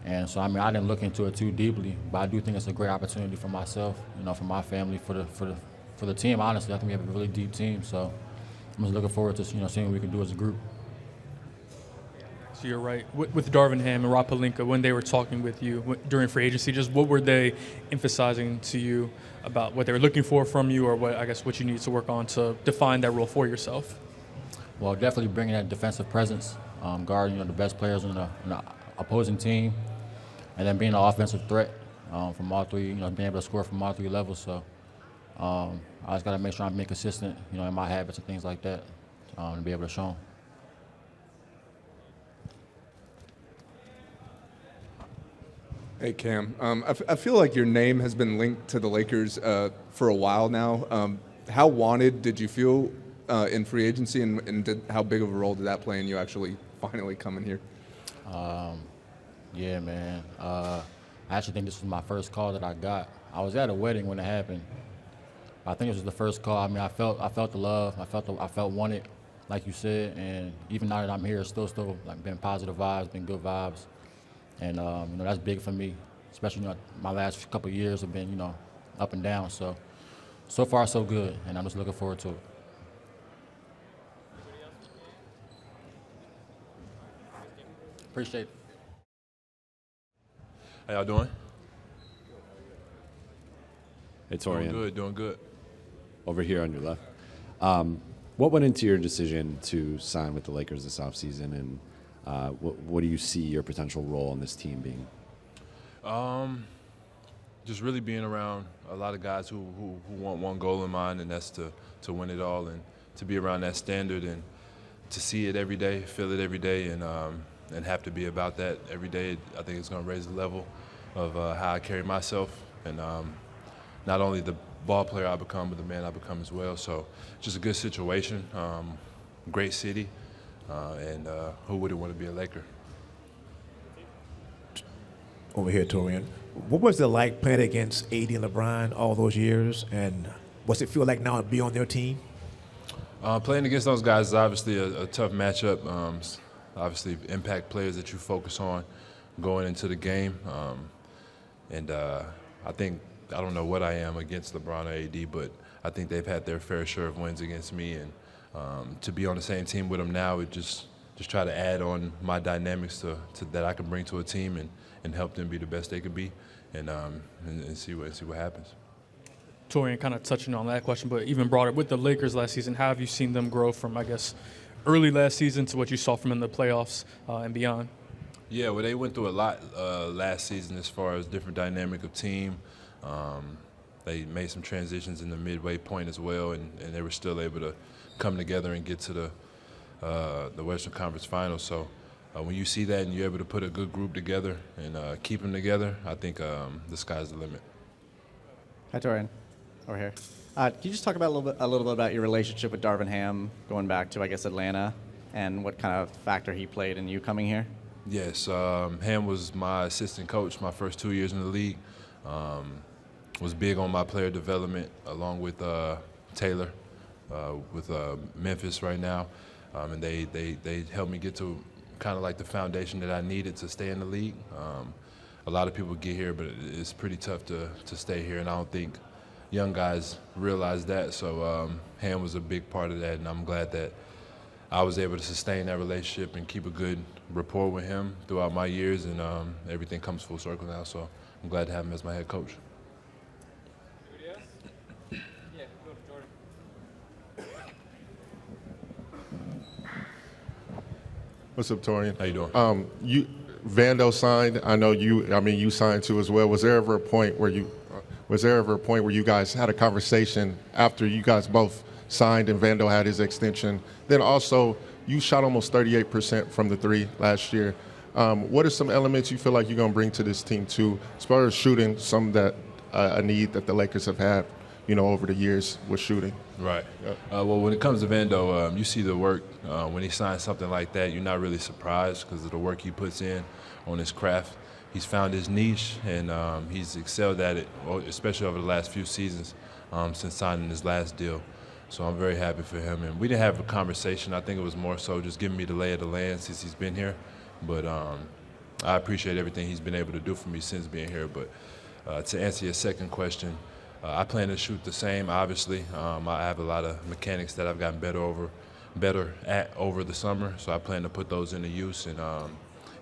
Speaker 25: And so, I didn't look into it too deeply, but I do think it's a great opportunity for myself, for my family, for the team. Honestly, I think we have a really deep team. So I'm just looking forward to, seeing what we can do as a group.
Speaker 23: to your right, with Darvin Ham and Rob Pelinka, when they were talking with you during free agency, just what were they emphasizing to you about what they were looking for from you, or what you need to work on to define that role for yourself?
Speaker 25: Well, definitely bringing that defensive presence, guarding the best players on the opposing team, and then being an offensive threat from all three, being able to score from all three levels. So I just got to make sure I'm being consistent, in my habits and things like that, to be able to show them.
Speaker 21: Hey, Cam. I feel like your name has been linked to the Lakers for a while now. How wanted did you feel in free agency, and how big of a role did that play in you actually finally coming here?
Speaker 25: Yeah, man. I actually think this was my first call that I got. I was at a wedding when it happened. I think this was the first call. I mean, I felt the love. I felt wanted, like you said. And even now that I'm here, it's still like been positive vibes, been good vibes. And that's big for me, especially my last couple of years have been up and down. So far so good, and I'm just looking forward to it. Appreciate it.
Speaker 20: How y'all doing?
Speaker 22: Hey, Taurean.
Speaker 20: Doing good.
Speaker 22: Over here on your left. What went into your decision to sign with the Lakers this offseason, and what do you see your potential role on this team being?
Speaker 20: Just really being around a lot of guys who want one goal in mind, and that's to win it all, and to be around that standard and to see it every day, feel it every day, and have to be about that every day. I think it's going to raise the level of how I carry myself, and not only the ball player I become, but the man I become as well. So just a good situation, great city, and who wouldn't want to be a Laker?
Speaker 5: Over here, Taurean. What was it like playing against AD and LeBron all those years, and what's it feel like now to be on their team?
Speaker 20: Playing against those guys is obviously a tough matchup. Obviously, impact players that you focus on going into the game. And I don't know what I am against LeBron or AD, but I think they've had their fair share of wins against me. And to be on the same team with them now, it just try to add on my dynamics to that I can bring to a team and help them be the best they could be, and see what happens.
Speaker 23: Taurean, kind of touching on that question, but even broader, with the Lakers last season, how have you seen them grow from, I guess, early last season to what you saw from in the playoffs and beyond?
Speaker 20: Yeah, well, they went through a lot last season as far as different dynamic of team. They made some transitions in the midway point as well, and they were still able to come together and get to the Western Conference Finals. So when you see that and you're able to put a good group together and keep them together, I think the sky's the limit.
Speaker 19: Hi, Taurean. Over here. Can you just talk about a little bit about your relationship with Darvin Ham, going back to, I guess, Atlanta, and what kind of factor he played in you coming here?
Speaker 20: Yes, Ham was my assistant coach my first 2 years in the league. Was big on my player development, along with Taylor, with Memphis right now, and they helped me get to kind of like the foundation that I needed to stay in the league. A lot of people get here, but it's pretty tough to stay here, and I don't think young guys realize that. So Ham was a big part of that, and I'm glad that I was able to sustain that relationship and keep a good rapport with him throughout my years, and everything comes full circle now. So I'm glad to have him as my head coach.
Speaker 8: What's up, Taurean?
Speaker 20: How you doing?
Speaker 8: Vando signed. I know you. I mean, you signed too as well. Was there ever a point where you guys had a conversation after you guys both signed and Vando had his extension? Then also, you shot almost 38% from the three last year. What are some elements you feel like you're going to bring to this team too, as far as shooting? Some that a need that the Lakers have had, over the years with shooting.
Speaker 20: Right. Well, when it comes to Vando, you see the work. When he signs something like that, you're not really surprised because of the work he puts in on his craft. He's found his niche, and he's excelled at it, especially over the last few seasons since signing his last deal. So I'm very happy for him. And we didn't have a conversation. I think it was more so just giving me the lay of the land since he's been here. But I appreciate everything he's been able to do for me since being here. But to answer your second question, I plan to shoot the same, obviously. I have a lot of mechanics that I've gotten better over
Speaker 6: better at over the summer. So I plan to put those into use and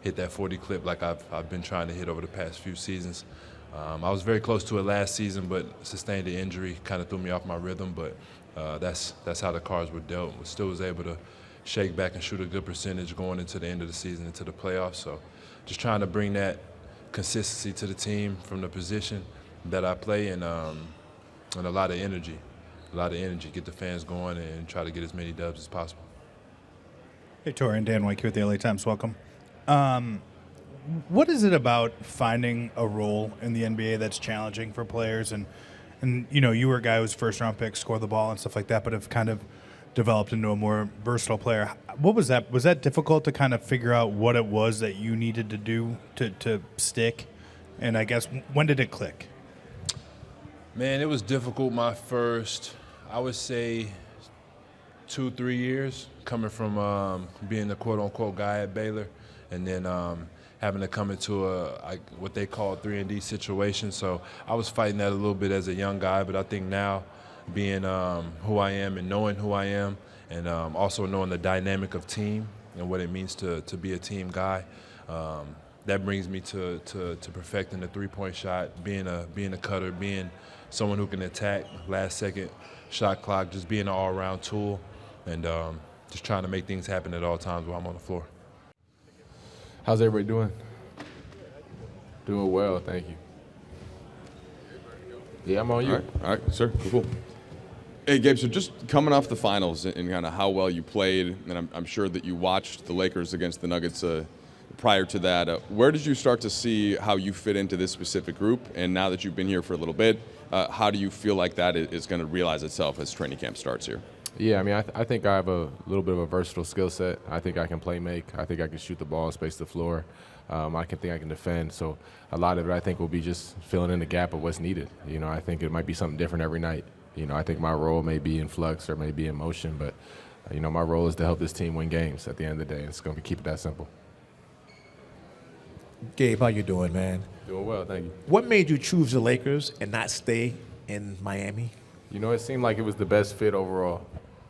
Speaker 6: hit that 40 clip like I've been trying to hit over the past few seasons. I was very close to it last season, but sustained an injury, kind of threw me off my rhythm. But that's how the cards were dealt. Still was able to shake back and shoot a good percentage going into the end of the season, into the playoffs. So just trying to bring that consistency to the team from the position that I play, and a lot of energy. Get the fans going and try to get as many dubs as possible.
Speaker 18: Hey, Taurean, Dan White here with the LA Times. Welcome. What is it about finding a role in the NBA that's challenging for players? And you know, you were a guy who was first-round pick, scored the ball and stuff like that, but have kind of developed into a more versatile player. What was that? Was that difficult to kind of figure out what it was that you needed to do to stick? And I guess, when did it click?
Speaker 6: Man, it was difficult my first, I would say, 2-3 years, coming from being the quote-unquote guy at Baylor, and then having to come into what they call a 3-and-D situation. So I was fighting that a little bit as a young guy, but I think now, being who I am and knowing who I am, and also knowing the dynamic of team and what it means to be a team guy, that brings me to perfecting the three-point shot, being a cutter, being someone who can attack last-second shot clock, just being an all-around tool, and just trying to make things happen at all times while I'm on the floor.
Speaker 3: How's everybody doing? Doing well, thank you. Yeah, I'm on you.
Speaker 17: All right, sir. Cool. Hey, Gabe, so just coming off the finals and kind of how well you played, and I'm sure that you watched the Lakers against the Nuggets prior to that, where did you start to see how you fit into this specific group? And now that you've been here for a little bit, how do you feel like that is going to realize itself as training camp starts here?
Speaker 3: Yeah, I mean, I think I have a little bit of a versatile skill set. I think I can play make. I think I can shoot the ball, space the floor. I think I can defend. So a lot of it, I think, will be just filling in the gap of what's needed. You know, I think it might be something different every night. You know, I think my role may be in flux or may be in motion, but, you know, my role is to help this team win games at the end of the day. It's going to keep it that simple.
Speaker 5: Gabe, how you doing, man?
Speaker 3: Doing well, thank you.
Speaker 5: What made you choose the Lakers and not stay in Miami?
Speaker 3: You know, it seemed like it was the best fit overall.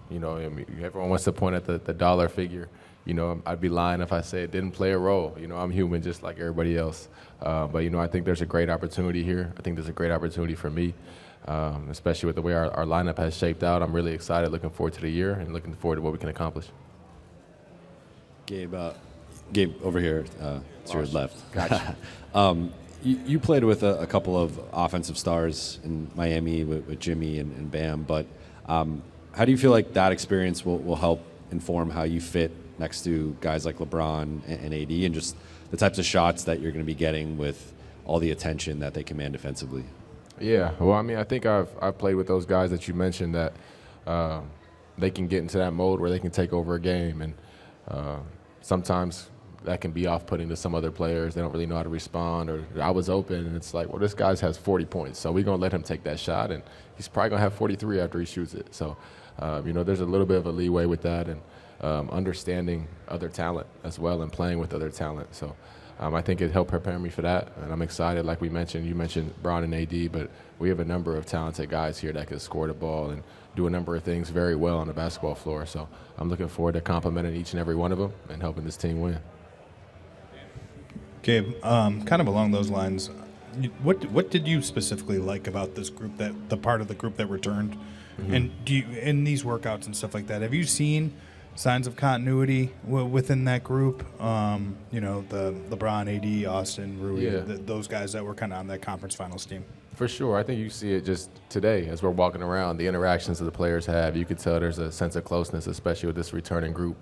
Speaker 3: You know, I mean, everyone wants to point at the dollar figure. You know, I'd be lying if I said it didn't play a role. You know, I'm human just like everybody else. But, you know, I think there's a great opportunity here. I think there's a great opportunity for me, especially with the way our lineup has shaped out. I'm really excited, looking forward to the year and looking forward to what we can accomplish.
Speaker 22: Gabe, over here to your left.
Speaker 3: Gotcha.
Speaker 22: You played with a couple of offensive stars in Miami with Jimmy and Bam, but how do you feel like that experience will help inform how you fit next to guys like LeBron and AD, and just the types of shots that you're going to be getting with all the attention that they command defensively?
Speaker 3: Yeah, well, I mean, I think I've played with those guys that you mentioned that they can get into that mode where they can take over a game, and sometimes that can be off-putting to some other players. They don't really know how to respond, or I was open, and it's like, well, this guy has 40 points, so we're going to let him take that shot, and he's probably going to have 43 after he shoots it. So, you know, there's a little bit of a leeway with that, and understanding other talent as well and playing with other talent. So I think it helped prepare me for that, and I'm excited. Like you mentioned Bron and AD, but we have a number of talented guys here that can score the ball and do a number of things very well on the basketball floor. So I'm looking forward to complimenting each and every one of them and helping this team win.
Speaker 18: Gabe, kind of along those lines, what did you specifically like about this group, the part of the group that returned? Mm-hmm. And do you, in these workouts and stuff like that, have you seen signs of continuity within that group? You know, the LeBron, AD, Austin, Rui, those guys that were kind of on that conference finals team.
Speaker 3: For sure. I think you see it just today as we're walking around, the interactions that the players have. You could tell there's a sense of closeness, especially with this returning group.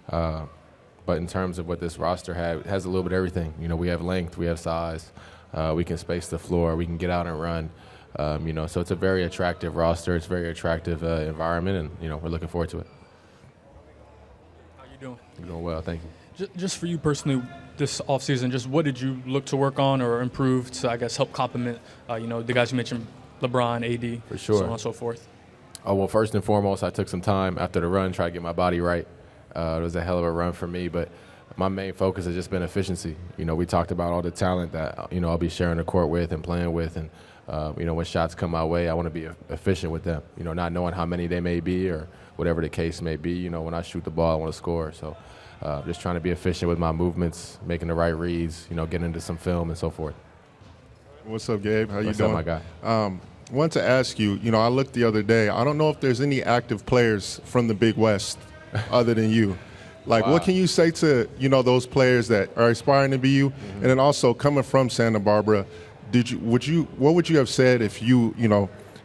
Speaker 3: But in terms of what this roster has a little bit of everything. You know, we have length, we have size, we can space the floor, we can get out and run. You know, so it's a very attractive roster. It's a very attractive environment, and, you know, we're looking forward to it.
Speaker 23: How you doing?
Speaker 3: You're doing well, thank you.
Speaker 23: Just for you personally, this offseason, just what did you look to work on or improve to, I guess, help complement, you know, the guys you mentioned, LeBron, AD,
Speaker 3: for sure,
Speaker 23: so on and so forth?
Speaker 3: Oh, well, first and foremost, I took some time after the run, try to get my body right. It was a hell of a run for me, but
Speaker 2: my main focus has just been efficiency. We talked about all the talent that, I'll be sharing the court with and playing with. And, when shots come my way, I want to be efficient with them, not knowing how many they may be or whatever the case may be. When I shoot the ball, I want to score. So just trying to be efficient with my movements, making the right reads, getting into some film and so forth.
Speaker 8: What's up, Gabe? How you
Speaker 2: What's
Speaker 8: doing?
Speaker 2: up, my guy?
Speaker 8: Wanted to ask you, I looked the other day. I don't know if there's any active players from the Big West other than you. Like,
Speaker 2: Wow.
Speaker 8: What can you say to, those players that are aspiring to be you? And then also coming from Santa Barbara, what would you have said if you,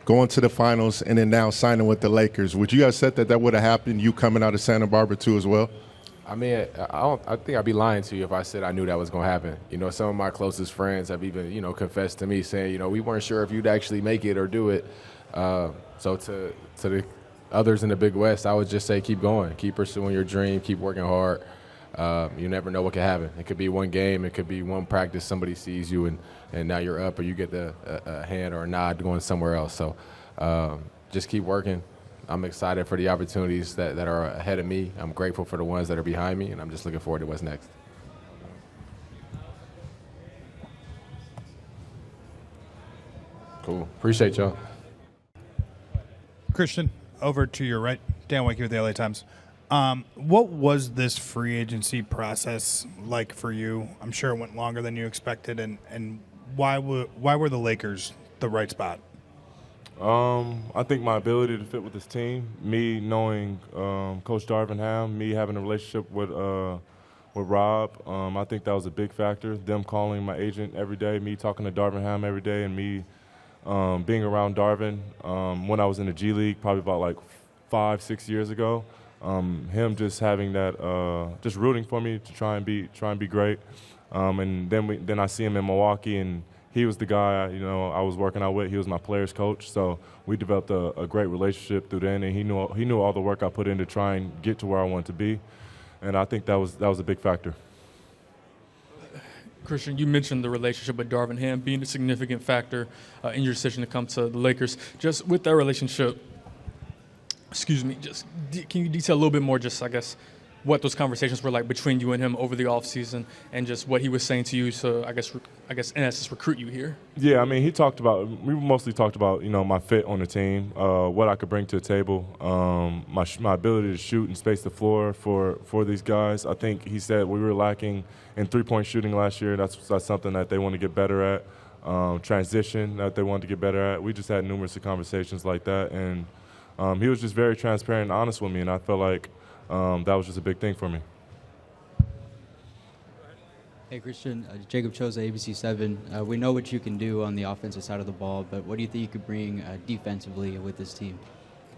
Speaker 8: going to the finals and then now signing with the Lakers? Would you have said that would have happened, you coming out of Santa Barbara too as well?
Speaker 2: I mean, I think I'd be lying to you if I said I knew that was going to happen. Some of my closest friends have even, confessed to me saying, we weren't sure if you'd actually make it or do it. So to the others in the Big West, I would just say keep going, keep pursuing your dream, keep working hard. You never know what could happen. It could be one game, it could be one practice, somebody sees you and now you're up or you get a hand or a nod going somewhere else. So just keep working. I'm excited for the opportunities that are ahead of me. I'm grateful for the ones that are behind me, and I'm just looking forward to what's next. Cool. Appreciate y'all.
Speaker 18: Christian, over to your right. Dan Wakey with the LA Times. What was this free agency process like for you? I'm sure it went longer than you expected, and why were the Lakers the right spot?
Speaker 3: I think my ability to fit with this team, me knowing Coach Darvin Ham, me having a relationship with Rob, I think that was a big factor. Them calling my agent every day, me talking to Darvin Ham every day, and me being around Darvin when I was in the G League, probably about like 5-6 years ago. Him just having that, just rooting for me to try and be great. And then I see him in Milwaukee, and he was the guy, I was working out with. He was my player's coach, so we developed a great relationship through then. And he knew all the work I put in to try and get to where I wanted to be, and I think that was a big factor.
Speaker 23: Christian, you mentioned the relationship with Darvin Ham being a significant factor in your decision to come to the Lakers. Just with that relationship, can you detail a little bit more, just I guess, what those conversations were like between you and him over the offseason and just what he was saying to you to, I guess in essence, recruit you here? Yeah, I mean, we mostly talked about, my fit on the team, what I could bring to the table, my ability to shoot and space the floor for these guys. I think he said we were lacking in three-point shooting last year. That's something that they want to get better at. Transition that they wanted to get better at. We just had numerous conversations like that, and he was just very transparent and honest with me, and I felt like that was just a big thing for me.
Speaker 9: Hey, Christian, Jacob Choza, ABC7. We know what you can do on the offensive side of the ball, but what do you think you could bring defensively with this team?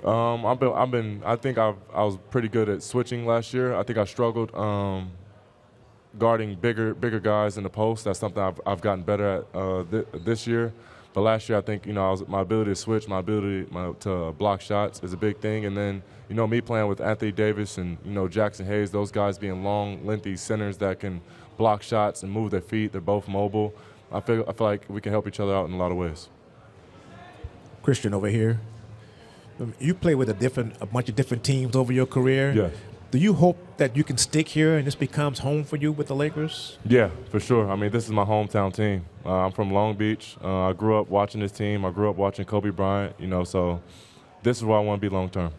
Speaker 3: I think I was pretty good at switching last year. I think I struggled guarding bigger guys in the post. That's something I've gotten better at this year. But last year, I think, my ability to switch, my ability to block shots is a big thing. And then, me playing with Anthony Davis and, Jaxson Hayes, those guys being long, lengthy centers that can block shots and move their feet. They're both mobile. I feel like we can help each other out in a lot of ways.
Speaker 5: Christian over here. You play with a bunch of different teams over your career.
Speaker 3: Yeah.
Speaker 5: Do you hope that you can stick here and this becomes home for you with the Lakers?
Speaker 3: Yeah, for sure. I mean, this is my hometown team. I'm from Long Beach. I grew up watching this team. I grew up watching Kobe Bryant, so this is where I want to be long term.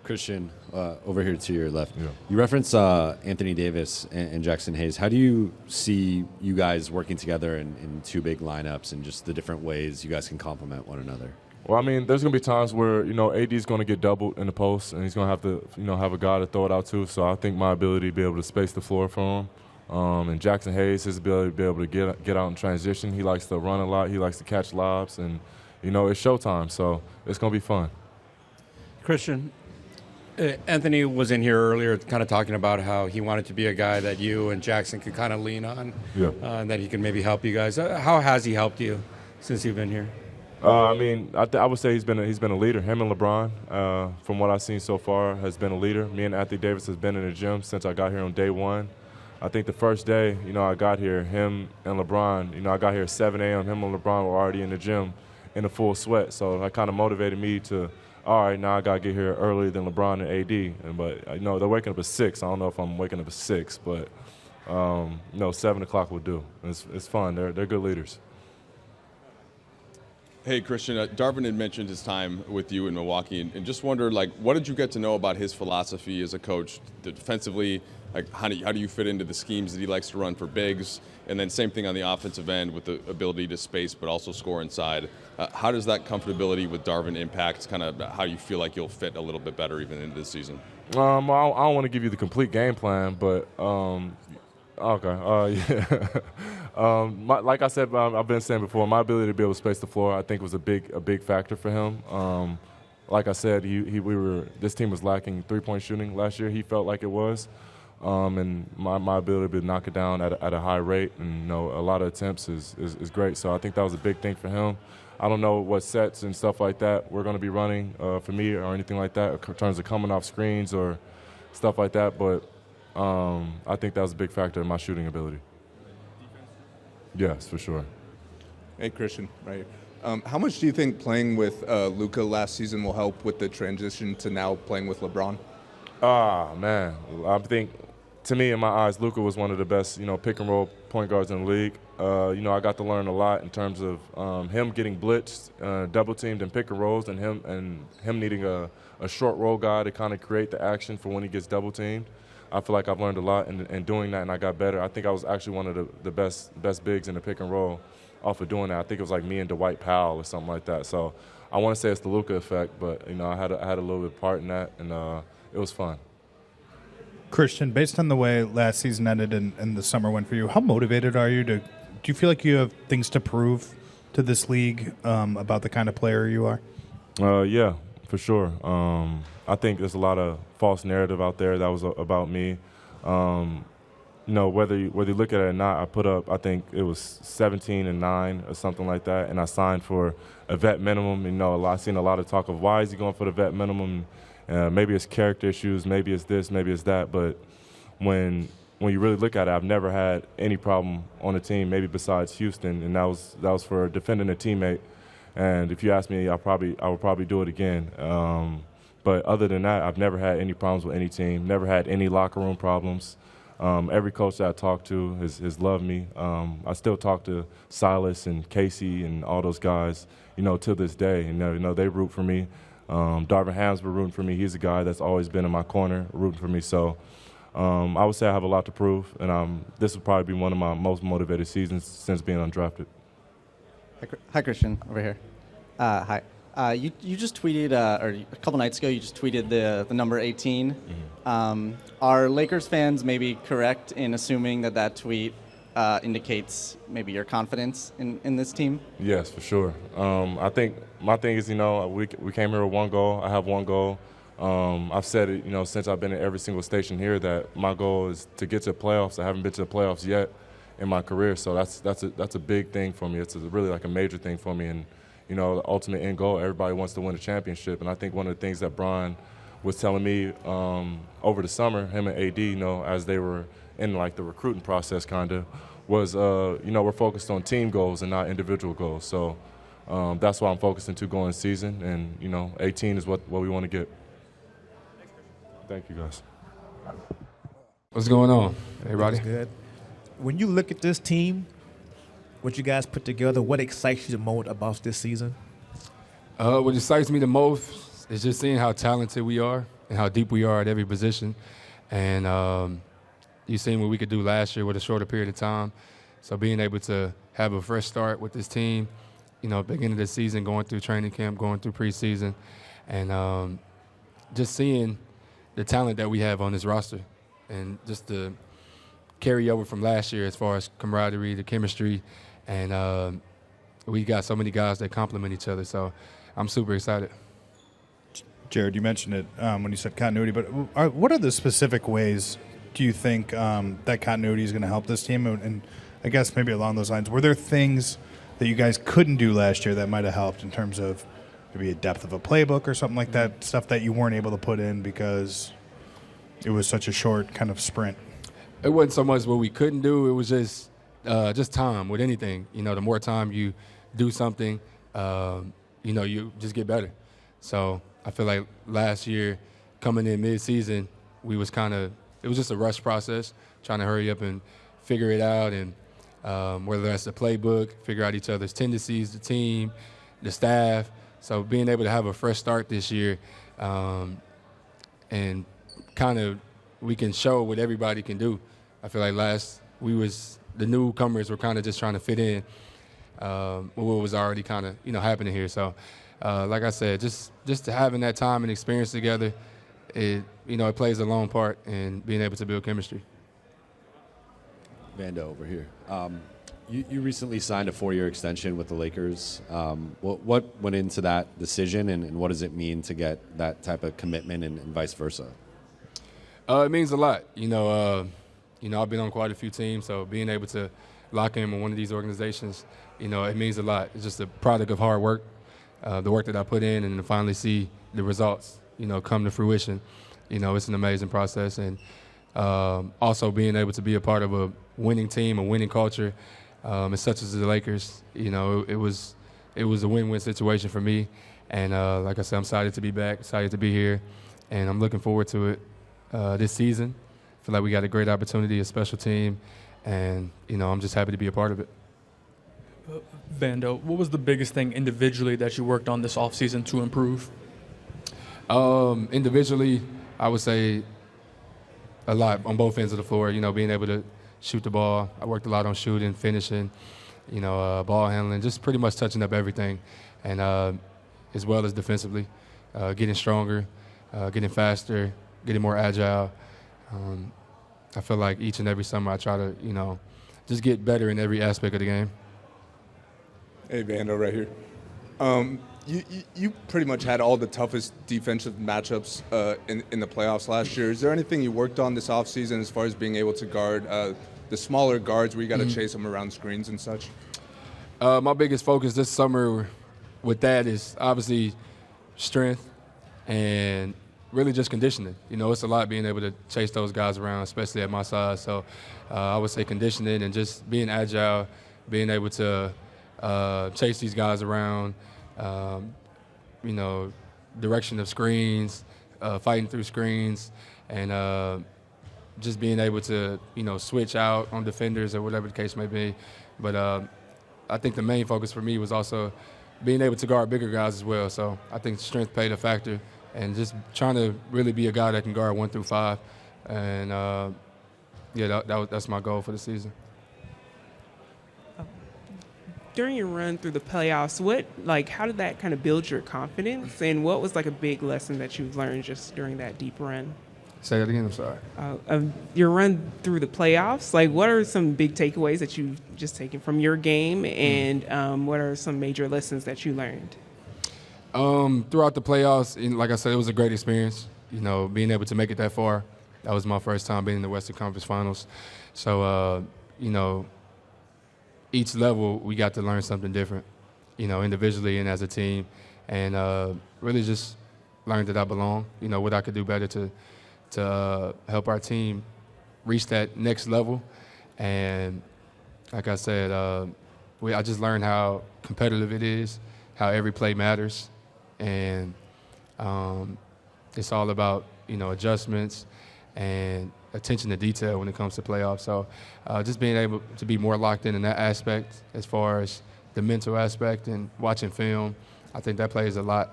Speaker 22: Christian, over here to your left. Yeah. You referenced Anthony Davis and Jaxson Hayes. How do you see you guys working together in two big lineups and just the different ways you guys can complement one another?
Speaker 3: Well, I mean, there's going to be times where, AD is going to get doubled in the post, and he's going to have to, have a guy to throw it out to. So I think my ability to be able to space the floor for him. And Jaxson Hayes, his ability to be able to get out in transition. He likes to run a lot. He likes to catch lobs. And, it's showtime. So it's going to be fun.
Speaker 7: Christian, Anthony was in here earlier kind of talking about how he wanted to be a guy that you and Jaxson could kind of lean on.
Speaker 3: Yeah.
Speaker 7: And that he can maybe help you guys. How has he helped you since you've been here?
Speaker 3: I would say he's been a leader. Him and LeBron, from what I've seen so far, has been a leader. Me and Anthony Davis has been in the gym since I got here on day one. I think the first day, I got here, him and LeBron, I got here at 7 a.m. Him and LeBron were already in the gym in a full sweat. So that kind of motivated me to all right, now I got to get here earlier than LeBron and AD. But, they're waking up at 6. I don't know if I'm waking up at 6, but, 7 o'clock will do. It's fun. They're good leaders.
Speaker 17: Hey, Christian, Darvin had mentioned his time with you in Milwaukee, and just wondered, what did you get to know about his philosophy as a coach defensively? How do you fit into the schemes that he likes to run for bigs? And then same thing on the offensive end with the ability to space but also score inside. How does that comfortability with Darvin impact kind of how you feel like you'll fit a little bit better even into this season?
Speaker 3: I don't want to give you the complete game plan, but okay. Like I said, I've been saying before, my ability to be able to space the floor, I think, was a big factor for him. Like I said, this team was lacking three-point shooting last year. He felt like it was, and my ability to knock it down at a high rate and a lot of attempts is great. So I think that was a big thing for him. I don't know what sets and stuff like that we're going to be running for me or anything like that in terms of coming off screens or stuff like that, but I think that was a big factor in my shooting ability. Yes, for sure.
Speaker 21: Hey, Christian, right. How much do you think playing with Luka last season will help with the transition to now playing with LeBron?
Speaker 3: Man. I think, to me, in my eyes, Luka was one of the best, pick-and-roll point guards in the league. I got to learn a lot in terms of him getting blitzed, double-teamed in pick-and-rolls, and him needing a short roll guy to kind of create the action for when he gets double-teamed. I feel like I've learned a lot in doing that, and I got better. I think I was actually one of the best bigs in the pick-and-roll off of doing that. I think it was like me and Dwight Powell or something like that. So I want to say it's the Luka effect, but, I had a little bit of part in that, and it was fun.
Speaker 18: Christian, based on the way last season ended and the summer went for you, how motivated are you do you feel like you have things to prove to this league about the kind of player you are?
Speaker 3: Yeah, for sure. I think there's a lot of false narrative out there that was about me. Whether you look at it or not, I put up, I think it was 17-9 or something like that, and I signed for a vet minimum. I've seen a lot of talk of why is he going for the vet minimum? Maybe it's character issues, maybe it's this, maybe it's that. But when you really look at it, I've never had any problem on the team, maybe besides Houston, and that was for defending a teammate. And if you ask me, I would probably do it again. But other than that, I've never had any problems with any team, never had any locker room problems. Every coach that I talked to has loved me. I still talk to Silas and Casey and all those guys, to this day. They root for me. Darvin Ham's been rooting for me. He's a guy that's always been in my corner, rooting for me. So I would say I have a lot to prove, and this will probably be one of my most motivated seasons since being undrafted.
Speaker 19: Hi, Christian, over here. Hi. You just tweeted, or a couple nights ago, you just tweeted the number 18. Mm-hmm. Are Lakers fans maybe correct in assuming that tweet indicates maybe your confidence in this team?
Speaker 3: Yes, for sure. I think my thing is, we came here with one goal. I have one goal. I've said it, since I've been at every single station here, that my goal is to get to the playoffs. I haven't been to the playoffs yet in my career, so that's a big thing for me. It's really like a major thing for me, and the ultimate end goal. Everybody wants to win a championship, and I think one of the things that Brian was telling me over the summer, him and AD, as they were in like the recruiting process, kind of, was we're focused on team goals and not individual goals. So that's why I'm focusing to going season, and 18 is what we want to get. Thank you, guys.
Speaker 4: What's going on, everybody?
Speaker 5: That's good. When you look at this team, what you guys put together, what excites you the most about this season?
Speaker 4: What excites me the most is just seeing how talented we are and how deep we are at every position. And you've seen what we could do last year with a shorter period of time. So being able to have a fresh start with this team, beginning of the season, going through training camp, going through preseason, and just seeing the talent that we have on this roster and just the carry over from last year as far as camaraderie, the chemistry, and we got so many guys that complement each other. So I'm super excited.
Speaker 18: Jared, you mentioned it when you said continuity, but what are the specific ways do you think that continuity is going to help this team? And I guess maybe along those lines, were there things that you guys couldn't do last year that might have helped in terms of maybe a depth of a playbook or something like that, stuff that you weren't able to put in because it was such a short kind of sprint?
Speaker 4: It wasn't so much what we couldn't do. It was just time with anything. The more time you do something, you just get better. So I feel like last year, coming in mid-season, it was just a rush process, trying to hurry up and figure it out, and whether that's the playbook, figure out each other's tendencies, the team, the staff. So being able to have a fresh start this year, and we can show what everybody can do. I feel like the newcomers were kind of just trying to fit in with what was already kind of happening here. So like I said, just having that time and experience together, it plays a long part in being able to build chemistry.
Speaker 22: Vando over here. You recently signed a 4-year extension with the Lakers. What went into that decision, and what does it mean to get that type of commitment and vice versa?
Speaker 4: It means a lot. I've been on quite a few teams, so being able to lock in with one of these organizations, it means a lot. It's just a product of hard work, the work that I put in, and to finally see the results, come to fruition. It's an amazing process, and also being able to be a part of a winning team, a winning culture, as such as the Lakers. It was a win-win situation for me, and like I said, I'm excited to be back, excited to be here, and I'm looking forward to it this season. I feel like we got a great opportunity, a special team, and I'm just happy to be a part of it.
Speaker 23: Vando, what was the biggest thing individually that you worked on this offseason to improve?
Speaker 4: Individually, I would say a lot on both ends of the floor. Being able to shoot the ball. I worked a lot on shooting, finishing, ball handling, just pretty much touching up everything, and as well as defensively, getting stronger, getting faster, getting more agile. I feel like each and every summer I try to, just get better in every aspect of the game.
Speaker 21: Hey, Vando, right here. You pretty much had all the toughest defensive matchups in the playoffs last year. Is there anything you worked on this offseason as far as being able to guard the smaller guards where you got to chase them around screens and such?
Speaker 4: My biggest focus this summer with that is obviously strength and really just conditioning. It's a lot being able to chase those guys around, especially at my size. So I would say conditioning and just being agile, being able to chase these guys around, direction of screens, fighting through screens, and just being able to, switch out on defenders or whatever the case may be. But I think the main focus for me was also being able to guard bigger guys as well. So I think strength played a factor, and just trying to really be a guy that can guard 1 through 5. And, that's my goal for the season.
Speaker 1: During your run through the playoffs, how did that kind of build your confidence, and what was a big lesson that you've learned just during that deep run?
Speaker 4: Say that again, I'm sorry.
Speaker 1: Of your run through the playoffs, what are some big takeaways that you've just taken from your game, and what are some major lessons that you learned?
Speaker 4: Throughout the playoffs, like I said, it was a great experience. Being able to make it that far, that was my first time being in the Western Conference Finals. So, each level we got to learn something different, individually and as a team, and really just learned that I belong. What I could do better to help our team reach that next level. And like I said, I just learned how competitive it is, how every play matters, and it's all about adjustments and attention to detail when it comes to playoffs. So just being able to be more locked in that aspect as far as the mental aspect and watching film, I think that plays a lot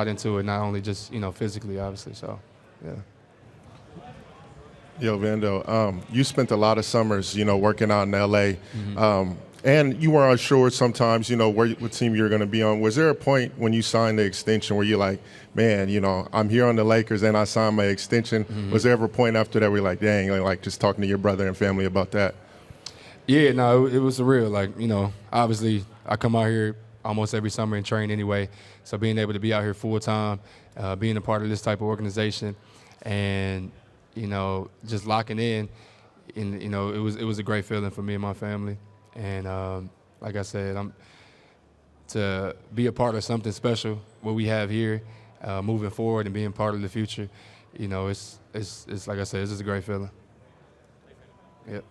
Speaker 4: into it, not only just physically, obviously. So yeah.
Speaker 8: Yo, Vando, you spent a lot of summers working out in LA. And you were unsure sometimes, what team you were going to be on. Was there a point when you signed the extension where you're like, man, I'm here on the Lakers and I signed my extension? Was there ever a point after that where you're like, dang, just talking to your brother and family about that?
Speaker 4: Yeah, no, it was surreal. Obviously I come out here almost every summer and train anyway. So being able to be out here full time, being a part of this type of organization, and, just locking in, and, it was a great feeling for me and my family. And like I said, to be a part of something special, what we have here, moving forward and being part of the future, it's like I said, it's just a great feeling. Yep.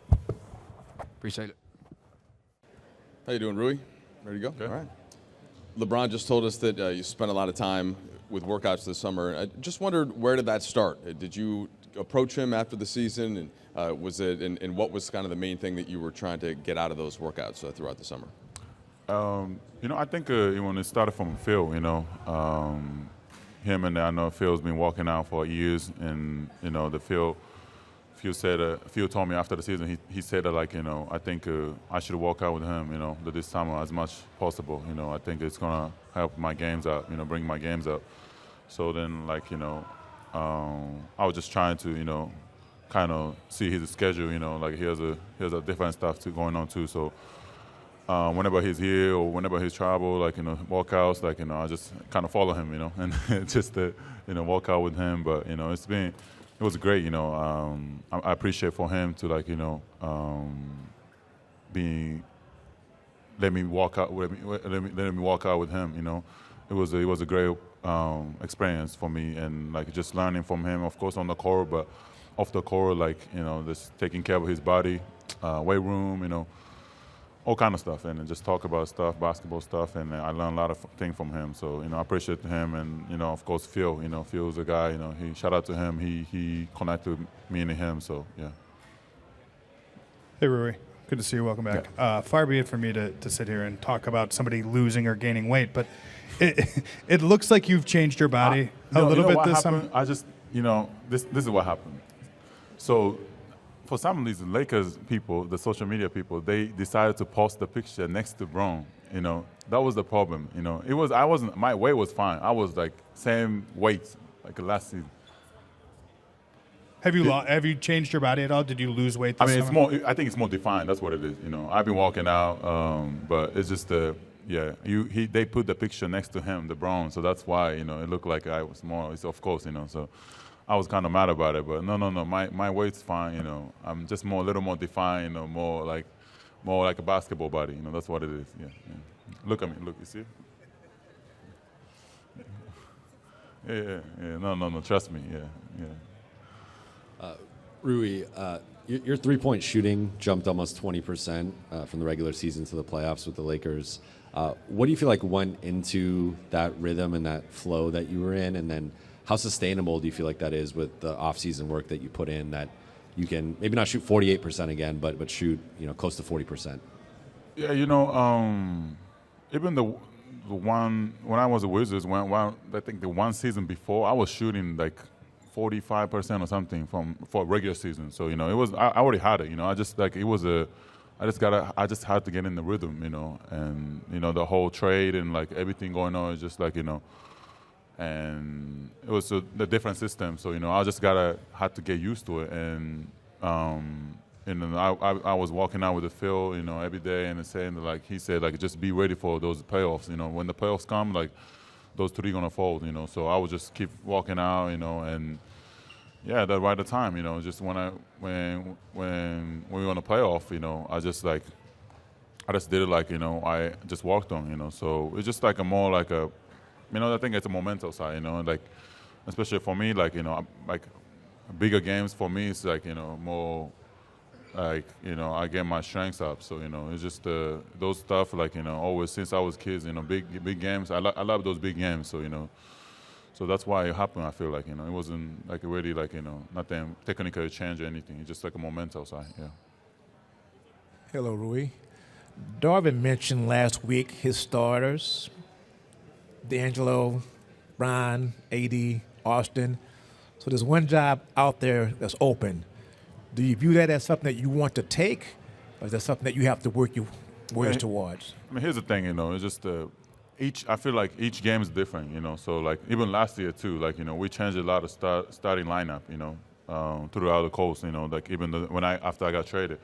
Speaker 4: Appreciate it.
Speaker 17: How you doing, Rui? Ready to go? Okay. All right. LeBron just told us that you spent a lot of time with workouts this summer. I just wondered, where did that start? Did you approach him after the season, and was it? And what was kind of the main thing that you were trying to get out of those workouts throughout the summer?
Speaker 10: I think when it started from Phil, him and I know Phil's been walking out for years, and the Phil said, Phil told me after the season, he said that I think I should walk out with him, this summer as much possible. I think it's gonna help my games up, bring my games up. So then I was just trying to kind of see his schedule, he has a different stuff going on too. So whenever he's here or whenever he's travel, walkouts, I just kind of follow him, and just walk out with him. But it was great, I appreciate for him to let me walk out with him. It was a great experience for me, and just learning from him, of course on the court, but off the court, just taking care of his body, weight room, all kind of stuff, and just talk about stuff, basketball stuff, and I learned a lot of things from him. So I appreciate him, and of course Phil. Phil's a guy. He shout out to him. He connected me and him. So yeah.
Speaker 18: Hey Rui, good to see you. Welcome back.
Speaker 10: Yeah.
Speaker 18: Far be it for me to sit here and talk about somebody losing or gaining weight, but it looks like you've changed your body a little bit this summer.
Speaker 10: I just this is what happened. So, for some of these Lakers people, the social media people, they decided to post the picture next to Brown. That was the problem. My weight was fine. I was same weight last season.
Speaker 18: Have you changed your body at all? Did you lose weight this
Speaker 10: it's
Speaker 18: summer?
Speaker 10: more. I think it's more defined. That's what it is. I've been walking out, but it's just they put the picture next to him, the Brown. So that's why it looked like I was more. It's of course So. I was kind of mad about it, but no. My weight's fine. I'm just a little more defined. More like a basketball body. That's what it is. Yeah. Look at me. Look, you see? Yeah. No. Trust me. Yeah.
Speaker 22: Rui, your three-point shooting jumped almost 20% from the regular season to the playoffs with the Lakers. What do you feel like went into that rhythm and that flow that you were in, and then how sustainable do you feel like that is with the off-season work that you put in, that you can maybe not shoot 48% again, but shoot close to 40%?
Speaker 10: Yeah, even the one when I was a Wizards, I think the one season before, I was shooting 45% or something for regular season. So it was I already had it. I just I just had to get in the rhythm. And the whole trade and everything going on is just and it was the different system. So I just had to get used to it, and I was walking out with the Phil, every day, and saying that he said just be ready for those playoffs. When the playoffs come, those three gonna fold. So I would just keep walking out, and yeah, that right the time. Just when we were on the playoff, I just did it I just walked on. So it's just more like a. I think it's a momentum side, especially for me, bigger games for me, it's more, I get my strengths up. So, it's just those stuff, always since I was kids, big games. I love those big games. So, so that's why it happened. I feel it wasn't really nothing technical change or anything. It's just a momentum side, yeah.
Speaker 5: Hello, Rui. Darvin mentioned last week his starters. D'Angelo, Brian, AD, Austin. So there's one job out there that's open. Do you view that as something that you want to take, or is that something that you have to work your ways towards?
Speaker 10: Here's the thing, it's just I feel like each game is different, So even last year too, we changed a lot of starting lineup, throughout the course, even after I got traded,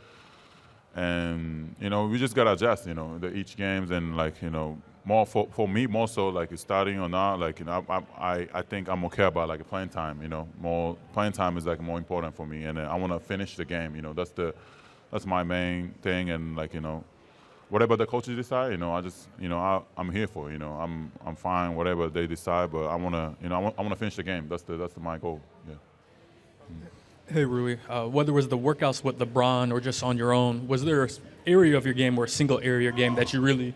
Speaker 10: and we just gotta adjust, each games and more for me, more so starting or not. I think I'm okay about playing time. More playing time is more important for me, and I want to finish the game. That's my main thing, and whatever the coaches decide, I just I'm here for. I'm fine whatever they decide, but I want to finish the game. That's my goal. Yeah.
Speaker 23: Hey Rui, whether it was the workouts with LeBron or just on your own, was there an area of your game or a single area of your game that you really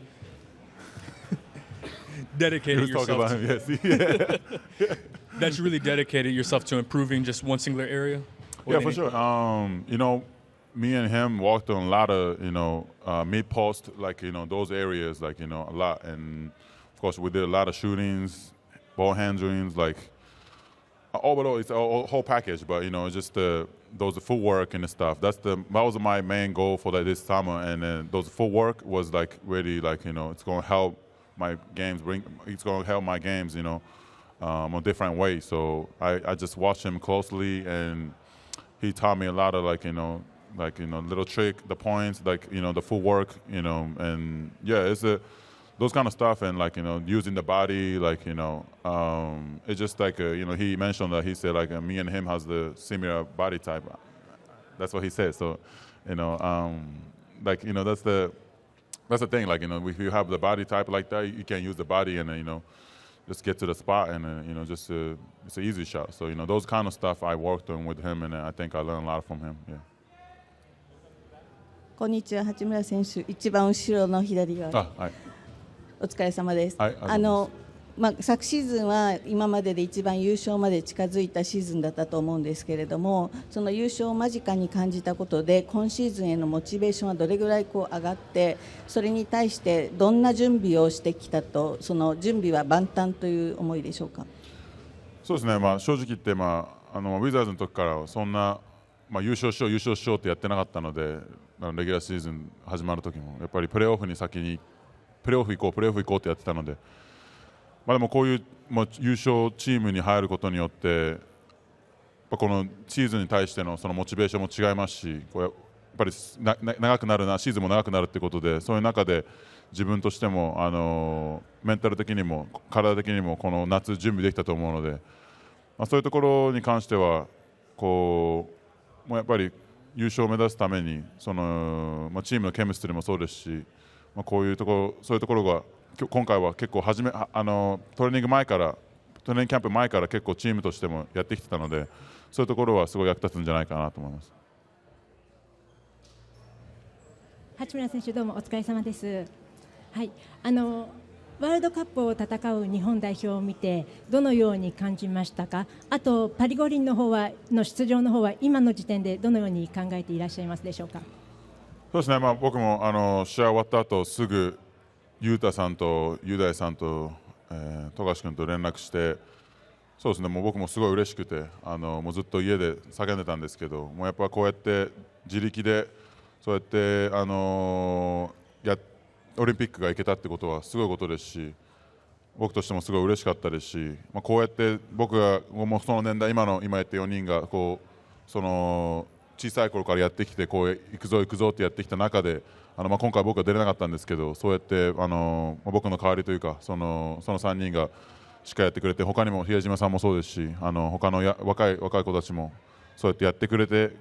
Speaker 23: dedicated
Speaker 10: He was talking
Speaker 23: yourself.
Speaker 10: about him, yes.
Speaker 23: That you really dedicated yourself to improving just one singular area.
Speaker 10: Yeah, for sure. You know, me and him walked on a lot of, mid post, like, those areas, like, a lot. And of course, we did a lot of shootings, ball handlings, like, overall, it's a whole package. But, it's just those footwork and the stuff. That was my main goal for this summer. And then those footwork was, like, really, like, it's going to help my games, it's going to help my games, a different way. So I just watched him closely, and he taught me a lot of, like, little trick, the points, like, the footwork, and yeah, it's those kind of stuff, and like, using the body, like, it's just like, he mentioned that he said, like, me and him has the similar body type. That's what he said. So, like, that's the thing. Like, if you have the body type like that, you can use the body and, just get to the spot, and just it's an easy shot. So those kind of stuff I worked on with him, and I think I learned a lot from him. Yeah.
Speaker 11: こんにちは、八村選手、一番後ろの左側。
Speaker 10: はい。
Speaker 11: お疲れ様です。
Speaker 10: はい、
Speaker 11: 昨シーズンは今までで一番優勝まで近づいたシーズンだったと思うんですけれども、その優勝を間近に感じたことで今シーズンへのモチベーションはどれぐらい上がって、それに対してどんな準備をしてきたと、その準備は万端という思いでしょうか。
Speaker 10: そうですね、正直言って、ウィザーズの時からそんな、優勝しようってやってなかったので、レギュラーシーズン始まる時もやっぱりプレーオフに先にプレーオフ行こうってやってたので、でもこういう優勝チームに入ることによってこのシーズンに対してのそのモチベーションも違いますし、やっぱり長くなるな、シーズンも長くなるということで、そういう中で自分としてもメンタル的にも体的にもこの夏準備できたと思うので、そういうところに関してはもうやっぱり優勝を目指すためにその、チームのケミストリーもそうですし、そういうところが今回は結構トレーニングキャンプ前から結構チームとしてもやってきてたので、そういうところはすごい役立つんじゃないかなと思います。
Speaker 12: 八村選手、どうもお疲れ様です。はい、ワールドカップを戦う日本代表を見てどのように感じましたか。あとパリ五輪の出場の方は今の時点でどのように考えていらっしゃいますでしょうか。
Speaker 10: そうですね、僕も試合終わった後すぐ雄太さんと雄大さんと富樫君と連絡して、そうですね、もう僕もすごい嬉しくてもうずっと家で叫んでたんですけど、もうやっぱこうやって自力でそうやってオリンピックが行けたってことはすごいことですし、僕としてもすごい嬉しかったですし、こうやって僕がもうその年代今言った4人がその小さい頃からやってきて行くぞってやってきた中で今回僕は出れなかったんですけど、そうやって僕の代わりというかその3人がしっかりやってくれて、他にも比江島さんもそうですし他の若い子たちもそうやってやってくれて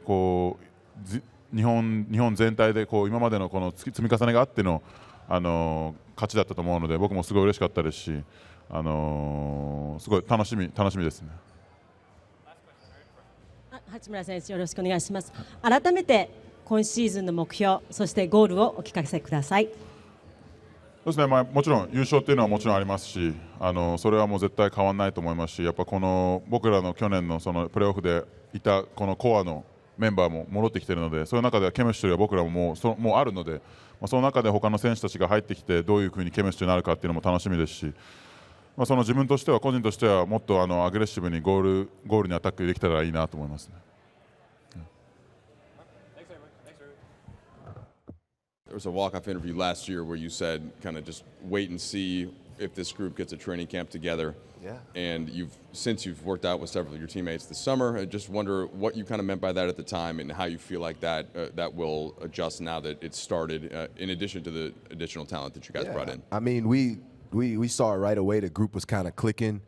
Speaker 10: 日本全体で今までのこの積み重ねがあっての勝ちだったと思うので、僕もすごい嬉しかったですし、すごい楽しみですね。
Speaker 13: 八村選手、よろしくお願いします。改めて今シーズンの目標、そしてゴールをお聞かせください。
Speaker 10: そうですね、もちろん優勝っていうのはもちろんありますし、それはもう絶対変わらないと思いますし、やっぱこの僕らの去年のそのプレーオフでいたこのコアのメンバーも戻ってきているので、そういう中ではケミストリーは僕らももうあるので、その中で他の選手たちが入ってきてどういうふうにケミストリーになるかっていうのも楽しみですし、その自分としては個人としてはもっとアグレッシブにゴールにアタックできたらいいなと思いますね。
Speaker 17: There was a walk-off interview last year where you said kind of just wait and see if this group gets a training camp together.
Speaker 15: Yeah.
Speaker 17: And since you've worked out with several of your teammates this summer, I just wonder what you kind of meant by that at the time and how you feel like that will adjust now that it's started, in addition to the additional talent that you guys brought in.
Speaker 15: I mean, we saw it right away. The group was kind of clicking.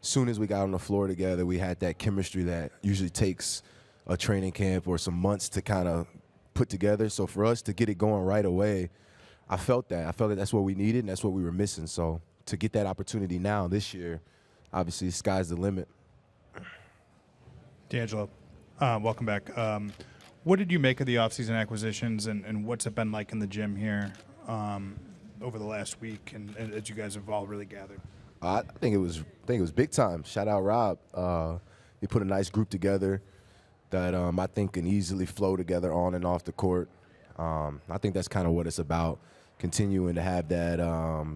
Speaker 15: As soon as we got on the floor together, we had that chemistry that usually takes a training camp or some months to kind of put together. So for us to get it going right away, I felt that that's what we needed and that's what we were missing. So to get that opportunity now this year, obviously the sky's the limit.
Speaker 18: D'Angelo, welcome back. What did you make of the offseason acquisitions and what's it been like in the gym here over the last week and as you guys have all really gathered?
Speaker 15: I think it was big time. Shout out Rob. He put a nice group together that I think can easily flow together on and off the court. I think that's kind of what it's about, continuing to have that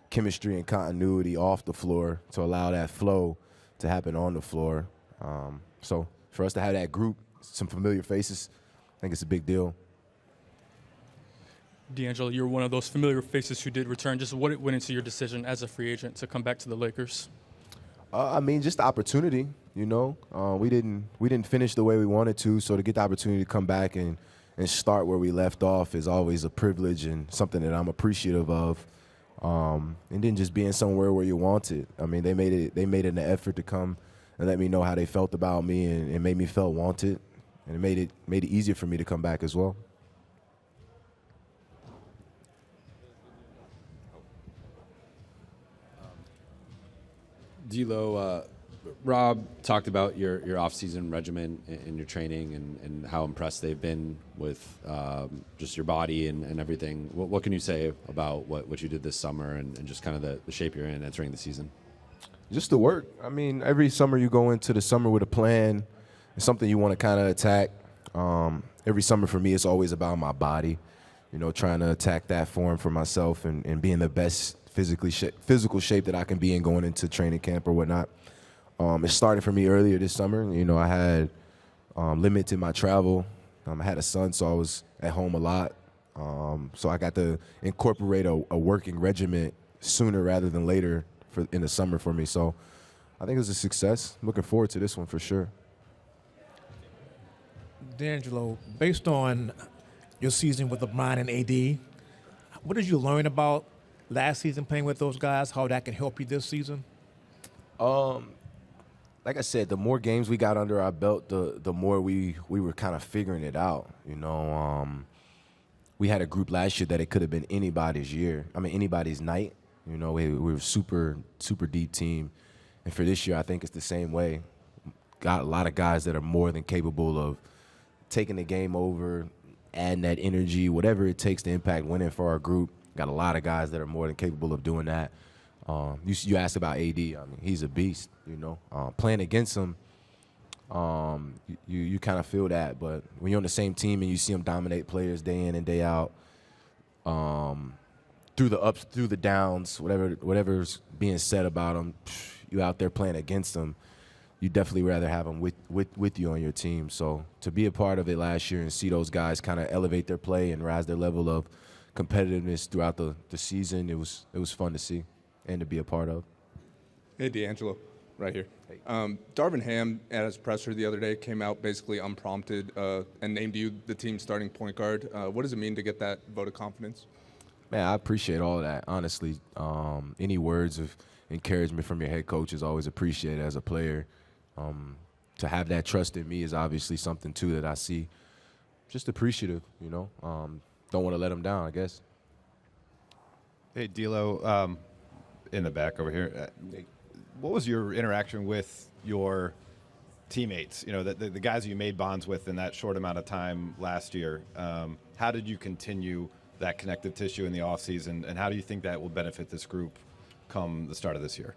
Speaker 15: chemistry and continuity off the floor to allow that flow to happen on the floor. So for us to have that group, some familiar faces, I think it's a big deal.
Speaker 23: D'Angelo, you're one of those familiar faces who did return. Just what went into your decision as a free agent to come back to the Lakers?
Speaker 15: I mean, just the opportunity, you know. We didn't finish the way we wanted to, so to get the opportunity to come back and start where we left off is always a privilege and something that I'm appreciative of. And then just being somewhere where you want it. I mean, they made an effort to come and let me know how they felt about me and made me feel wanted, and it made it easier for me to come back as well.
Speaker 22: D'Lo, Rob talked about your off-season regimen and your training and how impressed they've been with just your body and everything. What can you say about what you did this summer and just kind of the shape you're in entering the season?
Speaker 15: Just the work. I mean, every summer you go into the summer with a plan. It's something you want to kind of attack. Every summer for me, it's always about my body, you know, trying to attack that form for myself and being the best physical shape that I can be in going into training camp or whatnot. It started for me earlier this summer. You know, I had limited my travel. I had a son, so I was at home a lot. So I got to incorporate a working regimen sooner rather than later in the summer for me. So I think it was a success. I'm looking forward to this one for sure.
Speaker 5: D'Angelo, based on your season with LeBron and AD, what did you learn about last season playing with those guys, how that can help you this season?
Speaker 15: Like I said, the more games we got under our belt, the more we were kind of figuring it out. You know, we had a group last year that it could have been anybody's year. I mean, anybody's night. You know, we were super deep team. And for this year, I think it's the same way. Got a lot of guys that are more than capable of taking the game over, adding that energy, whatever it takes to impact winning for our group. Got a lot of guys that are more than capable of doing that. You asked about AD. I mean, he's a beast, you know. Playing against him, you kind of feel that. But when you're on the same team and you see him dominate players day in and day out, through the ups, through the downs, whatever's being said about him, you out there playing against him, you definitely rather have him with you on your team. So to be a part of it last year and see those guys kind of elevate their play and rise their level of competitiveness throughout the season, it was fun to see and to be a part of.
Speaker 21: Hey, D'Angelo, right here. Hey. Darvin Ham at his presser the other day came out basically unprompted and named you the team's starting point guard. What does it mean to get that vote of confidence?
Speaker 15: Man, I appreciate all of that, honestly. Any words of encouragement from your head coach is always appreciated as a player. To have that trust in me is obviously something, too, that I see. Just appreciative, you know. Don't want to let them down, I guess.
Speaker 14: Hey, D'Lo, in the back over here. What was your interaction with your teammates? You know, the guys you made bonds with in that short amount of time last year. How did you continue that connective tissue in the offseason, and how do you think that will benefit this group come the start of this year?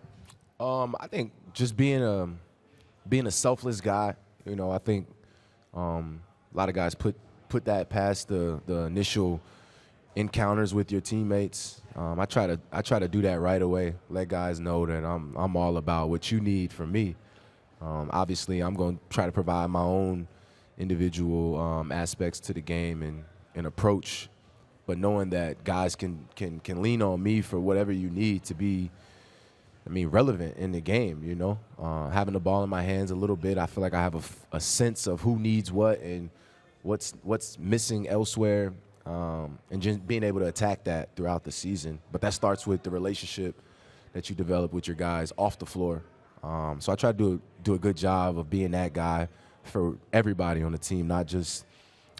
Speaker 15: I think just being a selfless guy. You know, I think a lot of guys put that past the initial encounters with your teammates. I try to do that right away. Let guys know that I'm all about what you need from me. Obviously, I'm going to try to provide my own individual aspects to the game and approach, but knowing that guys can lean on me for whatever you need to be, relevant in the game. You know, having the ball in my hands a little bit, I feel like I have a sense of who needs what and what's missing elsewhere. And just being able to attack that throughout the season. But that starts with the relationship that you develop with your guys off the floor. So I try to do a good job of being that guy for everybody on the team, not just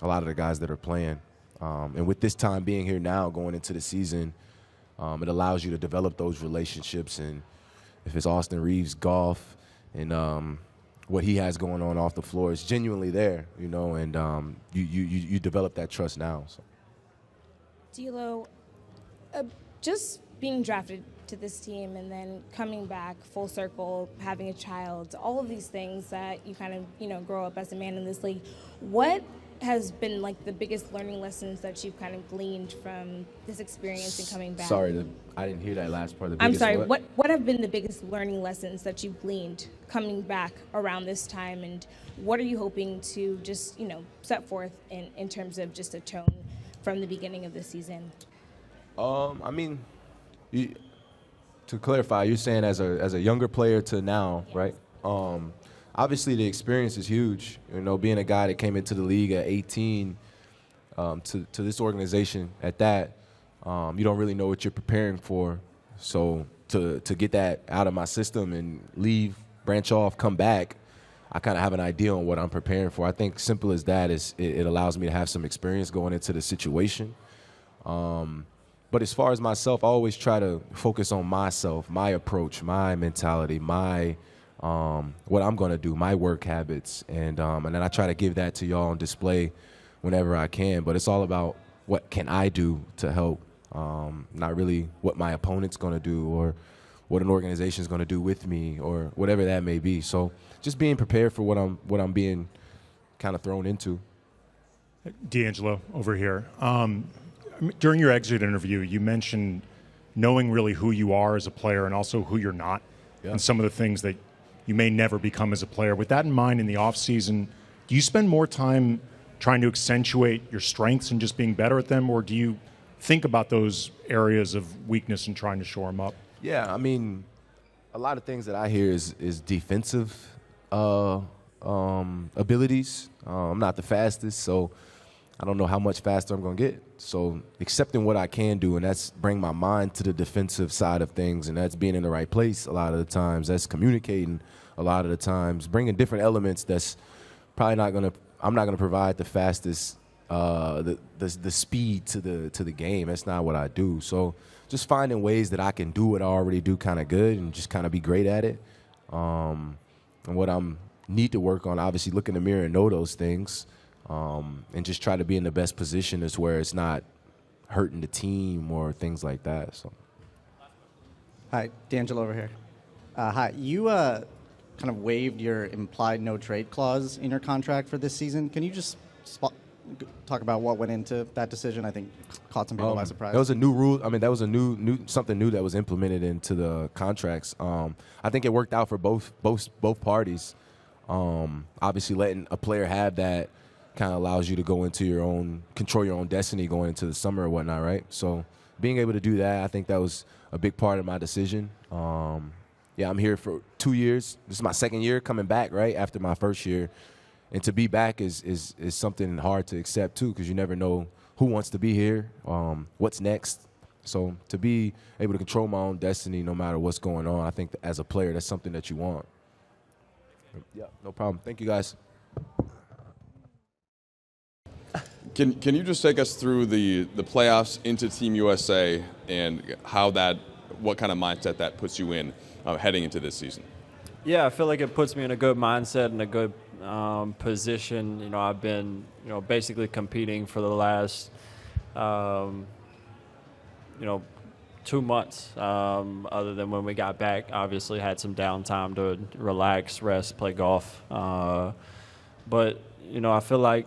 Speaker 15: a lot of the guys that are playing. And with this time being here now, going into the season, it allows you to develop those relationships. And if it's Austin Reaves golf and what he has going on off the floor is genuinely there, you know, and you develop that trust now. So.
Speaker 16: D'Lo, just being drafted
Speaker 6: back to this team and then coming back full circle, having a child, all of these things that you kind of, grow up as a man in this league. What has been like the biggest learning lessons that you've kind of gleaned from this experience and coming back?
Speaker 15: Sorry, I didn't hear that last part.
Speaker 6: I'm sorry, what have been the biggest learning lessons that you've gleaned coming back around this time, and what are you hoping to just, set forth in terms of just a tone from the beginning of the season?
Speaker 15: I mean, to clarify, you're saying as a younger player to now, right? Obviously, the experience is huge. Being a guy that came into the league at 18 to this organization at that, you don't really know what you're preparing for. So to get that out of my system and leave, branch off, come back, I kind of have an idea on what I'm preparing for. I think simple as that is it allows me to have some experience going into the situation. But as far as myself, I always try to focus on myself, my approach, my mentality, my what I'm going to do, my work habits, and then I try to give that to y'all on display whenever I can. But it's all about what can I do to help, not really what my opponent's going to do or what an organization's going to do with me or whatever that may be. So just being prepared for what I'm being kind of thrown into.
Speaker 16: D'Angelo over here. During your exit interview, you mentioned knowing really who you are as a player and also who you're not, and some of the things that you may never become as a player. With that in mind, in the offseason, do you spend more time trying to accentuate your strengths and just being better at them, or do you think about those areas of weakness and trying to shore them up?
Speaker 15: Yeah, I mean, a lot of things that I hear is defensive abilities. I'm not the fastest, so I don't know how much faster I'm going to get. So accepting what I can do, and that's bring my mind to the defensive side of things, and that's being in the right place a lot of the times. That's communicating a lot of the times, bringing different elements that's probably not going to – I'm not going to provide the fastest the speed to the game. That's not what I do. So just finding ways that I can do what I already do kind of good and just kind of be great at it. And what I need to work on, obviously look in the mirror and know those things. And just try to be in the best position is where it's not hurting the team or things like that. So,
Speaker 19: hi, D'Angelo over here. Hi, you kind of waived your implied no trade clause in your contract for this season. Can you just talk about what went into that decision? I think caught some people by surprise.
Speaker 15: That was a new rule. I mean, that was a new something new that was implemented into the contracts. I think it worked out for both parties. Obviously, letting a player have that kind of allows you to go into control your own destiny going into the summer or whatnot, right? So being able to do that, I think that was a big part of my decision. I'm here for 2 years. This is my second year coming back, right, after my first year. And to be back is something hard to accept, too, because you never know who wants to be here, what's next. So to be able to control my own destiny no matter what's going on, I think that as a player, that's something that you want. Yeah, no problem. Thank you, guys.
Speaker 17: Can you just take us through the playoffs into Team USA and what kind of mindset that puts you in heading into this season?
Speaker 20: Yeah, I feel like it puts me in a good mindset and a good position. I've been basically competing for the last 2 months. Other than when we got back, obviously had some downtime to relax, rest, play golf. But I feel like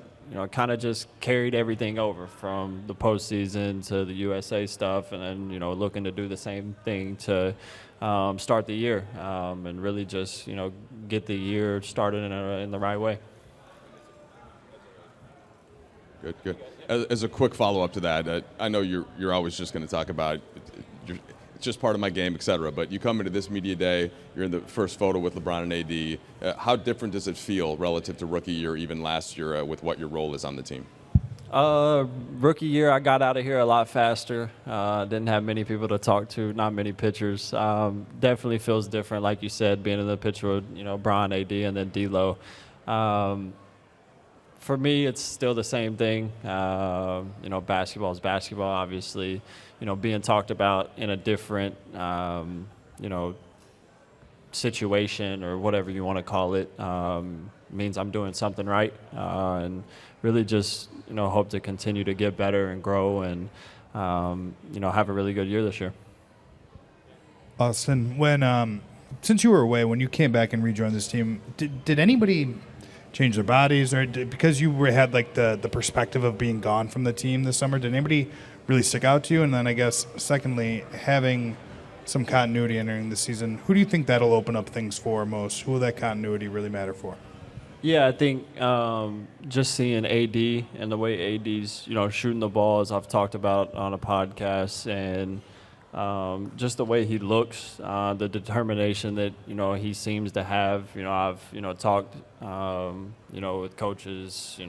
Speaker 20: kind of just carried everything over from the postseason to the USA stuff, and then, looking to do the same thing to start the year and really just, get the year started in the right way.
Speaker 17: Good. As a quick follow-up to that, I know you're always just going to talk about it's just part of my game, et cetera, but you come into this media day, you're in the first photo with LeBron and AD. How different does it feel relative to rookie year, even last year, with what your role is on the team?
Speaker 20: Rookie year, I got out of here a lot faster. Didn't have many people to talk to, not many pitchers. Definitely feels different, like you said, being in the picture with Bron, AD, and then D'Lo. For me, it's still the same thing. Basketball is basketball, obviously. Being talked about in a different, situation or whatever you want to call it means I'm doing something right, and really just hope to continue to get better and grow and have a really good year this year.
Speaker 18: Austin, when since you were away, when you came back and rejoined this team, did anybody change their bodies, or because you had like the perspective of being gone from the team this summer, did anybody really stick out to you? And then I guess secondly, having some continuity entering the season, who do you think that'll open up things for most? Who will that continuity really matter for?
Speaker 20: Yeah, I think just seeing AD and the way AD's, shooting the ball, as I've talked about on a podcast, and just the way he looks, the determination that, he seems to have. I've, talked, with coaches,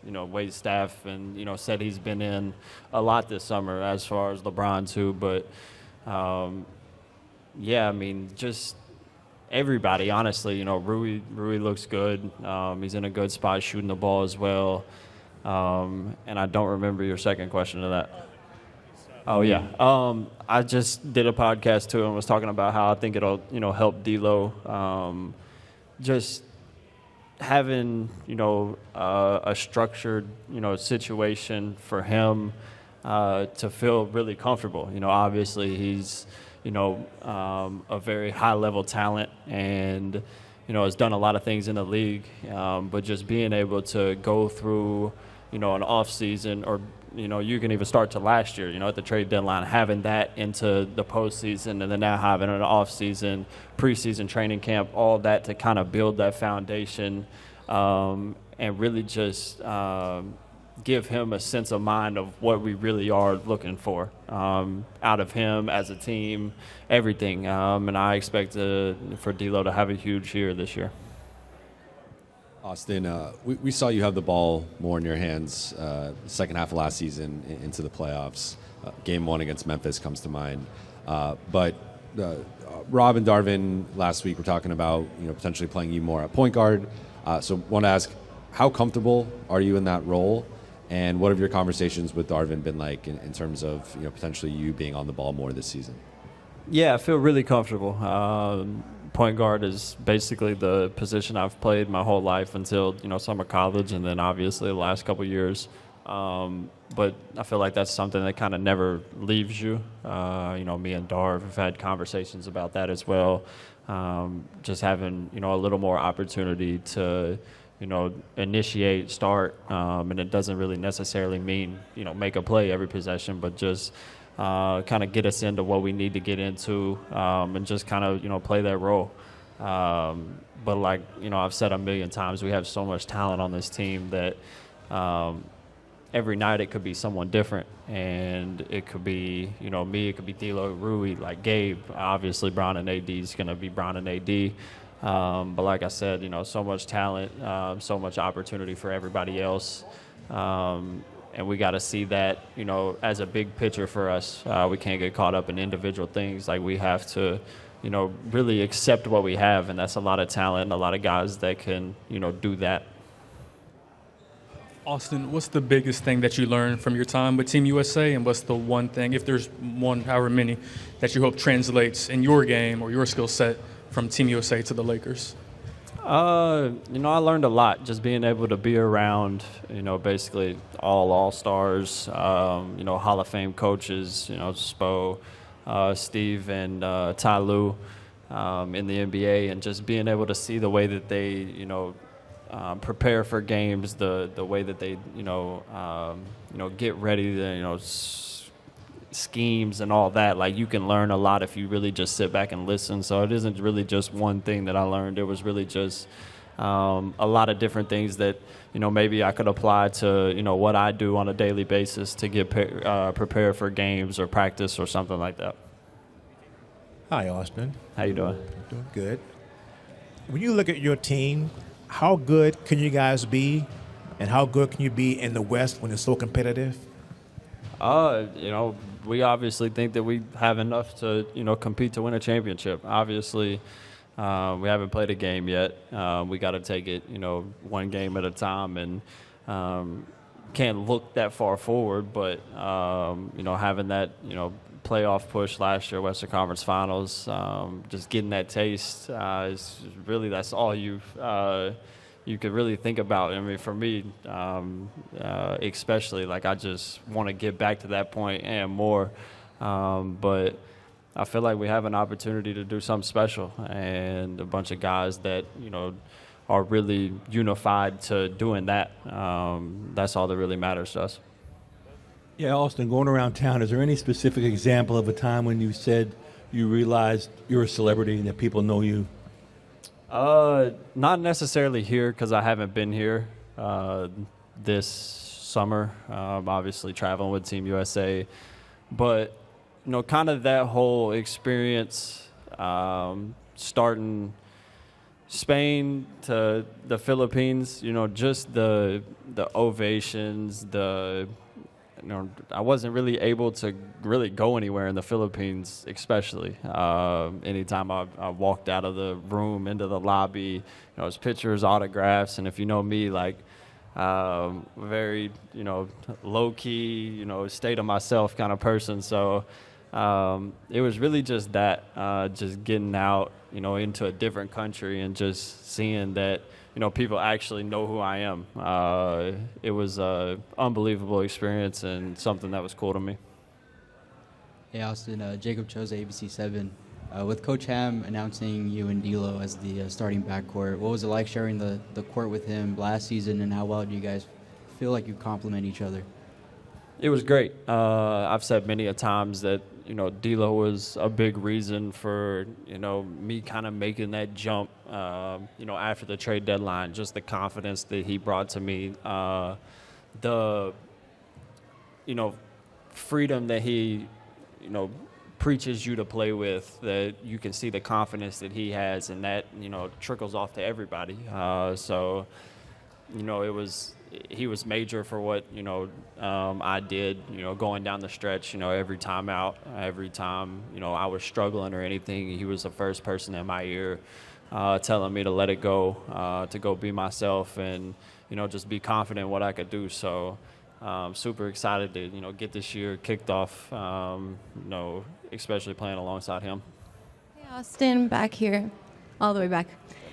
Speaker 20: Wade staff, and, said he's been in a lot this summer as far as LeBron too. But, yeah, I mean, just everybody, honestly. Rui looks good. He's in a good spot shooting the ball as well. And I don't remember your second question to that. Oh, yeah. I just did a podcast, too, and was talking about how I think it'll, help D'Lo. Just having, a structured, situation for him to feel really comfortable. Obviously he's, a very high-level talent and, has done a lot of things in the league. But just being able to go through, an off-season, or, you can even start to last year, at the trade deadline, having that into the postseason, and then now having an off-season, preseason training camp, all that to kind of build that foundation, and really just give him a sense of mind of what we really are looking for out of him as a team, everything. And I expect for D'Lo to have a huge year this year.
Speaker 22: Austin, we saw you have the ball more in your hands second half of last season into the playoffs. Game 1 against Memphis comes to mind. But Rob and Darvin last week were talking about potentially playing you more at point guard. So I want to ask, how comfortable are you in that role? And what have your conversations with Darvin been like in terms of potentially you being on the ball more this season?
Speaker 20: Yeah, I feel really comfortable. Point guard is basically the position I've played my whole life until summer college, and then obviously the last couple of years. But I feel like that's something that kind of never leaves you. Me and Darv have had conversations about that as well. Just having a little more opportunity to initiate, start, and it doesn't really necessarily mean make a play every possession, but just kind of get us into what we need to get into, and just kind of play that role. But like I've said a million times, we have so much talent on this team that every night it could be someone different, and it could be me, it could be D'Lo, Rui, like Gabe. Obviously, Bron and AD is going to be Bron and AD. But like I said, so much talent, so much opportunity for everybody else. And we got to see that, as a big picture for us. We can't get caught up in individual things. Like, we have to, really accept what we have, and that's a lot of talent and a lot of guys that can, do that.
Speaker 23: Austin, what's the biggest thing that you learned from your time with Team USA, and what's the one thing, if there's one, however many, that you hope translates in your game or your skill set from Team USA to the Lakers?
Speaker 20: I learned a lot just being able to be around, basically all-stars, Hall of Fame coaches, Spo, Steve, and Ty Lue in the NBA, and just being able to see the way that they, prepare for games, the way that they, get ready, schemes and all that. Like, you can learn a lot if you really just sit back and listen. So it isn't really just one thing that I learned. It was really just a lot of different things that maybe I could apply to what I do on a daily basis to get prepared for games or practice or something like that.
Speaker 5: Hi, Austin.
Speaker 20: How you doing?
Speaker 5: Doing good. When you look at your team, how good can you guys be, and how good can you be in the West when it's so competitive?
Speaker 20: We obviously think that we have enough to, compete to win a championship. Obviously, we haven't played a game yet. We got to take it, one game at a time, and can't look that far forward. But, having that, playoff push last year, Western Conference Finals, just getting that taste is really, that's all you could really think about. I mean, for me, especially, like, I just want to get back to that point and more. But I feel like we have an opportunity to do something special, and a bunch of guys that, you know, are really unified to doing that. That's all that really matters to us.
Speaker 2: Yeah, Austin, going around town, is there any specific example of a time when you said you realized you're a celebrity and that people know you?
Speaker 20: Not necessarily here, because I haven't been here this summer, obviously traveling with Team USA. But, you know, kind of that whole experience, starting Spain to the Philippines, you know, just the ovations, you know, I wasn't really able to really go anywhere in the Philippines, especially. Anytime I walked out of the room into the lobby, you know, it was pictures, autographs, and if you know me, like, very, you know, low-key, you know, state of myself kind of person. So it was really just that, just getting out, you know, into a different country and just seeing that, you know, people actually know who I am. It was an unbelievable experience and something that was cool to me.
Speaker 7: Hey, Austin, Jacob Chose, ABC7. With Coach Ham announcing you and D'Lo as the starting backcourt, what was it like sharing the court with him last season, and how well do you guys feel like you complement each other?
Speaker 20: It was great. I've said many a times that, you know, D'Lo was a big reason for, you know, me kind of making that jump, you know, after the trade deadline, just the confidence that he brought to me, the, you know, freedom that he, you know, preaches you to play with, that you can see the confidence that he has, and that, you know, trickles off to everybody. So, you know, he was major for what, you know, I did, you know, going down the stretch, you know, every time out, every time, you know, I was struggling or anything, he was the first person in my ear telling me to let it go, to go be myself and, you know, just be confident in what I could do. So super excited to, you know, get this year kicked off, you know, especially playing alongside him.
Speaker 9: Hey, Austin, back here, all the way back.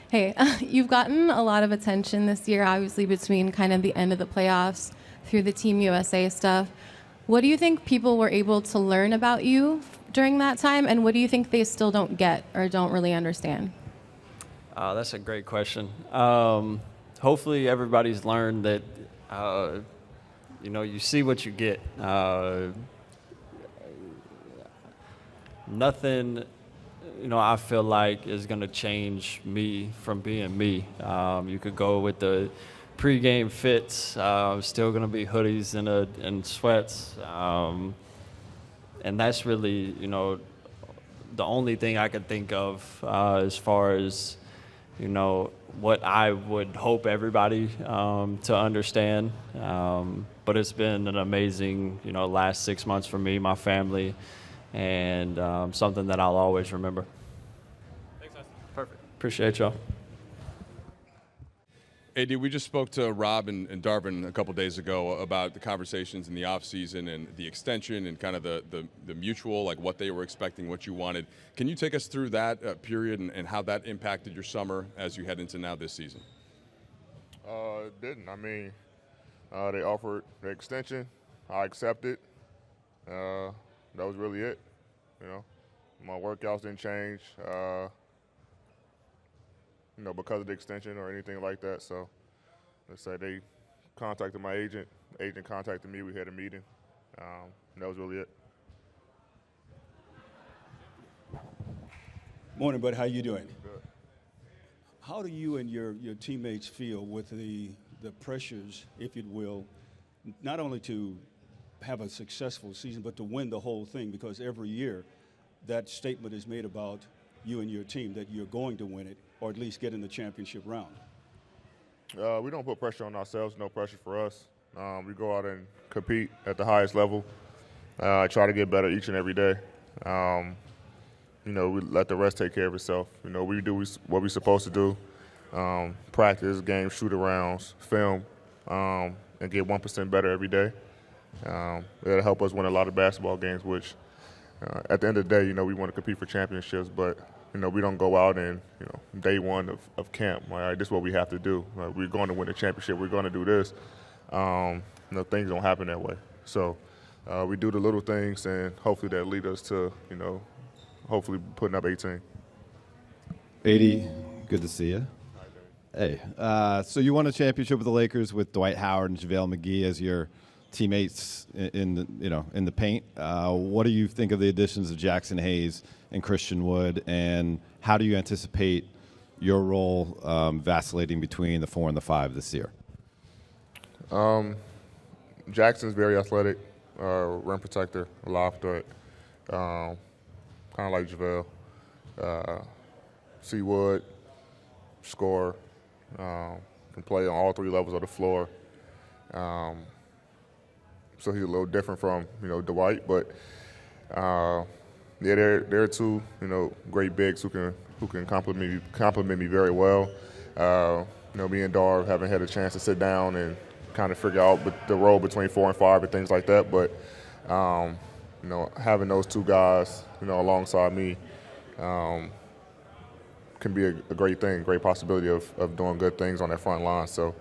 Speaker 9: Hey, you've gotten a lot of attention this year, obviously, between kind of the end of the playoffs through the Team USA stuff. What do you think people were able to learn about you during that time, and what do you think they still don't get or don't really understand?
Speaker 20: That's a great question. Hopefully everybody's learned that, you know, you see what you get. Nothing, you know, I feel like is going to change me from being me. You could go with the pregame fits. Still going to be hoodies and sweats. And that's really, you know, the only thing I could think of as far as, you know, what I would hope everybody to understand. But it's been an amazing, you know, last 6 months for me, my family, and something that I'll always remember.
Speaker 17: Thanks, Austin.
Speaker 20: Perfect. Appreciate y'all.
Speaker 17: AD, we just spoke to Rob and Darvin a couple days ago about the conversations in the offseason and the extension and kind of the mutual, like what they were expecting, what you wanted. Can you take us through that period and how that impacted your summer as you head into now this season?
Speaker 3: It didn't. I mean, they offered the extension. I accepted. That was really it. You know, my workouts didn't change, you know, because of the extension or anything like that. So let's say they contacted my agent. The agent contacted me. We had a meeting. That was really it.
Speaker 24: Morning, bud. How you doing?
Speaker 3: Good.
Speaker 24: How do you and your teammates feel with the pressures, if you will, not only to have a successful season, but to win the whole thing? Because every year that statement is made about you and your team that you're going to win it, or at least get in the championship round.
Speaker 3: We don't put pressure on ourselves, no pressure for us. We go out and compete at the highest level. Try to get better each and every day. You know, we let the rest take care of itself. You know, we do what we're supposed to do. Practice, games, shoot-arounds, film, and get 1% better every day. It'll help us win a lot of basketball games, which at the end of the day, you know, we want to compete for championships, but, you know, we don't go out and, you know, day one of camp, all right, this is what we have to do. We're going to win a championship. We're going to do this. You know, things don't happen that way. So we do the little things, and hopefully that lead us to, you know, hopefully putting up 18.
Speaker 14: 80, good to see you. Hey, so you won a championship with the Lakers with Dwight Howard and JaVale McGee as your teammates in the paint. What do you think of the additions of Jaxson Hayes and Christian Wood, and how do you anticipate your role vacillating between the 4 and the 5 this year?
Speaker 3: Jackson's very athletic, rim protector, a lob threat, kind of like JaVale. C. Wood, scorer, can play on all 3 levels of the floor. So he's a little different from, Dwight, but yeah, they're 2, great bigs who can compliment me very well. Me and Darv haven't had a chance to sit down and kind of figure out the role between 4 and 5 and things like that, but having those 2 guys, alongside me, can be a great thing, great possibility of doing good things on that front line. So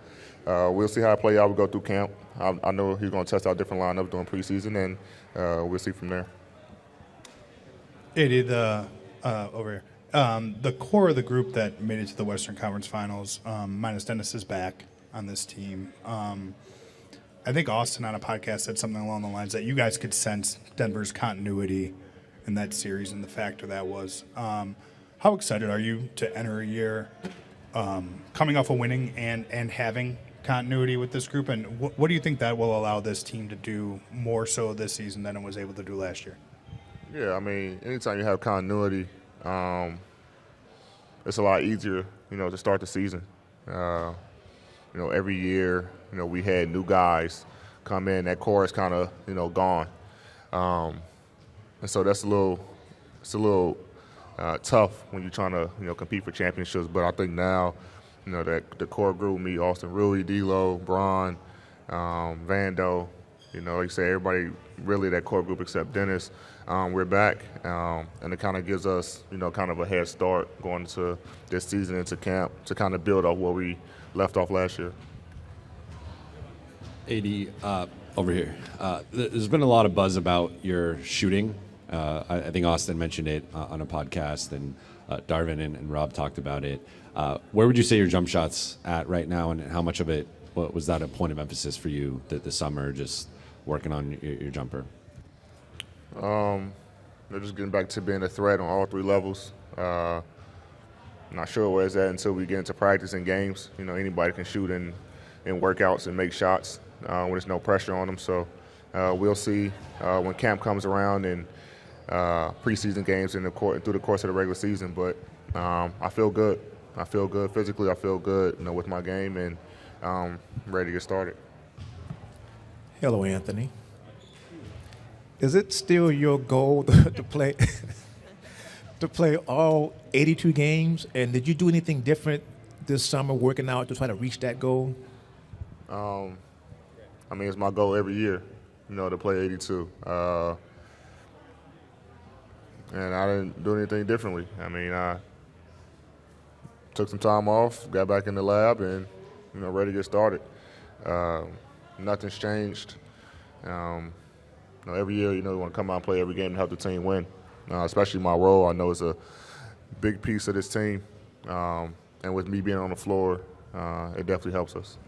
Speaker 3: we'll see how it play out. We go through camp. I know he's going to test out different lineups during preseason, and we'll see from there.
Speaker 18: Eddie, over here. The core of the group that made it to the Western Conference Finals, minus Dennis, is back on this team. I think Austin on a podcast said something along the lines that you guys could sense Denver's continuity in that series, and the factor that was. How excited are you to enter a year coming off of winning and having continuity with this group? And what do you think that will allow this team to do more so this season than it was able to do last year?
Speaker 3: Yeah, I mean, anytime you have continuity, it's a lot easier, to start the season. Every year, we had new guys come in. That core is kind of, gone. And so that's a little tough when you're trying to, compete for championships. But I think now, that the core group, me, Austin, Rui, D'Lo, Bron, Vando, like you say, everybody really that core group except Dennis, we're back. And it kind of gives us, kind of a head start going into this season, into camp, to kind of build off where we left off last year.
Speaker 22: AD, over here. There's been a lot of buzz about your shooting. I think Austin mentioned it on a podcast, and Darvin and Rob talked about it. Where would you say your jump shot's at right now, and how much of it was that a point of emphasis for you this summer, just working on your jumper?
Speaker 3: Just getting back to being a threat on all 3 levels. Not sure where it's at until we get into practice and games. Anybody can shoot in workouts and make shots when there's no pressure on them. So we'll see when camp comes around and preseason games and through the course of the regular season. But I feel good. I feel good physically. I feel good, with my game, and ready to get started.
Speaker 5: Hello, Anthony. Is it still your goal to play all 82 games? And did you do anything different this summer working out to try to reach that goal?
Speaker 3: It's my goal every year, to play 82. And I didn't do anything differently. I took some time off, got back in the lab, and, ready to get started. Nothing's changed. Every year, you want to come out and play every game and help the team win. Especially my role, I know it's a big piece of this team. And with me being on the floor, it definitely helps us.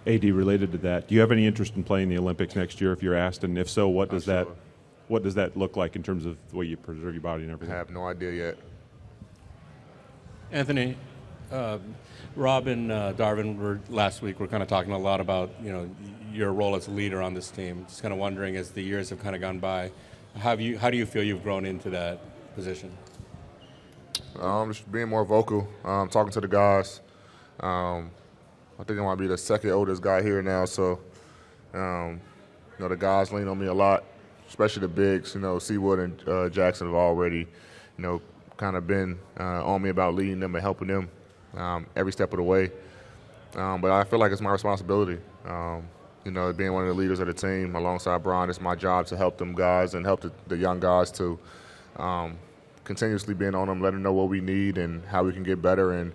Speaker 1: AD, related to that, do you have any interest in playing the Olympics next year if you're asked? And if so, what does that look like in terms of the way you preserve your body and everything?
Speaker 3: I have no idea yet.
Speaker 4: Anthony, Rob and Darvin last week were kind of talking a lot about, your role as a leader on this team. Just kind of wondering, as the years have kind of gone by, how do you feel you've grown into that position?
Speaker 3: Just being more vocal, talking to the guys. I think I might be the second oldest guy here now, so the guys lean on me a lot, especially the bigs. Seawood and Jackson have already, kind of been on me about leading them and helping them every step of the way. But I feel like it's my responsibility. Being one of the leaders of the team alongside Brian, it's my job to help them guys and help the young guys to continuously being on them, letting them know what we need and how we can get better, and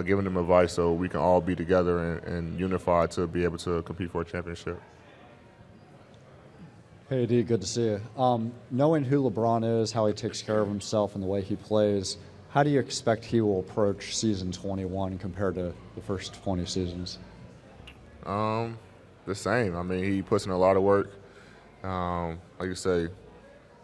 Speaker 3: giving them advice so we can all be together and unified to be able to compete for a championship.
Speaker 8: Hey, D, good to see you. Knowing who LeBron is, how he takes care of himself, and the way he plays, how do you expect he will approach season 21 compared to the first 20 seasons?
Speaker 3: The same. I mean, he puts in a lot of work. Like you say,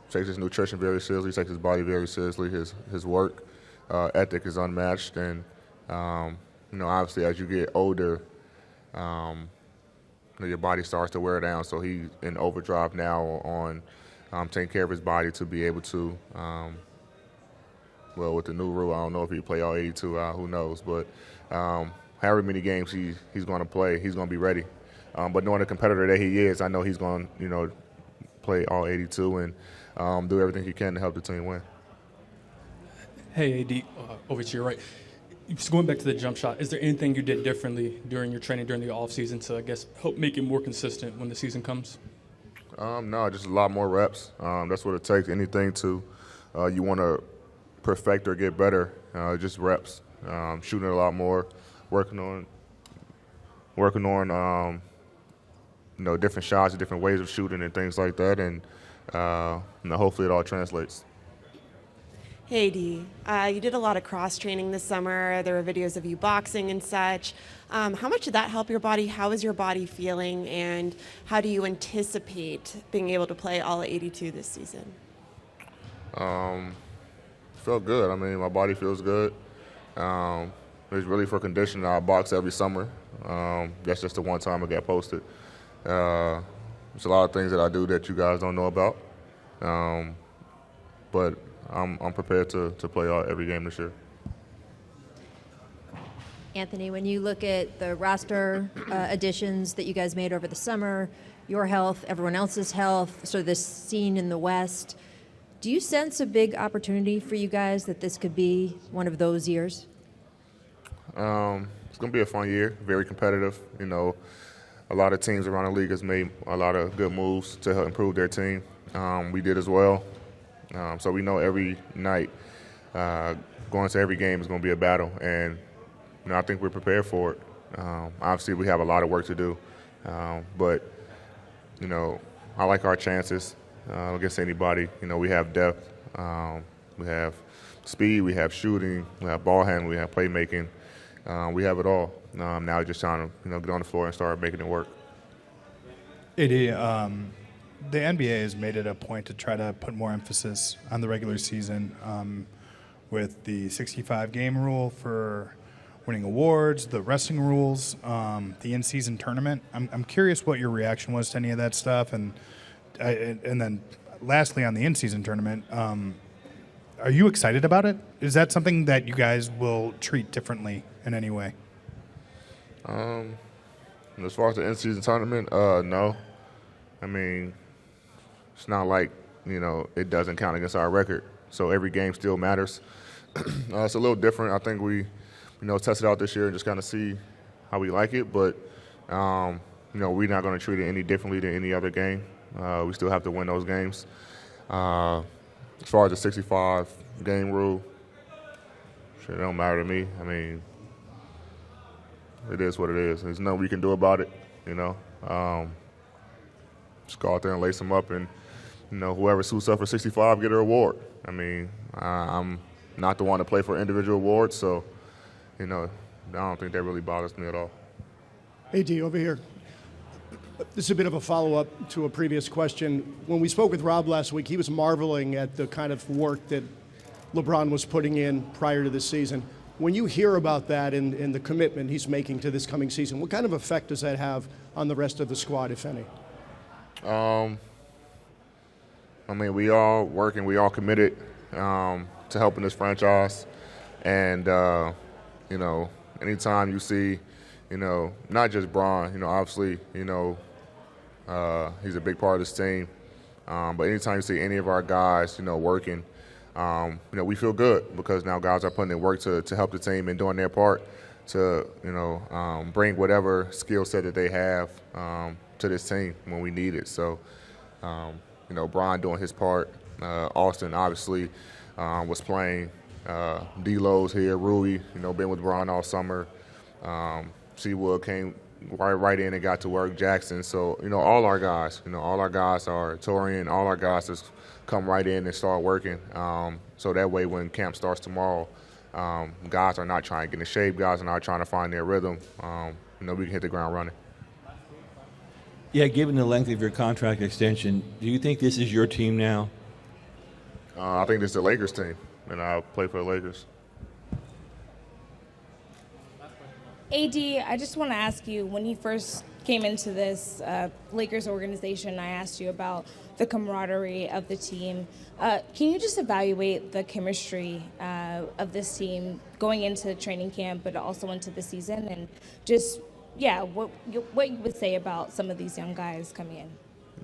Speaker 3: takes his nutrition very seriously, takes his body very seriously. His work ethic is unmatched, and obviously as you get older, your body starts to wear down. So he's in overdrive now on taking care of his body to be able to. Well, with the new rule, I don't know if he play all 82. Who knows? But however many games he's going to play, he's going to be ready. But knowing the competitor that he is, I know he's going to play all 82 and do everything he can to help the team win.
Speaker 23: Hey, AD, over to your right. Just going back to the jump shot, is there anything you did differently during your training during the offseason to, I guess, help make it more consistent when the season comes?
Speaker 3: No, just a lot more reps. That's what it takes. Anything to you want to perfect or get better, just reps. Shooting a lot more, working on different shots, different ways of shooting and things like that, and hopefully it all translates.
Speaker 11: Hey, D. You did a lot of cross-training this summer. There were videos of you boxing and such. How much did that help your body? How is your body feeling? And how do you anticipate being able to play all 82 this season?
Speaker 3: Felt good. I mean, my body feels good. It's really for conditioning. I box every summer. That's just the one time I got posted. There's a lot of things that I do that you guys don't know about. But I'm prepared to play every game this year.
Speaker 12: Anthony, when you look at the roster additions that you guys made over the summer, your health, everyone else's health, sort of this scene in the West, do you sense a big opportunity for you guys that this could be one of those years?
Speaker 3: It's going to be a fun year, very competitive. A lot of teams around the league has made a lot of good moves to help improve their team. We did as well. So we know every night going to every game is going to be a battle, and I think we're prepared for it. Obviously, we have a lot of work to do, but I like our chances against anybody. We have depth, we have speed, we have shooting, we have ball handling, we have playmaking. We have it all. Now just trying to get on the floor and start making it work.
Speaker 18: AD, the NBA has made it a point to try to put more emphasis on the regular season with the 65-game rule for winning awards, the resting rules, the in-season tournament. I'm curious what your reaction was to any of that stuff, and then lastly on the in-season tournament, are you excited about it? Is that something that you guys will treat differently in any way?
Speaker 3: As far as the in-season tournament, no. I mean, it's not like, it doesn't count against our record. So every game still matters. It's a little different. I think we, test it out this year and just kind of see how we like it. But, we're not going to treat it any differently than any other game. We still have to win those games. As far as the 65-game rule, it don't matter to me. I mean, it is what it is. There's nothing we can do about it, Just go out there and lace them up, and whoever suits up for 65 get a reward. I mean, I'm not the one to play for individual awards, so I don't think that really bothers me at all.
Speaker 13: AD, over here. This is a bit of a follow-up to a previous question. When we spoke with Rob last week, he was marveling at the kind of work that LeBron was putting in prior to this season. When you hear about that and the commitment he's making to this coming season, what kind of effect does that have on the rest of the squad, if any?
Speaker 3: I mean, we all working, we all committed to helping this franchise. And, anytime you see, not just Bron, obviously, he's a big part of this team. But anytime you see any of our guys, working, we feel good because now guys are putting in work to help the team and doing their part to, bring whatever skill set that they have to this team when we need it. So, Bron doing his part. Austin obviously was playing. D-Lowe's here. Rui, been with Bron all summer. Seawood came
Speaker 6: right in and got to work. Jaxson, so all our guys, are Taurean, all our guys just come right in and start working. So that way, when camp starts tomorrow, guys are not trying to get in shape. Guys are not trying to find their rhythm. We can hit the ground running.
Speaker 2: Yeah, given the length of your contract extension, do you think this is your team now?
Speaker 6: I think this is the Lakers team, and I play for the Lakers.
Speaker 10: AD, I just want to ask you, when you first came into this Lakers organization, I asked you about the camaraderie of the team. Can you just evaluate the chemistry of this team going into training camp, but also into the season, and just, what you would say about some of these young guys coming in?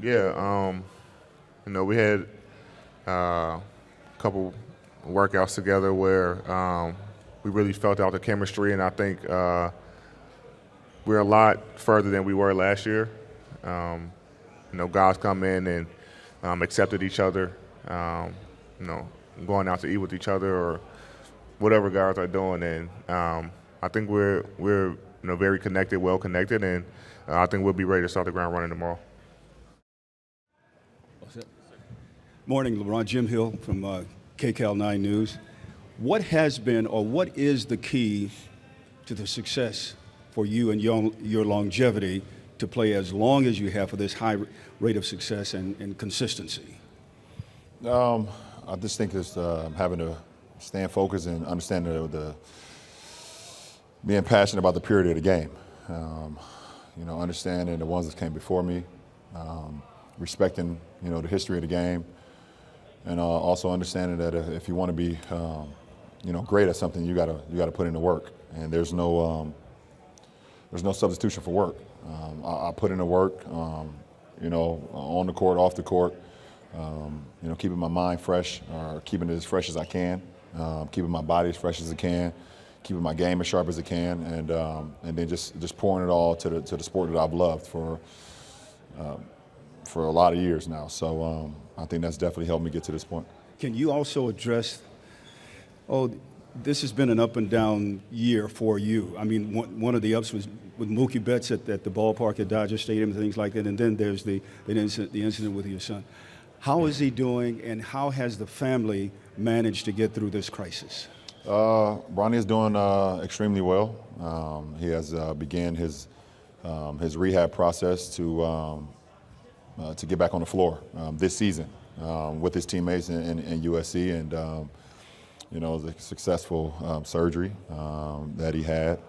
Speaker 6: Yeah, we had a couple workouts together where we really felt out the chemistry, and I think we're a lot further than we were last year. Guys come in and accepted each other, going out to eat with each other or whatever guys are doing, and I think we're very connected, well connected, and I think we'll be ready to start the ground running tomorrow.
Speaker 24: Morning, LeBron. Jim Hill from KCAL 9 News. What has been, or what is the key to the success for you and your longevity to play as long as you have for this high rate of success and consistency?
Speaker 16: I just think it's having to stay focused and understanding being passionate about the purity of the game. Understanding the ones that came before me, respecting the history of the game, and also understanding that if you want to be great at something, you gotta put in the work, and there's no substitution for work. I put in the work, on the court, off the court, keeping my mind fresh, or keeping it as fresh as I can, keeping my body as fresh as I can, keeping my game as sharp as I can, and then just pouring it all to the sport that I've loved for a lot of years now. So I think that's definitely helped me get to this point.
Speaker 24: Can you also address, this has been an up and down year for you. I mean, one of the ups was with Mookie Betts at the ballpark at Dodger Stadium and things like that, and then there's the incident with your son. How is he doing, and how has the family managed to get through this crisis?
Speaker 16: Bronny is doing extremely well. He has began his rehab process to get back on the floor this season with his teammates in USC, and it was a successful surgery that he had,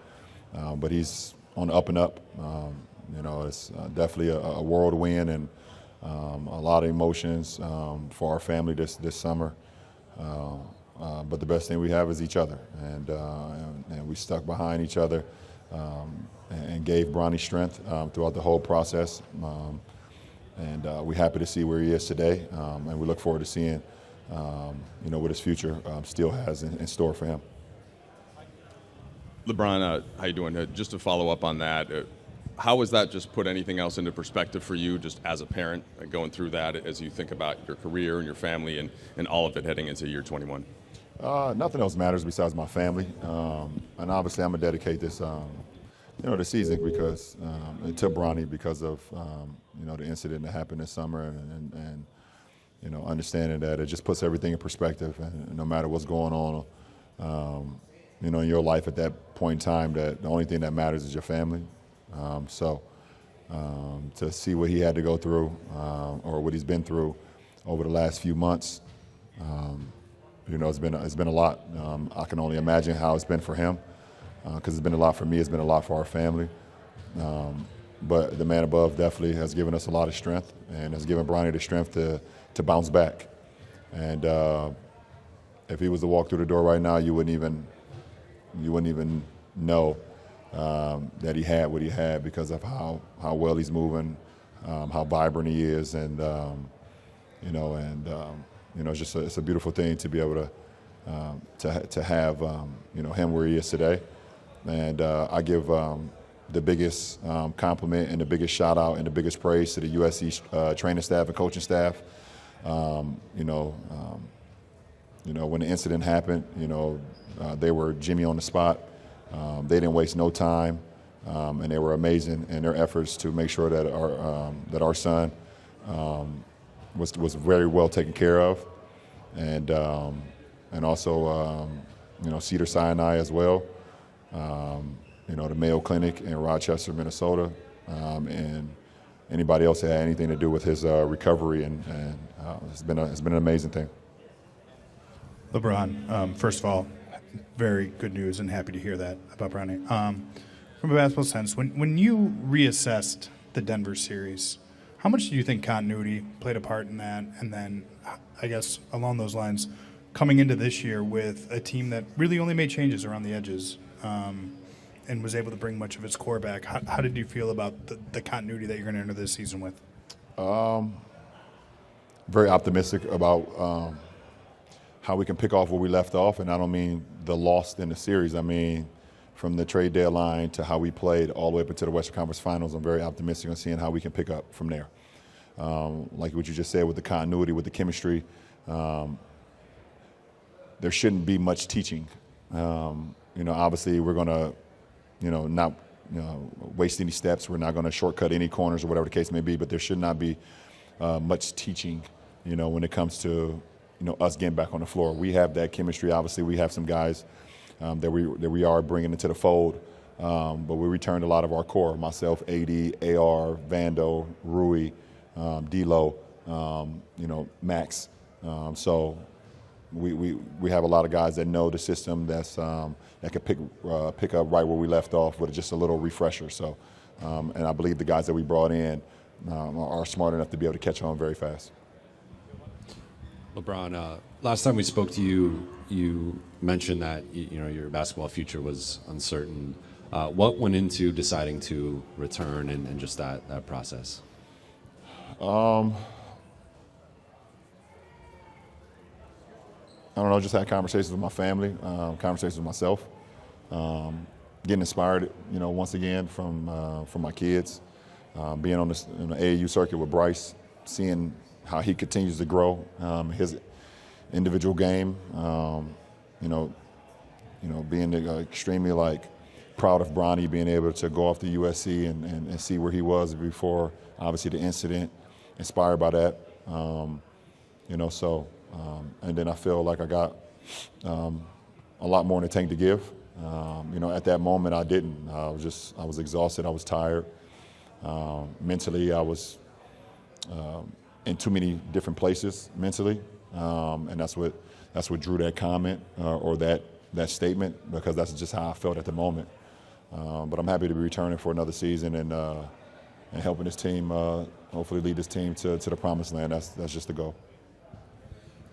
Speaker 16: but he's on the up and up. It's definitely a whirlwind and a lot of emotions for our family this summer. But the best thing we have is each other, and we stuck behind each other and gave Bronny strength throughout the whole process. And we're happy to see where he is today, and we look forward to seeing what his future still has in store for him.
Speaker 17: LeBron, how you doing? Just to follow up on that, how has that just put anything else into perspective for you, just as a parent, going through that as you think about your career and your family and all of it heading into year 21?
Speaker 16: Nothing else matters besides my family, and obviously I'm gonna dedicate this, the season because to Bronny because of the incident that happened this summer, and understanding that it just puts everything in perspective, and no matter what's going on, in your life at that point in time, that the only thing that matters is your family. So to see what he had to go through, or what he's been through over the last few months, it's been a lot. I can only imagine how it's been for him, because it's been a lot for me. It's been a lot for our family. But the man above definitely has given us a lot of strength, and has given Bronny the strength to bounce back. And if he was to walk through the door right now, you wouldn't even know that he had what he had because of how well he's moving, how vibrant he is, and it's a beautiful thing to be able to have him where he is today. And I give the biggest compliment and the biggest shout out and the biggest praise to the USC training staff and coaching staff. When the incident happened, they were Jimmy on the spot. They didn't waste no time. and they were amazing in their efforts to make sure that our son was very well taken care of, and also Cedar Sinai as well. The Mayo Clinic in Rochester, Minnesota, and anybody else that had anything to do with his recovery, and it's been an amazing thing.
Speaker 18: LeBron, first of all, very good news and happy to hear that about Brownie. From a basketball sense, when you reassessed the Denver series, how much do you think continuity played a part in that? And then, I guess, along those lines, coming into this year with a team that really only made changes around the edges and was able to bring much of its core back, how did you feel about the continuity that you're going to enter this season with?
Speaker 16: Very optimistic about how we can pick off where we left off, and I don't mean the loss in the series. I mean from the trade deadline to how we played all the way up into the Western Conference Finals. I'm very optimistic on seeing how we can pick up from there. Like what you just said with the continuity, with the chemistry, there shouldn't be much teaching. Obviously we're going to, not waste any steps. We're not going to shortcut any corners or whatever the case may be, but there should not be much teaching, when it comes to, us getting back on the floor. We have that chemistry. Obviously, we have some guys that we are bringing into the fold, but we returned a lot of our core. Myself, AD, AR, Vando, Rui, D'Lo, Max. So we have a lot of guys that know the system that can pick up right where we left off with just a little refresher. So, and I believe the guys that we brought in are smart enough to be able to catch on very fast.
Speaker 22: LeBron, last time we spoke to you, you mentioned that your basketball future was uncertain. What went into deciding to return and just that process?
Speaker 16: I don't know, just had conversations with my family, conversations with myself, getting inspired, once again from my kids, being on the AAU circuit with Bryce, seeing how he continues to grow, his individual game, being extremely proud of Bronny being able to go off to USC and see where he was before, obviously the incident, inspired by that, and then I feel like I got a lot more in the tank to give. At that moment I didn't. I was exhausted. I was tired. Mentally, I was in too many different places mentally, and that's what drew that comment or that statement, because that's just how I felt at the moment. But I'm happy to be returning for another season and helping this team, hopefully lead this team to the promised land. That's just the goal.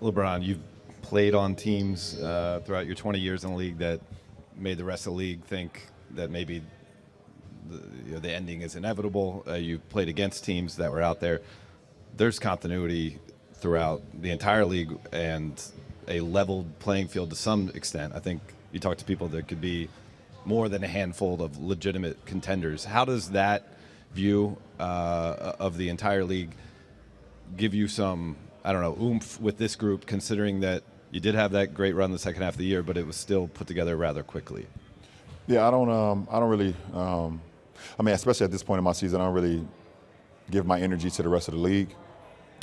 Speaker 14: LeBron, you've played on teams throughout your 20 years in the league that made the rest of the league think that maybe the ending is inevitable. You've played against teams that were out there. There's continuity throughout the entire league and a leveled playing field to some extent. I think you talk to people, there could be more than a handful of legitimate contenders. How does that view of the entire league give you some, oomph with this group, considering that you did have that great run in the second half of the year, but it was still put together rather quickly?
Speaker 16: Yeah, I don't really, especially at this point in my season, I don't really give my energy to the rest of the league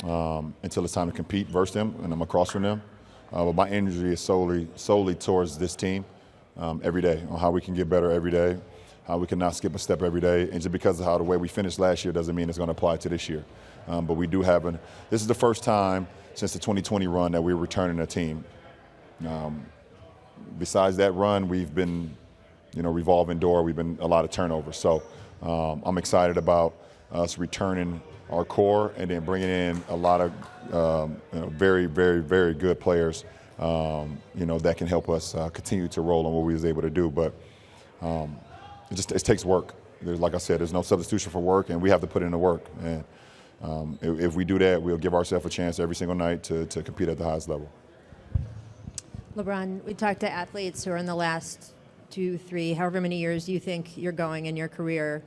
Speaker 16: until it's time to compete versus them and I'm across from them. But my energy is solely towards this team every day, on how we can get better every day, how we can not skip a step every day. And just because of how the way we finished last year doesn't mean it's going to apply to this year. But we do have this is the first time since the 2020 run that we're returning a team. Besides that run, we've been, revolving door. We've been a lot of turnover. So I'm excited about us returning our core and then bringing in a lot of very, very, very good players, that can help us continue to roll on what we was able to do. But it takes work. Like I said, there's no substitution for work, and we have to put in the work. And if we do that, we'll give ourselves a chance every single night to compete at the highest level.
Speaker 12: LeBron, we talked to athletes who are in the last 2, 3, however many years you think you're going in your career.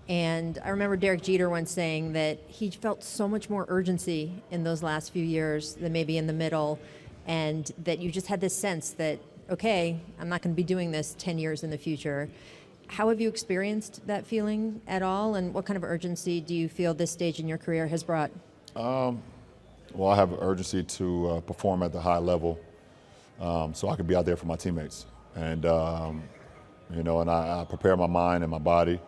Speaker 12: And I remember Derek Jeter once saying that he felt so much more urgency in those last few years than maybe in the middle, and that you just had this sense that, okay, I'm not going to be doing this 10 years in the future. How have you experienced that feeling at all, and what kind of urgency do you feel this stage in your career has brought?
Speaker 16: Well, I have an urgency to perform at the high level, so I can be out there for my teammates. And, and I prepare my mind and my body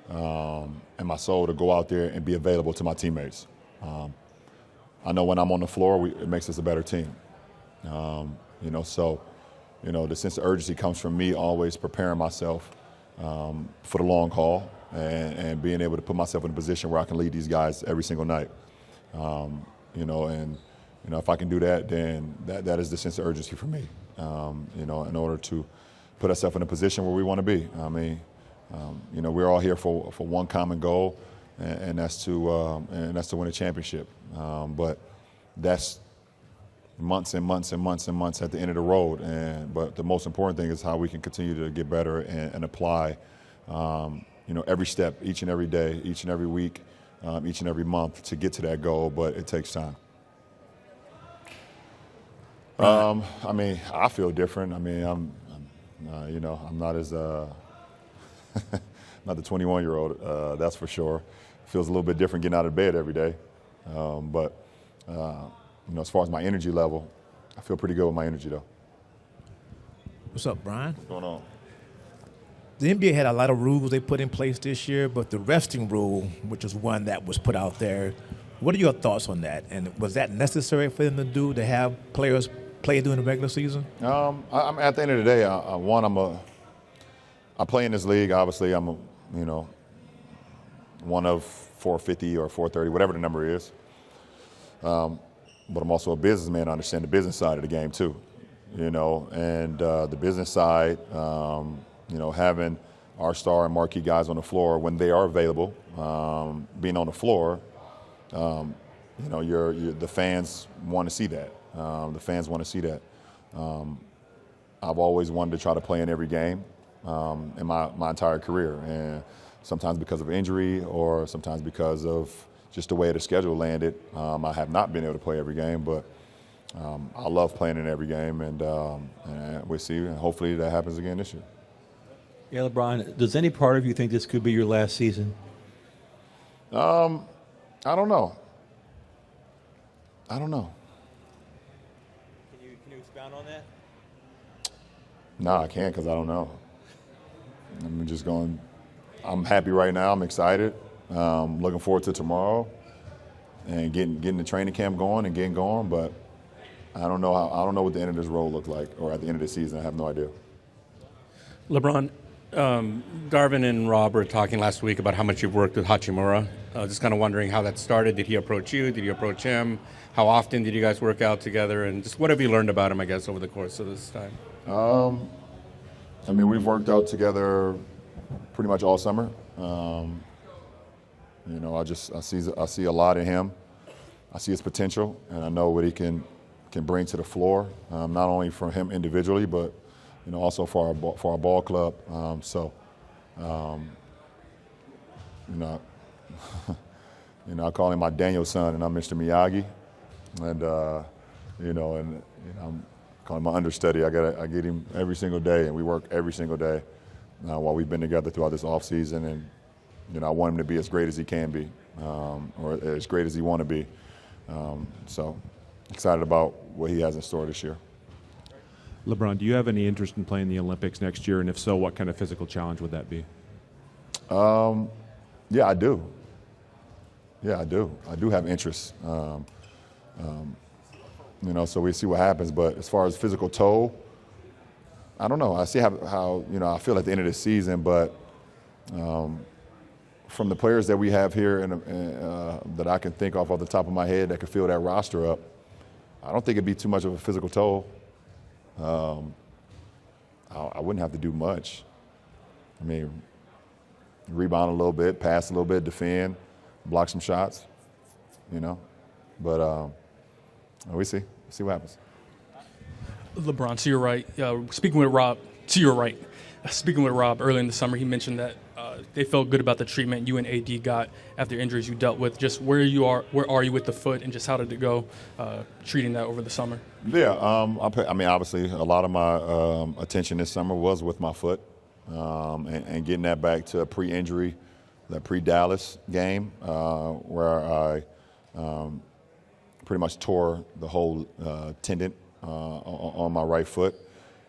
Speaker 16: and my soul to go out there and be available to my teammates. I know when I'm on the floor, it makes us a better team. The sense of urgency comes from me always preparing myself for the long haul and being able to put myself in a position where I can lead these guys every single night. If I can do that, then that is the sense of urgency for me, in order to put ourselves in a position where we want to be. I mean, we're all here for one common goal, and that's to win a championship. But that's months and months and months and months at the end of the road. But the most important thing is how we can continue to get better and apply, every step, each and every day, each and every week, each and every month to get to that goal. But it takes time. I feel different. I mean, I'm not as not the 21-year-old. That's for sure. Feels a little bit different getting out of bed every day. As far as my energy level, I feel pretty good with my energy, though.
Speaker 5: What's up, Brian?
Speaker 16: What's going on?
Speaker 5: The NBA had a lot of rules they put in place this year, but the resting rule, which is one that was put out there, what are your thoughts on that? And was that necessary for them to do, to have players play during the regular season?
Speaker 16: At the end of the day, I play in this league. Obviously, I'm one of 450 or 430, whatever the number is. But I'm also a businessman. I understand the business side of the game too, and the business side, having our star and marquee guys on the floor when they are available, being on the floor, the fans want to see that. The fans want to see that. I've always wanted to try to play in every game in my entire career, and sometimes because of injury or sometimes because of just the way the schedule landed, I have not been able to play every game, but I love playing in every game, and we'll see. And hopefully that happens again this year.
Speaker 2: Yeah, LeBron, does any part of you think this could be your last season?
Speaker 16: I don't know.
Speaker 2: Can you expound on that?
Speaker 16: No, I can't because I don't know. I'm happy right now. I'm excited. Looking forward to tomorrow and getting the training camp going and getting going. But I don't know what the end of this road looks like, or at the end of the season. I have no idea.
Speaker 4: LeBron, Darvin and Rob were talking last week about how much you've worked with Hachimura. Just kind of wondering how that started. Did he approach you? Did you approach him? How often did you guys work out together? And just what have you learned about him, I guess, over the course of this time?
Speaker 16: We've worked out together pretty much all summer. I see a lot in him. I see his potential, and I know what he can bring to the floor, not only for him individually, but also for our ball club. I call him my Daniel son, and I'm Mr. Miyagi, and I'm calling him my understudy. I get him every single day, and we work every single day while we've been together throughout this off season, and I want him to be as great as he can be, or as great as he want to be. So excited about what he has in store this year.
Speaker 1: LeBron, do you have any interest in playing the Olympics next year? And if so, what kind of physical challenge would that be?
Speaker 16: Yeah, I do. I do have interest. So we see what happens. But as far as physical toll, I don't know. I see how I feel at the end of the season, but from the players that we have here and that I can think off the top of my head that can fill that roster up, I don't think it'd be too much of a physical toll. I wouldn't have to do much. Rebound a little bit, pass a little bit, defend, block some shots, But we see what happens.
Speaker 23: LeBron, to your right, speaking with Rob earlier in the summer, he mentioned that they felt good about the treatment you and AD got after injuries you dealt with. Just where are you with the foot, and just how did it go treating that over the summer?
Speaker 16: Yeah, obviously a lot of my attention this summer was with my foot. and getting that back to a pre-injury, that pre-Dallas game where I pretty much tore the whole tendon on my right foot.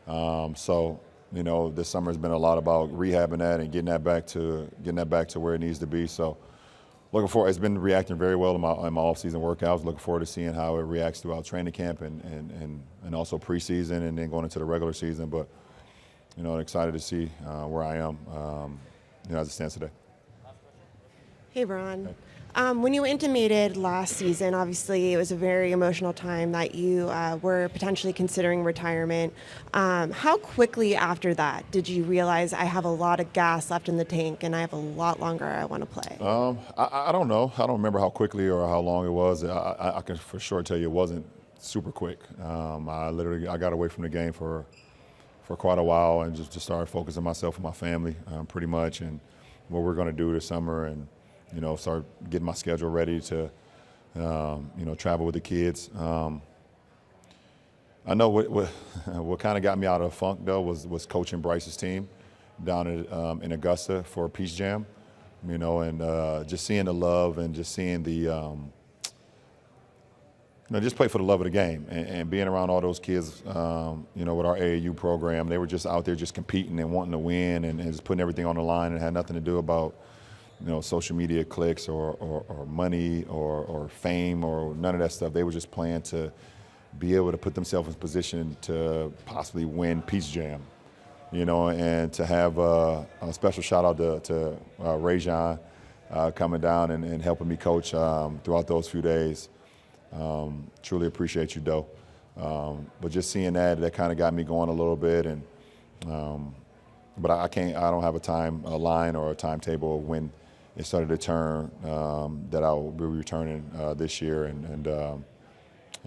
Speaker 16: So, you know, this summer has been a lot about rehabbing that and getting that back to where it needs to be. So, looking forward. It's been reacting very well in my off-season workouts. Looking forward to seeing how it reacts throughout training camp and also preseason and then going into the regular season. But, you know, excited to see where I am, you know, as it stands today.
Speaker 11: Hey, Ron. When you intimated last season, obviously it was a very emotional time that you were potentially considering retirement. How quickly after that did you realize I have a lot of gas left in the tank and I have a lot longer I want to play?
Speaker 16: I don't know. I don't remember how quickly or how long it was. I can for sure tell you it wasn't super quick. I got away from the game for quite a while and just started focusing myself and my family pretty much and what we're going to do this summer and, you know, start getting my schedule ready to, you know, travel with the kids. I know what kind of got me out of the funk, though, was coaching Bryce's team down in Augusta for Peach Jam, you know, and just seeing the love and just seeing the, you know, just play for the love of the game and being around all those kids, you know, with our AAU program. They were just out there just competing and wanting to win and just putting everything on the line and had nothing to do about, you know, social media clicks or money or fame or none of that stuff. They were just playing to be able to put themselves in position to possibly win Peach Jam, you know, and to have a special shout out to Rajon coming down and helping me coach throughout those few days. Truly appreciate you, Doe. But just seeing that kind of got me going a little bit. And but I don't have a line or a timetable of when it started to turn that I will be returning this year and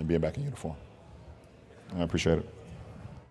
Speaker 16: being back in uniform. I appreciate it.